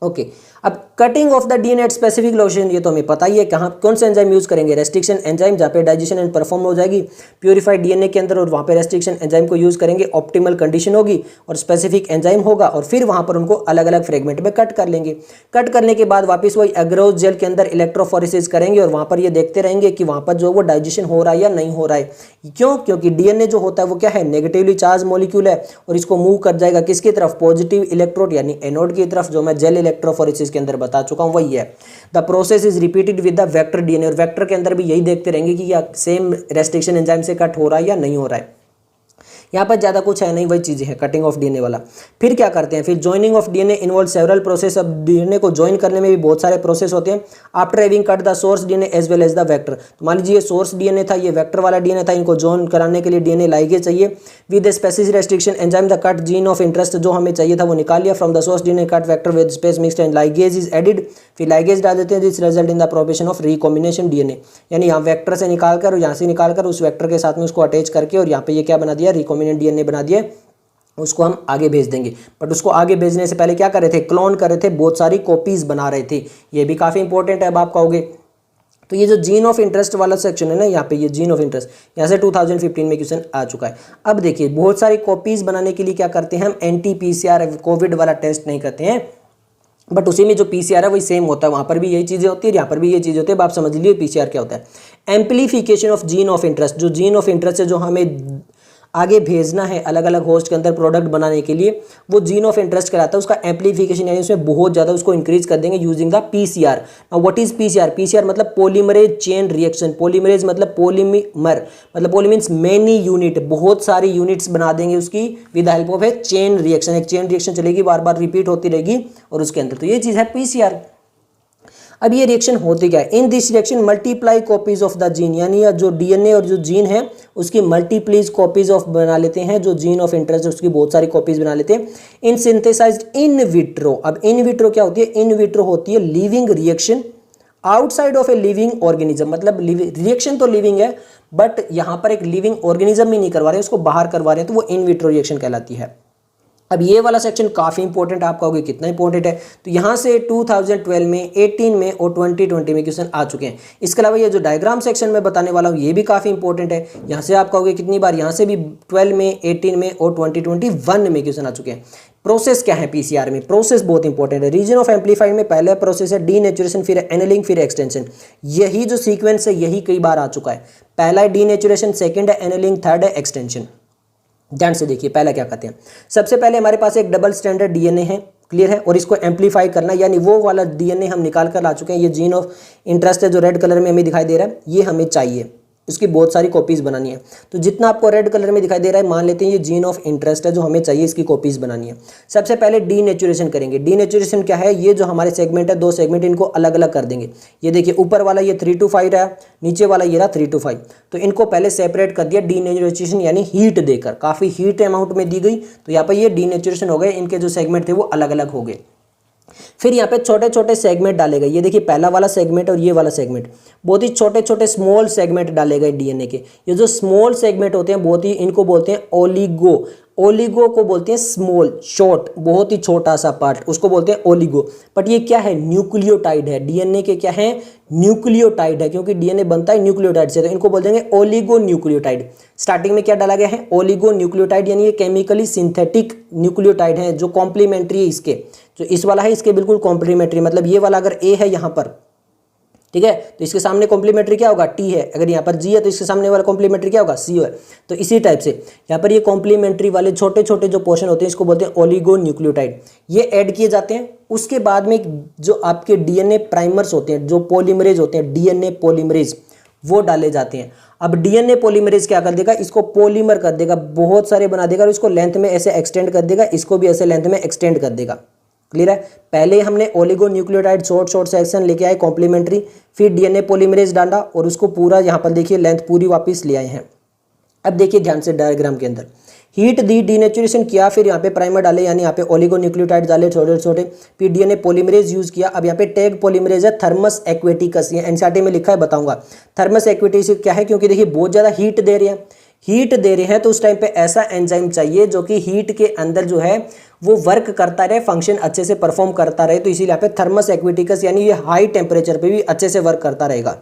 ओके। अब cutting of the DNA at specific location, ये तो हमें पता ही है कहाँ कौन सा एंजाइम यूज करेंगे। रेस्ट्रिक्शन एंजाइम, जहाँ पे डाइजेशन एंड परफॉर्म हो जाएगी प्यूरिफाइड डीएनए के अंदर, और वहाँ पे रेस्ट्रिक्शन एंजाइम को यूज करेंगे। ऑप्टिमल कंडीशन होगी और स्पेसिफिक एंजाइम होगा, और फिर वहाँ पर उनको अलग अलग फ्रेगमेंट में कट कर लेंगे। कट करने के बाद वापस वही एग्रोज जेल के अंदर इलेक्ट्रोफोरेसिस करेंगे और वहाँ पर ये देखते रहेंगे कि वहाँ पर जो वो डाइजेशन हो रहा है या नहीं हो रहा है। क्यों? क्योंकि डीएनए जो होता है वो क्या है? नेगेटिवली चार्ज मॉलिक्यूल है, और इसको मूव कर जाएगा किसकी तरफ? पॉजिटिव इलेक्ट्रोड यानी एनोड की तरफ, जो मैं जेल इलेक्ट्रोफोरेसिस के अंदर बता चुका हूं वही है। The process is repeated with the vector DNA, और वेक्टर के अंदर भी यही देखते रहेंगे कि या सेम रेस्ट्रिक्शन एंजाइम से कट हो रहा है या नहीं हो रहा है। यहाँ पर ज़्यादा कुछ है नहीं, वही चीज़ें हैं कटिंग ऑफ डीएनए वाला। फिर क्या करते हैं? फिर joining of DNA involve several process. अब डीएनए को ज्वाइन करने में भी बहुत सारे प्रोसेस होते हैं। After having cut the source DNA as well as the vector, तो मान लीजिए सोर्स डीएनए था, ये वेक्टर वाला डीएनए था, इनको ज्वाइन कराने के लिए डीएनए लाइगेज चाहिए with specific restriction enzyme the cut gene of interest, जो हमें चाहिए था वो निकाल लिया from the source DNA cut vector with space mixed and ligase is added. फिर लाइगेज डाल देते हैं, this result in the propagation of recombination DNA, यानी यहाँ वेक्टर से निकालकर और यहाँ से निकालकर उस वेक्टर के साथ में उसको अटैच करके और यहाँ पे ये क्या बना दिया? रिकॉम्बिनेंट डीएनए बना दिया। उसको हम आगे भेज देंगे, बट उसको आगे भेजने से पहले क्या कर रहे थे? क्लोन कर रहे थे, बहुत सारी कॉपीज बना रहे थे। ये भी काफ़ी इंपॉर्टेंट है। अब आप कहोगे तो ये जो जीन ऑफ इंटरेस्ट वाला सेक्शन है ना, यहाँ पे ये जीन ऑफ इंटरेस्ट, यहाँ से 2015 में क्वेश्चन आ चुका है। अब देखिए बहुत सारी कॉपीज बनाने के लिए क्या करते हैं हम? एंटी पीसीआर कोविड वाला टेस्ट नहीं करते हैं, बट उसी में जो पीसीआर है वही सेम होता है, वहाँ पर भी यही चीज़ें होती है, यहाँ पर भी ये चीज़ होती है। अब आप समझ लीजिए पीसीआर क्या होता है। Amplification of gene of interest, जो जीन ऑफ इंटरेस्ट है जो हमें आगे भेजना है अलग अलग होस्ट के अंदर प्रोडक्ट बनाने के लिए, वो जीन ऑफ इंटरेस्ट कहलाता है। उसका एम्प्लीफिकेशन यानी उसमें बहुत ज़्यादा उसको इंक्रीज कर देंगे using the PCR. Now what is PCR? PCR मतलब पॉलीमरेज चेन रिएक्शन। पॉलीमरेज मतलब पॉलीमर, मतलब पॉली मीन्स मेनी यूनिट, बहुत सारी यूनिट्स बना देंगे उसकी with the help of A chain reaction. एक चेन रिएक्शन चलेगी, बार बार रिपीट होती रहेगी और उसके अंदर, तो ये चीज़ है पीसीआर। अब ये रिएक्शन होती क्या है? In this reaction multiply copies of the gene, यानी जो डीएनए और जो जीन है उसकी मल्टीप्लीज कॉपीज ऑफ बना लेते हैं। जो जीन ऑफ इंटरेस्ट है उसकी बहुत सारी कॉपीज बना लेते हैं। इन सिंथेसाइज्ड इन विट्रो। अब इन विट्रो क्या होती है? इन विट्रो होती है living reaction outside of a living organism, मतलब रिएक्शन तो लिविंग है बट यहाँ पर एक लिविंग ऑर्गेनिज्म ही नहीं करवा रहे, उसको बाहर करवा रहे हैं, तो वो इन विट्रो रिएक्शन कहलाती है। अब ये वाला सेक्शन काफ़ी इंपॉर्टेंट, आप कहोगे कितना इंपॉर्टेंट है, तो यहाँ से 2012 में, 18 में और 2020 में क्वेश्चन आ चुके हैं। इसके अलावा ये जो डायग्राम सेक्शन में बताने वाला हूँ ये भी काफ़ी इंपॉर्टेंट है। यहाँ से आप कहोगे कितनी बार, यहाँ से भी 12 में, 18 में और 2021 में क्वेश्चन आ चुके हैं। प्रोसेस क्या है पीसीआर में, प्रोसेस बहुत इंपॉर्टेंट है। रीजन ऑफ एम्पलीफाइड में पहला प्रोसेस है डीनेचुरेशन, फिर एनेलिंग, फिर एक्सटेंशन। यही जो सीक्वेंस है यही कई बार आ चुका है। पहला है डीनेचुरेशन, सेकंड है एनेलिंग, थर्ड है एक्सटेंशन। ध्यान से देखिए पहला क्या कहते हैं। सबसे पहले हमारे पास एक डबल स्टैंडर्ड डीएनए है, क्लियर है, और इसको एम्पलीफाई करना, यानी वो वाला डीएनए हम निकाल कर ला चुके हैं। ये जीन ऑफ इंटरेस्ट है जो रेड कलर में हमें दिखाई दे रहा है, ये हमें चाहिए, इसकी बहुत सारी कॉपीज बनानी है। तो जितना आपको रेड कलर में दिखाई दे रहा है मान लेते हैं ये जीन ऑफ इंटरेस्ट है जो हमें चाहिए, इसकी कॉपीज बनानी है। सबसे पहले डीनेचुरेशन करेंगे। डीनेचुरेशन क्या है, ये जो हमारे सेगमेंट है, दो सेगमेंट, इनको अलग अलग कर देंगे। ये देखिए ऊपर वाला ये 3 to 5 रहा, नीचे वाला ये रहा 3 to 5, तो इनको पहले सेपरेट कर दिया डीनेचुरेशन यानी हीट देकर, काफ़ी हीट अमाउंट में दी गई, तो यहाँ पर ये डीनेचुरेशन हो गए, इनके जो सेगमेंट थे वो अलग अलग हो गए। फिर यहाँ पे छोटे छोटे सेगमेंट डाले गए। ये देखिए पहला वाला सेगमेंट और ये वाला सेगमेंट, बहुत ही छोटे छोटे स्मॉल सेगमेंट डाले गए डीएनए के। ये जो स्मॉल सेगमेंट होते हैं बहुत ही, इनको बोलते हैं ओलिगो। ओलिगो को बोलते हैं स्मॉल, शॉर्ट, बहुत ही छोटा सा पार्ट, उसको बोलते हैं ओलिगो। बट ये क्या है, न्यूक्लियोटाइड है, डीएनए के क्या है, न्यूक्लियोटाइड है, क्योंकि डीएनए बनता है न्यूक्लियोटाइड से, तो इनको बोल देंगे ओलिगो न्यूक्लियोटाइड। स्टार्टिंग में क्या डाला गया है, ओलिगो न्यूक्लियोटाइड, यानी ये केमिकली सिंथेटिक न्यूक्लियोटाइड है जो कॉम्प्लीमेंट्री है इसके, जो इस वाला है इसके बिल्कुल कॉम्प्लीमेंट्री। मतलब ये वाला अगर ए है यहाँ पर, ठीक है, तो इसके सामने कॉम्प्लीमेंट्री क्या होगा, टी है। अगर यहाँ पर जी है तो इसके सामने वाला कॉम्प्लीमेंट्री क्या होगा, सी है। तो इसी टाइप से यहाँ पर ये कॉम्प्लीमेंट्री वाले छोटे छोटे जो पोर्शन होते हैं इसको बोलते हैं ओलिगो न्यूक्लियोटाइड। ये ऐड किए जाते हैं। उसके बाद में जो आपके डीएनए प्राइमर्स होते हैं, जो पॉलीमरेज होते हैं, डीएनए पॉलीमरेज, वो डाले जाते हैं। अब डीएनए पॉलीमरेज क्या कर देगा, इसको पॉलीमर कर देगा, बहुत सारे बना देगा और इसको लेंथ में ऐसे एक्सटेंड कर देगा, इसको भी ऐसे लेंथ में एक्सटेंड कर देगा। क्लियर है। पहले हमने ओलिगो न्यूक्लियोटाइड शॉर्ट सेक्शन लेके आए कॉम्प्लीमेंट्री, फिर डीएनए पॉलीमरेज डाला और उसको पूरा यहाँ पर देखिए लेंथ पूरी वापस ले आए हैं। अब देखिए ध्यान से डायग्राम के अंदर, हीट दी, डीनेचुरेशन किया, फिर यहाँ पे प्राइमर डाले, यानी यहाँ पे ओलिगो न्यूक्लियोटाइड डाले छोटे छोटे, फिर डीएनए पॉलीमरेज यूज किया। अब यहाँ पे टैग पॉलीमरेज है थर्मस एक्वेटिकस, ये एनसीईआरटी में लिखा है, बताऊंगा थर्मस एक्वेटिकस क्या है, क्योंकि देखिए बहुत ज़्यादा हीट दे रहे हैं तो उस टाइम पे ऐसा एंजाइम चाहिए जो कि हीट के अंदर जो है वो वर्क करता रहे, फंक्शन अच्छे से परफॉर्म करता रहे। तो इसीलिए यहाँ पे थर्मस एक्वेटिकस यानी ये हाई टेम्परेचर पे भी अच्छे से वर्क करता रहेगा,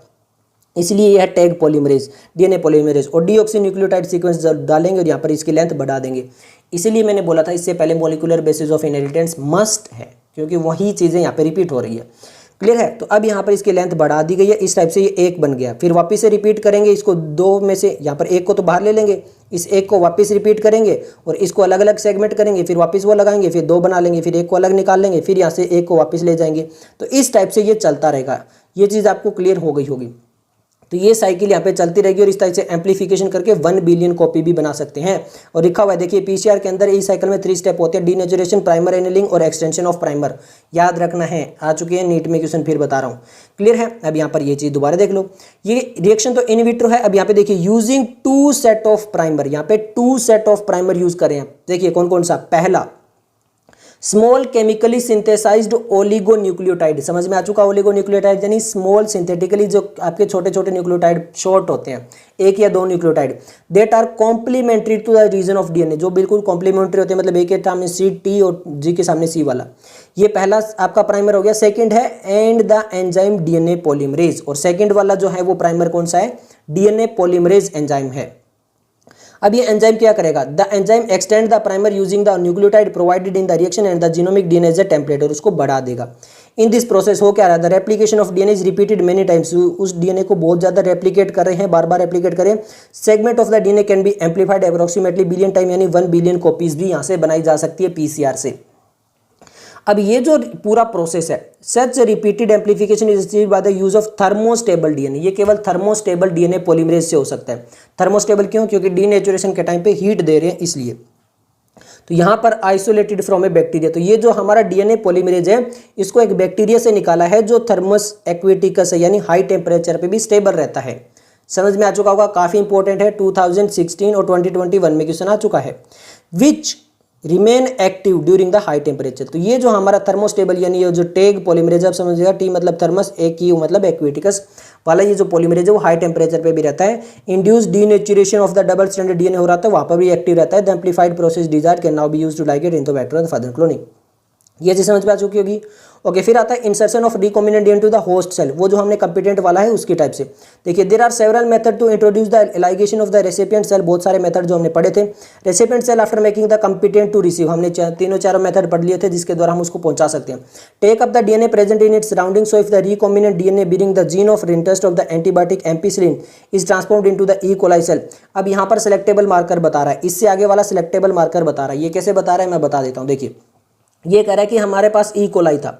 इसलिए यह टैग पॉलीमरेज, डीएनए पॉलीमरेज। और डीऑक्सी न्यूक्लियोटाइड सीक्वेंस डालेंगे और यहाँ पर इसकी लेंथ बढ़ा देंगे। इसीलिए मैंने बोला था इससे पहले molecular basis of inheritance must है, क्योंकि वही चीज़ें यहाँ पे रिपीट हो रही है। क्लियर है। तो अब यहाँ पर इसकी लेंथ बढ़ा दी गई है, इस टाइप से ये एक बन गया। फिर वापस से रिपीट करेंगे इसको, दो में से यहाँ पर एक को तो बाहर ले लेंगे, इस एक को वापस रिपीट करेंगे और इसको अलग अलग सेगमेंट करेंगे, फिर वापस वो लगाएंगे, फिर दो बना लेंगे, फिर एक को अलग निकाल लेंगे, फिर यहाँ से एक को वापस ले जाएंगे। तो इस टाइप से ये चलता रहेगा। ये चीज़ आपको क्लियर हो गई होगी। तो ये साइकिल यहाँ पे चलती रहेगी और इस तरह से एम्पलीफिकेशन करके 1 बिलियन कॉपी भी बना सकते हैं। और लिखा हुआ है देखिए पीसीआर के अंदर इस साइकिल में 3 स्टेप होते हैं, डीनेचुरेशन, प्राइमर एनेलिंग और एक्सटेंशन ऑफ प्राइमर। याद रखना है, आ चुके हैं नीट में क्वेश्चन, फिर बता रहा हूँ। क्लियर है। अब यहाँ पर ये चीज़ दोबारा देख लो, ये रिएक्शन तो इन विट्रो है। अब यहाँ पे देखिए यूजिंग 2 सेट ऑफ प्राइमर, यहाँ पे 2 सेट ऑफ प्राइमर यूज करें हैं। देखिए कौन कौन सा, पहला small chemically synthesized oligonucleotide, समझ में आ चुका। ओलिगो न्यूक्लियोटाइड यानी स्मॉल सिंथेटिकली जो आपके छोटे छोटे न्यूक्लियोटाइड शॉर्ट होते हैं, 1 या 2 nucleotide, that are complementary to the region of DNA, जो बिल्कुल कॉम्प्लीमेंट्री होते हैं, मतलब ए के सामने सी टी और जी के सामने सी वाला। ये पहला आपका प्राइमर हो गया। सेकेंड है and the enzyme DNA polymerase, और सेकेंड वाला जो है वो प्राइमर कौन सा है, डीएनए पॉलीमरेज एंजाइम है। अब ये एंजाइम क्या करेगा, the enzyme extend the primer using the nucleotide provided in the reaction and the genomic DNA as a template, और उसको बढ़ा देगा। इन दिस प्रोसेस हो क्या रहा है, the replication of DNA is repeated many times, उस डीएनए को बहुत ज्यादा रेप्लिकेट कर रहे हैं, बार बार रेप्लिकेट करें। Segment of the DNA can B amplified approximately billion time, यानी 1 बिलियन कॉपीज भी यहाँ से बनाई जा सकती है पीसीआर से। अब ये जो पूरा प्रोसेस है, such repeated amplification is achieved by the use of thermostable DNA, ये केवल थर्मोस्टेबल डीएनए पॉलीमरेज से हो सकता है। थर्मोस्टेबल क्यों, क्योंकि डीनेचुरेशन के टाइम पे हीट दे रहे हैं इसलिए। तो यहाँ पर आइसोलेटेड फ्रॉम ए बैक्टीरिया, तो ये जो हमारा डीएनए पॉलीमरेज है इसको एक बैक्टीरिया से निकाला है जो थर्मस एक्वेटिकस है, यानी हाई टेम्परेचर पे भी स्टेबल रहता है। समझ में आ चुका होगा, काफी इंपॉर्टेंट है, 2016 और 2021 में क्वेश्चन आ चुका है। Which remain active during the high temperature, तो ये जो हमारा थर्मोस्टेबल यानी ये जो टैग पॉलीमरेज, आप समझिएगा, टी मतलब थर्मस, ए की मतलब एक्वेटिकस, वाला ये जो पॉलीमरेज है वो हाई टेम्परेचर पे भी रहता है। Induce denaturation of the double stranded DNA हो रहा था, वहाँ पर भी एक्टिव रहता है। The amplified process desired can now be used to ligate into vector of further cloning. ये चीज समझ में आ चुकी होगी। ओके, फिर आता है insertion of recombinant DNA to the host cell, वो जो हमने कंपिटेंट वाला है उसकी टाइप से। देखिए, there are several method to introduce the ligation of the recipient cell, बहुत सारे मेथड जो हमने पढ़े थे। Recipient cell after making the competent to receive, हमने तीनों चारों मेथड पढ़ लिए थे जिसके द्वारा हम उसको पहुंचा सकते हैं। Take up the DNA present in its surrounding, so if the recombinant DNA being the gene of interest of the antibiotic ampicillin is transformed into the E coli cell. अब यहाँ पर सिलेक्टेबल मार्कर बता रहा है, इससे आगे वाला selectable marker बता रहा है। ये कैसे बता रहा है मैं बता देता हूँ। देखिए, ये कह रहा है कि हमारे पास ई कोलाई था,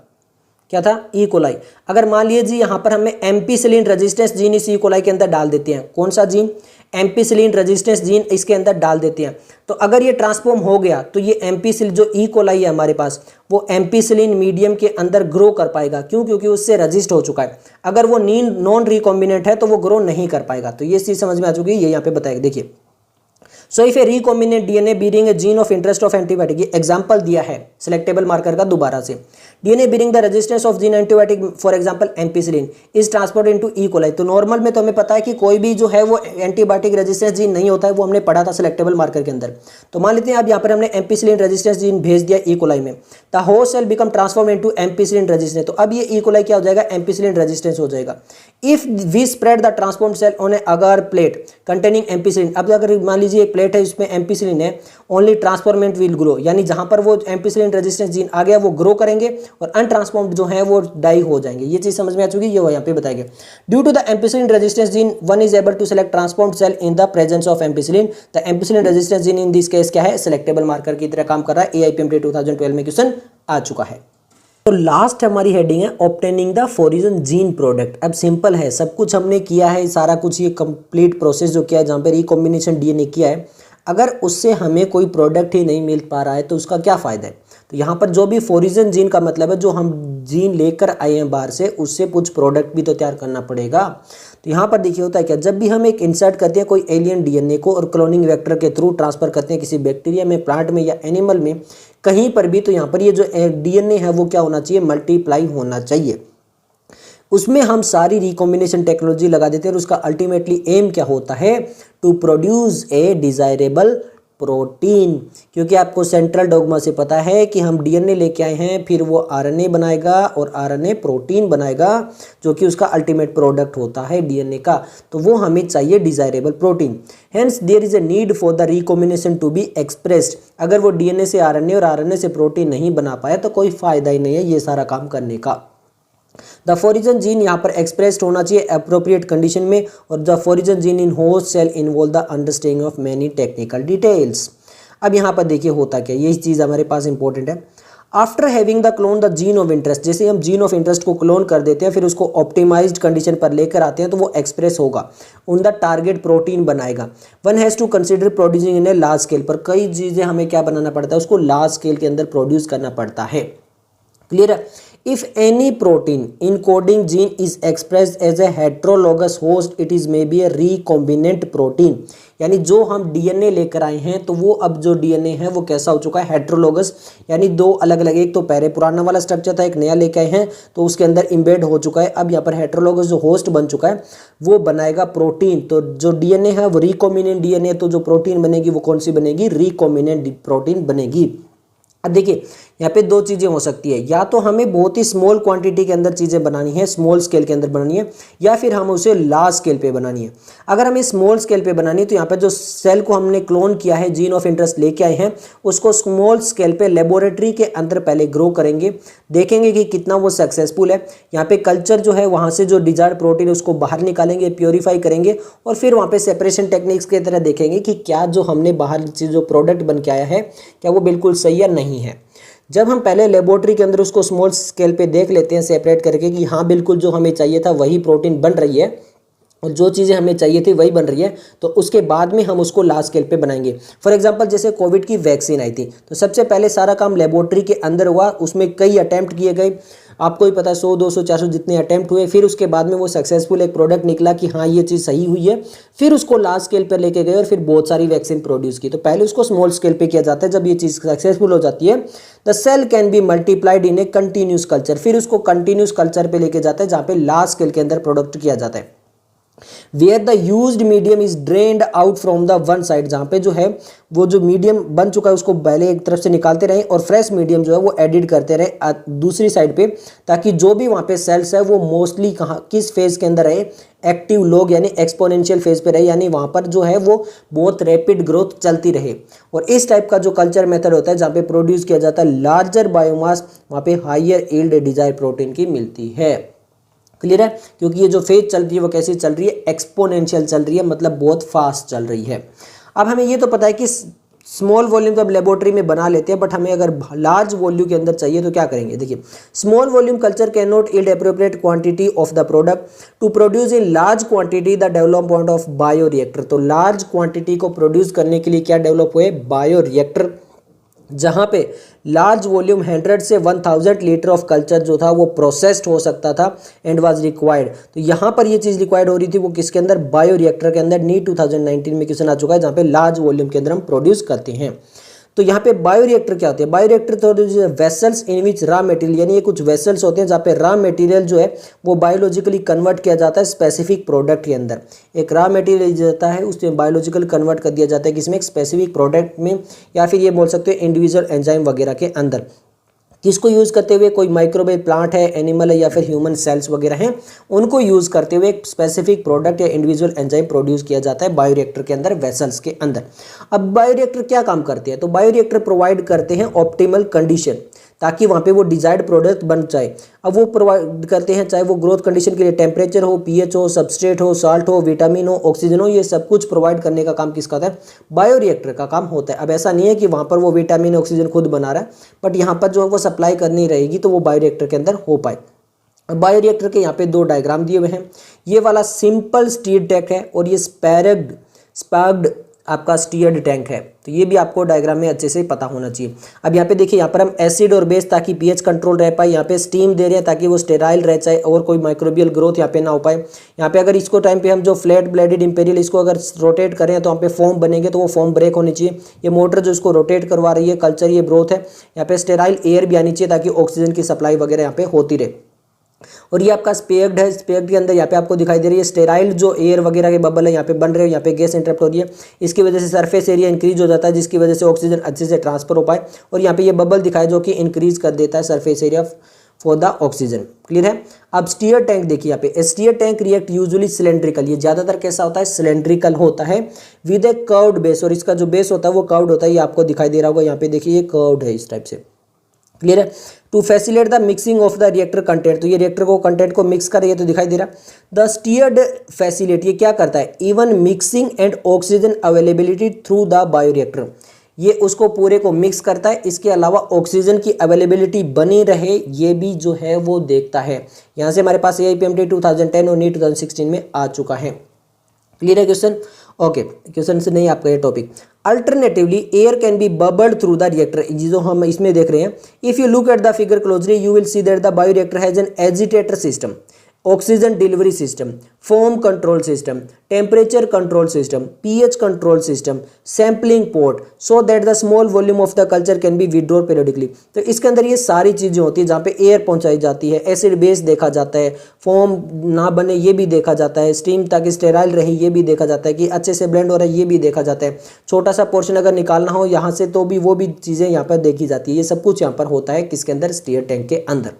क्या था, ई कोलाई। अगर मान लीजिए यहाँ पर हमें एम्पिसिलिन रेजिस्टेंस जीन इस ई कोलाई के अंदर डाल देते हैं, कौन सा जीन, एम्पिसिलिन रेजिस्टेंस जीन इसके अंदर डाल देते हैं, तो अगर ये ट्रांसफॉर्म हो गया तो ये एम्पिसिलिन जो ई कोलाई है हमारे पास, वो एम्पिसिलिन मीडियम के अंदर ग्रो कर पाएगा। क्यों? क्योंकि उससे रजिस्ट हो चुका है। अगर वो नॉन रिकॉम्बिनेंट है तो वो ग्रो नहीं कर पाएगा। तो ये चीज समझ में आ चुकी है, ये यहाँ पे बताएगा। देखिए, so if A recombinant DNA bearing A gene of interest of antibiotic, ये एग्जांपल दिया है सिलेक्टेबल मार्कर का दोबारा से। DNA bearing the resistance of gene antibiotic for example ampicillin is transferred into E coli. तो नॉर्मल में तो हमें पता है कि कोई भी जो है वो एंटीबायोटिक रेजिस्टेंस जीन नहीं होता है, वो हमने पढ़ा था सिलेक्टेबल मार्कर के अंदर। तो मान लेते हैं अब यहाँ पर हमने एम्पिसिलिन रेजिस्टेंस जीन भेज दिया ई कोलाई में, the host cell become transform into ampicillin resistance. तो अब ये ई कोलाई क्या हो जाएगा, एम्पिसिलिन रेजिस्टेंस हो जाएगा। If we spread the transform cell on a agar plate containing ampicillin, अब अगर मान लीजिए एक प्लेट है इसमें एम्पिसिलिन है, ओनली ट्रांसफॉर्मेंट विल ग्रो, यानी जहां पर वो एम्पिसिलिन रेजिस्टेंस जीन आ गया वो ग्रो करेंगे और अनट्रांसफॉर्म्ड जो है वो डाई हो जाएंगे। ये चीज समझ में आ चुकी है, ये वो यहाँ पे बताएंगे। Due to the ampicillin resistance gene one is able to select transformed cell in the presence of ampicillin. The ampicillin resistance gene in this case क्या है, सिलेक्टेबल मार्कर की तरह काम कर रहा है। एआईपीएमटी 2012 में क्वेश्चन आ चुका है। तो लास्ट हमारी हेडिंग है obtaining the foreign gene product. अब सिंपल है, सब कुछ हमने किया है, सारा कुछ ये कंप्लीट प्रोसेस जो किया है जहाँ पे रिकॉम्बिनेशन डीएनए किया है, अगर उससे हमें कोई प्रोडक्ट ही नहीं मिल पा रहा है तो उसका क्या फ़ायदा है। तो यहाँ पर जो भी फॉरिजन जीन का मतलब है, जो हम जीन लेकर आए हैं बाहर से, उससे कुछ प्रोडक्ट भी तो तैयार करना पड़ेगा। तो यहाँ पर देखिए होता है क्या, जब भी हम एक इंसर्ट करते हैं कोई एलियन डीएनए को और क्लोनिंग वेक्टर के थ्रू ट्रांसफर करते हैं किसी बैक्टीरिया में, प्लांट में या एनिमल में, कहीं पर भी, तो यहाँ पर ये जो डीएनए है वो क्या होना चाहिए, मल्टीप्लाई होना चाहिए। उसमें हम सारी रिकॉम्बिनेशन टेक्नोलॉजी लगा देते हैं और उसका अल्टीमेटली एम क्या होता है, to produce a desirable protein. क्योंकि आपको सेंट्रल डॉगमा से पता है कि हम डीएनए लेके आए हैं, फिर वो आरएनए बनाएगा और आरएनए प्रोटीन बनाएगा जो कि उसका अल्टीमेट प्रोडक्ट होता है डीएनए का। तो वो हमें चाहिए desirable protein. Hence there is a need for the recombination to be expressed. अगर वो डीएनए से आरएनए और आरएनए से प्रोटीन नहीं बना पाया तो कोई फायदा ही नहीं है ये सारा काम करने का। द फॉरिजन जीन यहाँ पर एक्सप्रेस्ड होना चाहिए अप्रोप्रिएट कंडीशन में, और the foreign gene in host cell involve the understanding of many technical details. अब यहाँ पर देखिए होता क्या, ये चीज़ हमारे पास इंपॉर्टेंट है। After having the clone the gene of interest, जैसे हम जीन ऑफ इंटरेस्ट को क्लोन कर देते हैं, फिर उसको ऑप्टिमाइज्ड कंडीशन पर लेकर आते हैं तो वो एक्सप्रेस होगा, उन द टारगेट प्रोटीन बनाएगा। One has to consider producing in a large scale, पर कई चीज़ें हमें क्या बनाना पड़ता है, उसको लार्ज स्केल के अंदर प्रोड्यूस करना पड़ता है। क्लियर है। If any protein encoding gene is expressed as a heterologous host, it is maybe a recombinant protein। यानी जो हम डीएनए लेकर आए हैं तो वो अब जो डीएनए है वो कैसा हो चुका है, हेट्रोलोगस, यानी दो अलग अलग, एक तो पहले पुराना वाला स्ट्रक्चर था, एक नया लेकर आए हैं तो उसके अंदर इम्बेड हो चुका है। अब यहाँ पर हेट्रोलोगस जो होस्ट बन चुका है वो बनाएगा प्रोटीन। तो जो डीएनए है वो रिकॉम्बिनेंट डीएनए, तो जो प्रोटीन बनेगी वो कौन सी बनेगी, रिकॉम्बिनेंट प्रोटीन बनेगी। अब देखिए यहाँ पे दो चीज़ें हो सकती है, या तो हमें बहुत ही स्मॉल क्वांटिटी के अंदर चीज़ें बनानी है, स्मॉल स्केल के अंदर बनानी है, या फिर हम उसे लार्ज स्केल पे बनानी है। अगर हमें स्मॉल स्केल पे बनानी है तो यहाँ पे जो सेल को हमने क्लोन किया है, जीन ऑफ इंटरेस्ट लेके आए हैं, उसको स्मॉल स्केल पे लेबोरेटरी के अंदर पहले ग्रो करेंगे, देखेंगे कि कितना वो सक्सेसफुल है। यहाँ पे कल्चर जो है वहाँ से जो डिजायर्ड प्रोटीन है उसको बाहर निकालेंगे, प्योरीफाई करेंगे, और फिर वहाँ पे सेपरेशन टेक्निक्स की तरह देखेंगे कि क्या जो हमने बाहर से जो प्रोडक्ट बन के आया है क्या वो बिल्कुल सही या नहीं है। जब हम पहले लेबोरेटरी के अंदर उसको स्मॉल स्केल पे देख लेते हैं सेपरेट करके कि हाँ बिल्कुल जो हमें चाहिए था वही प्रोटीन बन रही है और जो चीज़ें हमें चाहिए थी वही बन रही है, तो उसके बाद में हम उसको लार्ज स्केल पे बनाएंगे। फॉर एग्जांपल जैसे कोविड की वैक्सीन आई थी तो सबसे पहले सारा काम लेबोरेटरी के अंदर हुआ, उसमें कई अटैम्प्ट किए गए, आपको ही पता है 100 200 400 जितने अटेम्प्ट हुए, फिर उसके बाद में वो सक्सेसफुल एक प्रोडक्ट निकला कि हाँ ये चीज़ सही हुई है, फिर उसको लार्ज स्केल पर लेके गए और फिर बहुत सारी वैक्सीन प्रोड्यूस की। तो पहले उसको स्मॉल स्केल पे किया जाता है, जब ये चीज़ सक्सेसफुल हो जाती है the cell can be multiplied in a continuous culture, फिर उसको कंटिन्यूस कल्चर पे लेके जाता है जहाँ पे लार्ज स्केल के अंदर प्रोडक्ट किया जाता है। Where the used medium is drained out from the one side, जहाँ पे जो है वो जो मीडियम बन चुका है उसको पहले एक तरफ से निकालते रहे और फ्रेश मीडियम जो है वो एडिट करते रहे दूसरी साइड पे, ताकि जो भी वहाँ पे सेल्स है वो मोस्टली कहाँ किस फेज के अंदर रहे, एक्टिव लोग यानी एक्सपोनेंशियल फेज पे रहे, यानी वहाँ पर जो है वो बहुत रैपिड ग्रोथ चलती रहे। और इस टाइप का जो कल्चर मेथड होता है जहाँ पे प्रोड्यूस किया जाता है लार्जर बायोमास, वहाँ पे हायर यील्ड डिजायर प्रोटीन की मिलती है। क्लियर है, क्योंकि ये जो फेज चल रही है वो कैसी चल रही है, एक्सपोनेंशियल चल रही है, मतलब बहुत फास्ट चल रही है। अब हमें ये तो पता है कि स्मॉल वॉल्यूम तो अब लेबोरेटरी में बना लेते हैं, बट हमें अगर लार्ज वॉल्यूम के अंदर चाहिए तो क्या करेंगे। देखिए, small volume culture can not yield appropriate quantity of the product to produce in large quantity the development of bioreactor. तो लार्ज क्वांटिटी को प्रोड्यूस करने के लिए क्या डेवलप हुए, बायोरिएक्टर, जहाँ पे लार्ज वॉल्यूम 100 से 1000 लीटर ऑफ कल्चर जो था वो प्रोसेस्ड हो सकता था एंड वाज रिक्वायर्ड। तो यहाँ पर ये चीज़ रिक्वायर्ड हो रही थी, वो किसके अंदर, बायोरिएक्टर के अंदर। नीट 2019 में क्वेश्चन आ चुका है जहाँ पे लार्ज वॉल्यूम के अंदर हम प्रोड्यूस करते हैं। तो यहाँ पे बायोरिएक्टर क्या होते हैं, बायोरिएक्टर तो vessels in which raw material, यानी ये कुछ वेसल्स होते हैं जहाँ पे रॉ मटेरियल जो है वो बायोलॉजिकली कन्वर्ट किया जाता है स्पेसिफिक प्रोडक्ट के अंदर। एक रॉ मटेरियल जाता है उसमें बायोलॉजिकल कन्वर्ट कर दिया जाता है किसमें, एक स्पेसिफिक प्रोडक्ट में, या फिर ये बोल सकते हो इंडिविजुअल एंजाइम वगैरह के अंदर। किसको यूज़ करते हुए, कोई माइक्रोवेव प्लांट है, एनिमल है, या फिर ह्यूमन सेल्स वगैरह हैं, उनको यूज़ करते हुए एक स्पेसिफिक प्रोडक्ट या इंडिविजुअल एंजाइम प्रोड्यूस किया जाता है बायोरिएक्टर के अंदर, वेसल्स के अंदर। अब बायोरिएक्टर क्या काम करते हैं, तो बायोरिएक्टर प्रोवाइड करते हैं ऑप्टिमल कंडीशन ताकि वहाँ पे वो डिजायर्ड प्रोडक्ट बन जाए। अब वो प्रोवाइड करते हैं चाहे वो ग्रोथ कंडीशन के लिए टेम्परेचर हो, पीएच हो, सबस्ट्रेट हो, साल्ट हो, विटामिन हो, ऑक्सीजन हो, ये सब कुछ प्रोवाइड करने का काम किसका होता है, बायोरिएक्टर का काम होता है। अब ऐसा नहीं है कि वहाँ पर वो विटामिन ऑक्सीजन खुद बना रहा है, बट यहाँ पर जो है वो सप्लाई करनी रहेगी तो वो बायोरिएक्टर के अंदर हो पाए। बायोरिएक्टर के यहाँ पे दो डायग्राम दिए हुए हैं, ये वाला सिंपल स्टीयर्ड टैंक है और ये स्पैग्ड आपका स्टीयर्ड टैंक है। तो ये भी आपको डायग्राम में अच्छे से पता होना चाहिए। अब यहाँ पे देखिए, यहाँ पर हम एसिड और बेस ताकि पीएच कंट्रोल रह पाए, यहाँ पे स्टीम दे रहे हैं ताकि वो स्टेराइल रह जाए और कोई माइक्रोबियल ग्रोथ यहाँ पे ना हो पाए। यहाँ पे अगर इसको टाइम पे हम जो फ्लैट ब्लेडेड इंपेरियल इसको अगर रोटेट करें तो यहाँ पे फॉर्म बनेंगे, तो वो फॉर्म ब्रेक होनी चाहिए। ये मोटर जो इसको रोटेट करवा रही है, कल्चर ये ग्रोथ है, यहाँ पे स्टेराइल एयर भी आनी चाहिए ताकि ऑक्सीजन की सप्लाई वगैरह यहाँ पे होती रहे। और ये आपका स्पेक्ड है, स्पेक्ड के अंदर यहाँ पे आपको दिखाई दे रही है स्टेराइल जो एयर वगैरह के बबल है यहाँ पे बन रहे हो, यहाँ पे गैस इंटरप्ट हो रही है, इसकी वजह से सरफेस एरिया इंक्रीज हो जाता है जिसकी वजह से ऑक्सीजन अच्छे से ट्रांसफर हो पाए। और यहाँ पे ये बबल दिखाए जो कि इंक्रीज कर देता है surface area for the oxygen. Clear है। अब स्टीयर टैंक देखिए, यहाँ पे stir tank react usually cylindrical, ये ज्यादातर कैसा होता है, सिलेंड्रिकल होता है विद ए कर्व्ड बेस, और इसका जो बेस होता है वो कर्व्ड होता है। ये आपको दिखाई दे रहा होगा, यहाँ पे देखिए ये कर्व्ड है इस टाइप से। क्लियर है। To facilitate the mixing of the reactor content, तो ये रिएक्टर को कंटेंट को मिक्स कर रही है, तो दिखाई दे रहा। द स्टीयर्ड फैसिलिटी ये क्या करता है, even mixing and oxygen availability through the bioreactor, ये उसको पूरे को मिक्स करता है, इसके अलावा ऑक्सीजन की अवेलेबिलिटी बनी रहे ये भी जो है वो देखता है। यहाँ से हमारे पास AIPMT 2010 और नीट 2016 में आ चुका है। क्लियर है क्वेश्चन। ओके, क्वेश्चन से नहीं आपका ये topic. Alternatively air can be bubbled through the reactor, जो हम इसमें देख रहे हैं, if you look at the figure closely you will see that the bioreactor has an agitator system, oxygen delivery system, foam control system, temperature control system, pH control system, sampling port, so that the small volume of the culture can be withdraw periodically. तो इसके अंदर ये सारी चीज़ें होती है जहाँ पे एयर पहुंचाई जाती है, एसिड बेस देखा जाता है, फोम ना बने ये भी देखा जाता है, स्टीम ताकि स्टेराइल रहे ये भी देखा जाता है, कि अच्छे से ब्लेंड हो रहा है ये भी देखा जाता है, छोटा सा पोर्शन अगर निकालना हो यहाँ से तो भी वो भी चीज़ें यहाँ पर देखी जाती है। ये सब कुछ यहाँ पर होता है किसके अंदर, स्टीयर टैंक के अंदर।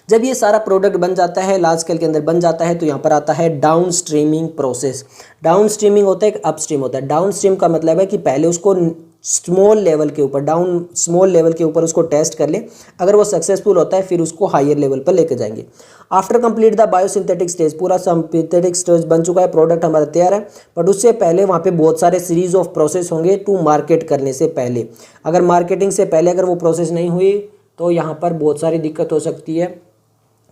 जब ये सारा प्रोडक्ट बन जाता है, लार्ज स्केल के अंदर बन जाता है, तो यहाँ पर आता है down streaming process. Down streaming होता है, एक अपस्ट्रीम होता है। डाउन स्ट्रीम का मतलब है कि पहले उसको स्मॉल लेवल के ऊपर, स्मॉल लेवल के ऊपर उसको टेस्ट कर ले, अगर वो सक्सेसफुल होता है फिर उसको हायर लेवल पर लेके जाएंगे। After complete the biosynthetic stage, पूरा सिंथेटिक स्टेज बन चुका है, प्रोडक्ट हमारा तैयार है, बट उससे पहले वहाँ पे बहुत सारे सीरीज ऑफ प्रोसेस होंगे टू मार्केट करने से पहले। अगर मार्केटिंग से पहले अगर वो प्रोसेस नहीं हुई तो यहाँ पर बहुत सारी दिक्कत हो सकती है।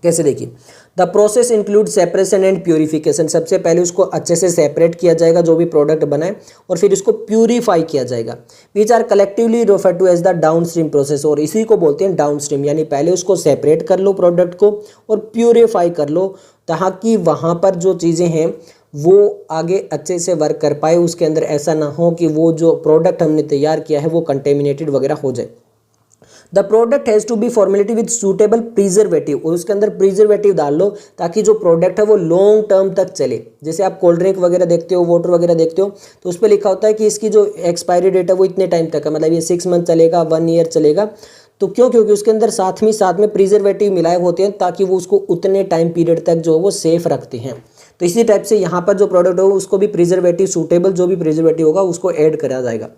कैसे देखिए, the process include separation and purification. सबसे पहले उसको अच्छे से सेपरेट किया जाएगा जो भी प्रोडक्ट बनाए, और फिर इसको प्यूरीफाई किया जाएगा। Which are collectively refer to as the down stream process, और इसी को बोलते हैं डाउन स्ट्रीम। यानी पहले उसको सेपरेट कर लो प्रोडक्ट को और प्यूरीफाई कर लो, ताकि वहाँ पर जो चीज़ें हैं वो आगे अच्छे से वर्क कर पाए, उसके अंदर ऐसा ना हो कि वो जो प्रोडक्ट हमने तैयार किया है वो कंटेमिनेटेड वगैरह हो जाए। The product has to be formulated with suitable preservative, और उसके अंदर प्रिजर्वेटिव डाल लो ताकि जो प्रोडक्ट है वो लॉन्ग टर्म तक चले। जैसे आप कोल्ड ड्रिंक वगैरह देखते हो, वाटर वगैरह देखते हो, तो उस पर लिखा होता है कि इसकी जो एक्सपायरी डेट है वो इतने टाइम तक है, मतलब ये 6 मंथ चलेगा, 1 ईयर चलेगा। तो क्योंकि उसके अंदर साथ में प्रिजर्वेटिव मिलाए होते हैं ताकि वो उसको उतने टाइम पीरियड तक जो है वो सेफ रखते हैं। तो इसी टाइप से यहाँ पर जो प्रोडक्ट हो उसको भी प्रिजर्वेटिव, सूटेबल जो भी प्रिजर्वेटिव होगा उसको ऐड करा जाएगा।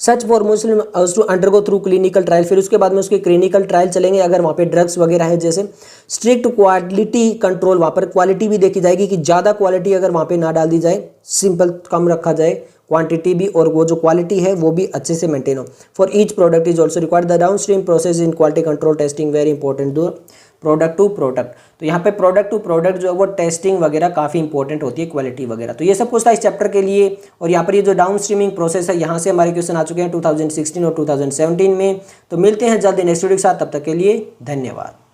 Such formulation to undergo through clinical trial, फिर उसके बाद में उसके क्लिनिकल ट्रायल चलेंगे। अगर वहाँ पे ड्रग्स वगैरह है, जैसे स्ट्रिक्ट क्वालिटी कंट्रोल, वहाँ पर क्वालिटी भी देखी जाएगी कि ज़्यादा क्वालिटी अगर वहाँ पे ना डाल दी जाए, सिंपल कम रखा जाए क्वांटिटी भी, और वो जो क्वालिटी है वो भी अच्छे से मेंटेन हो। For each product is also required the down stream process in quality control testing, very important to product to product. तो यहाँ पे प्रोडक्ट टू प्रोडक्ट जो है वो टेस्टिंग वगैरह काफ़ी इंपॉर्टेंट होती है, क्वालिटी वगैरह। तो ये सब कुछ था इस चैप्टर के लिए। और यहाँ पर ये जो डाउन स्ट्रीमिंग प्रोसेस है, यहाँ से हमारे क्वेश्चन आ चुके हैं 2016 और 2017 में। तो मिलते हैं जल्दी नेक्स्ट वीडियो के साथ, तब तक के लिए धन्यवाद।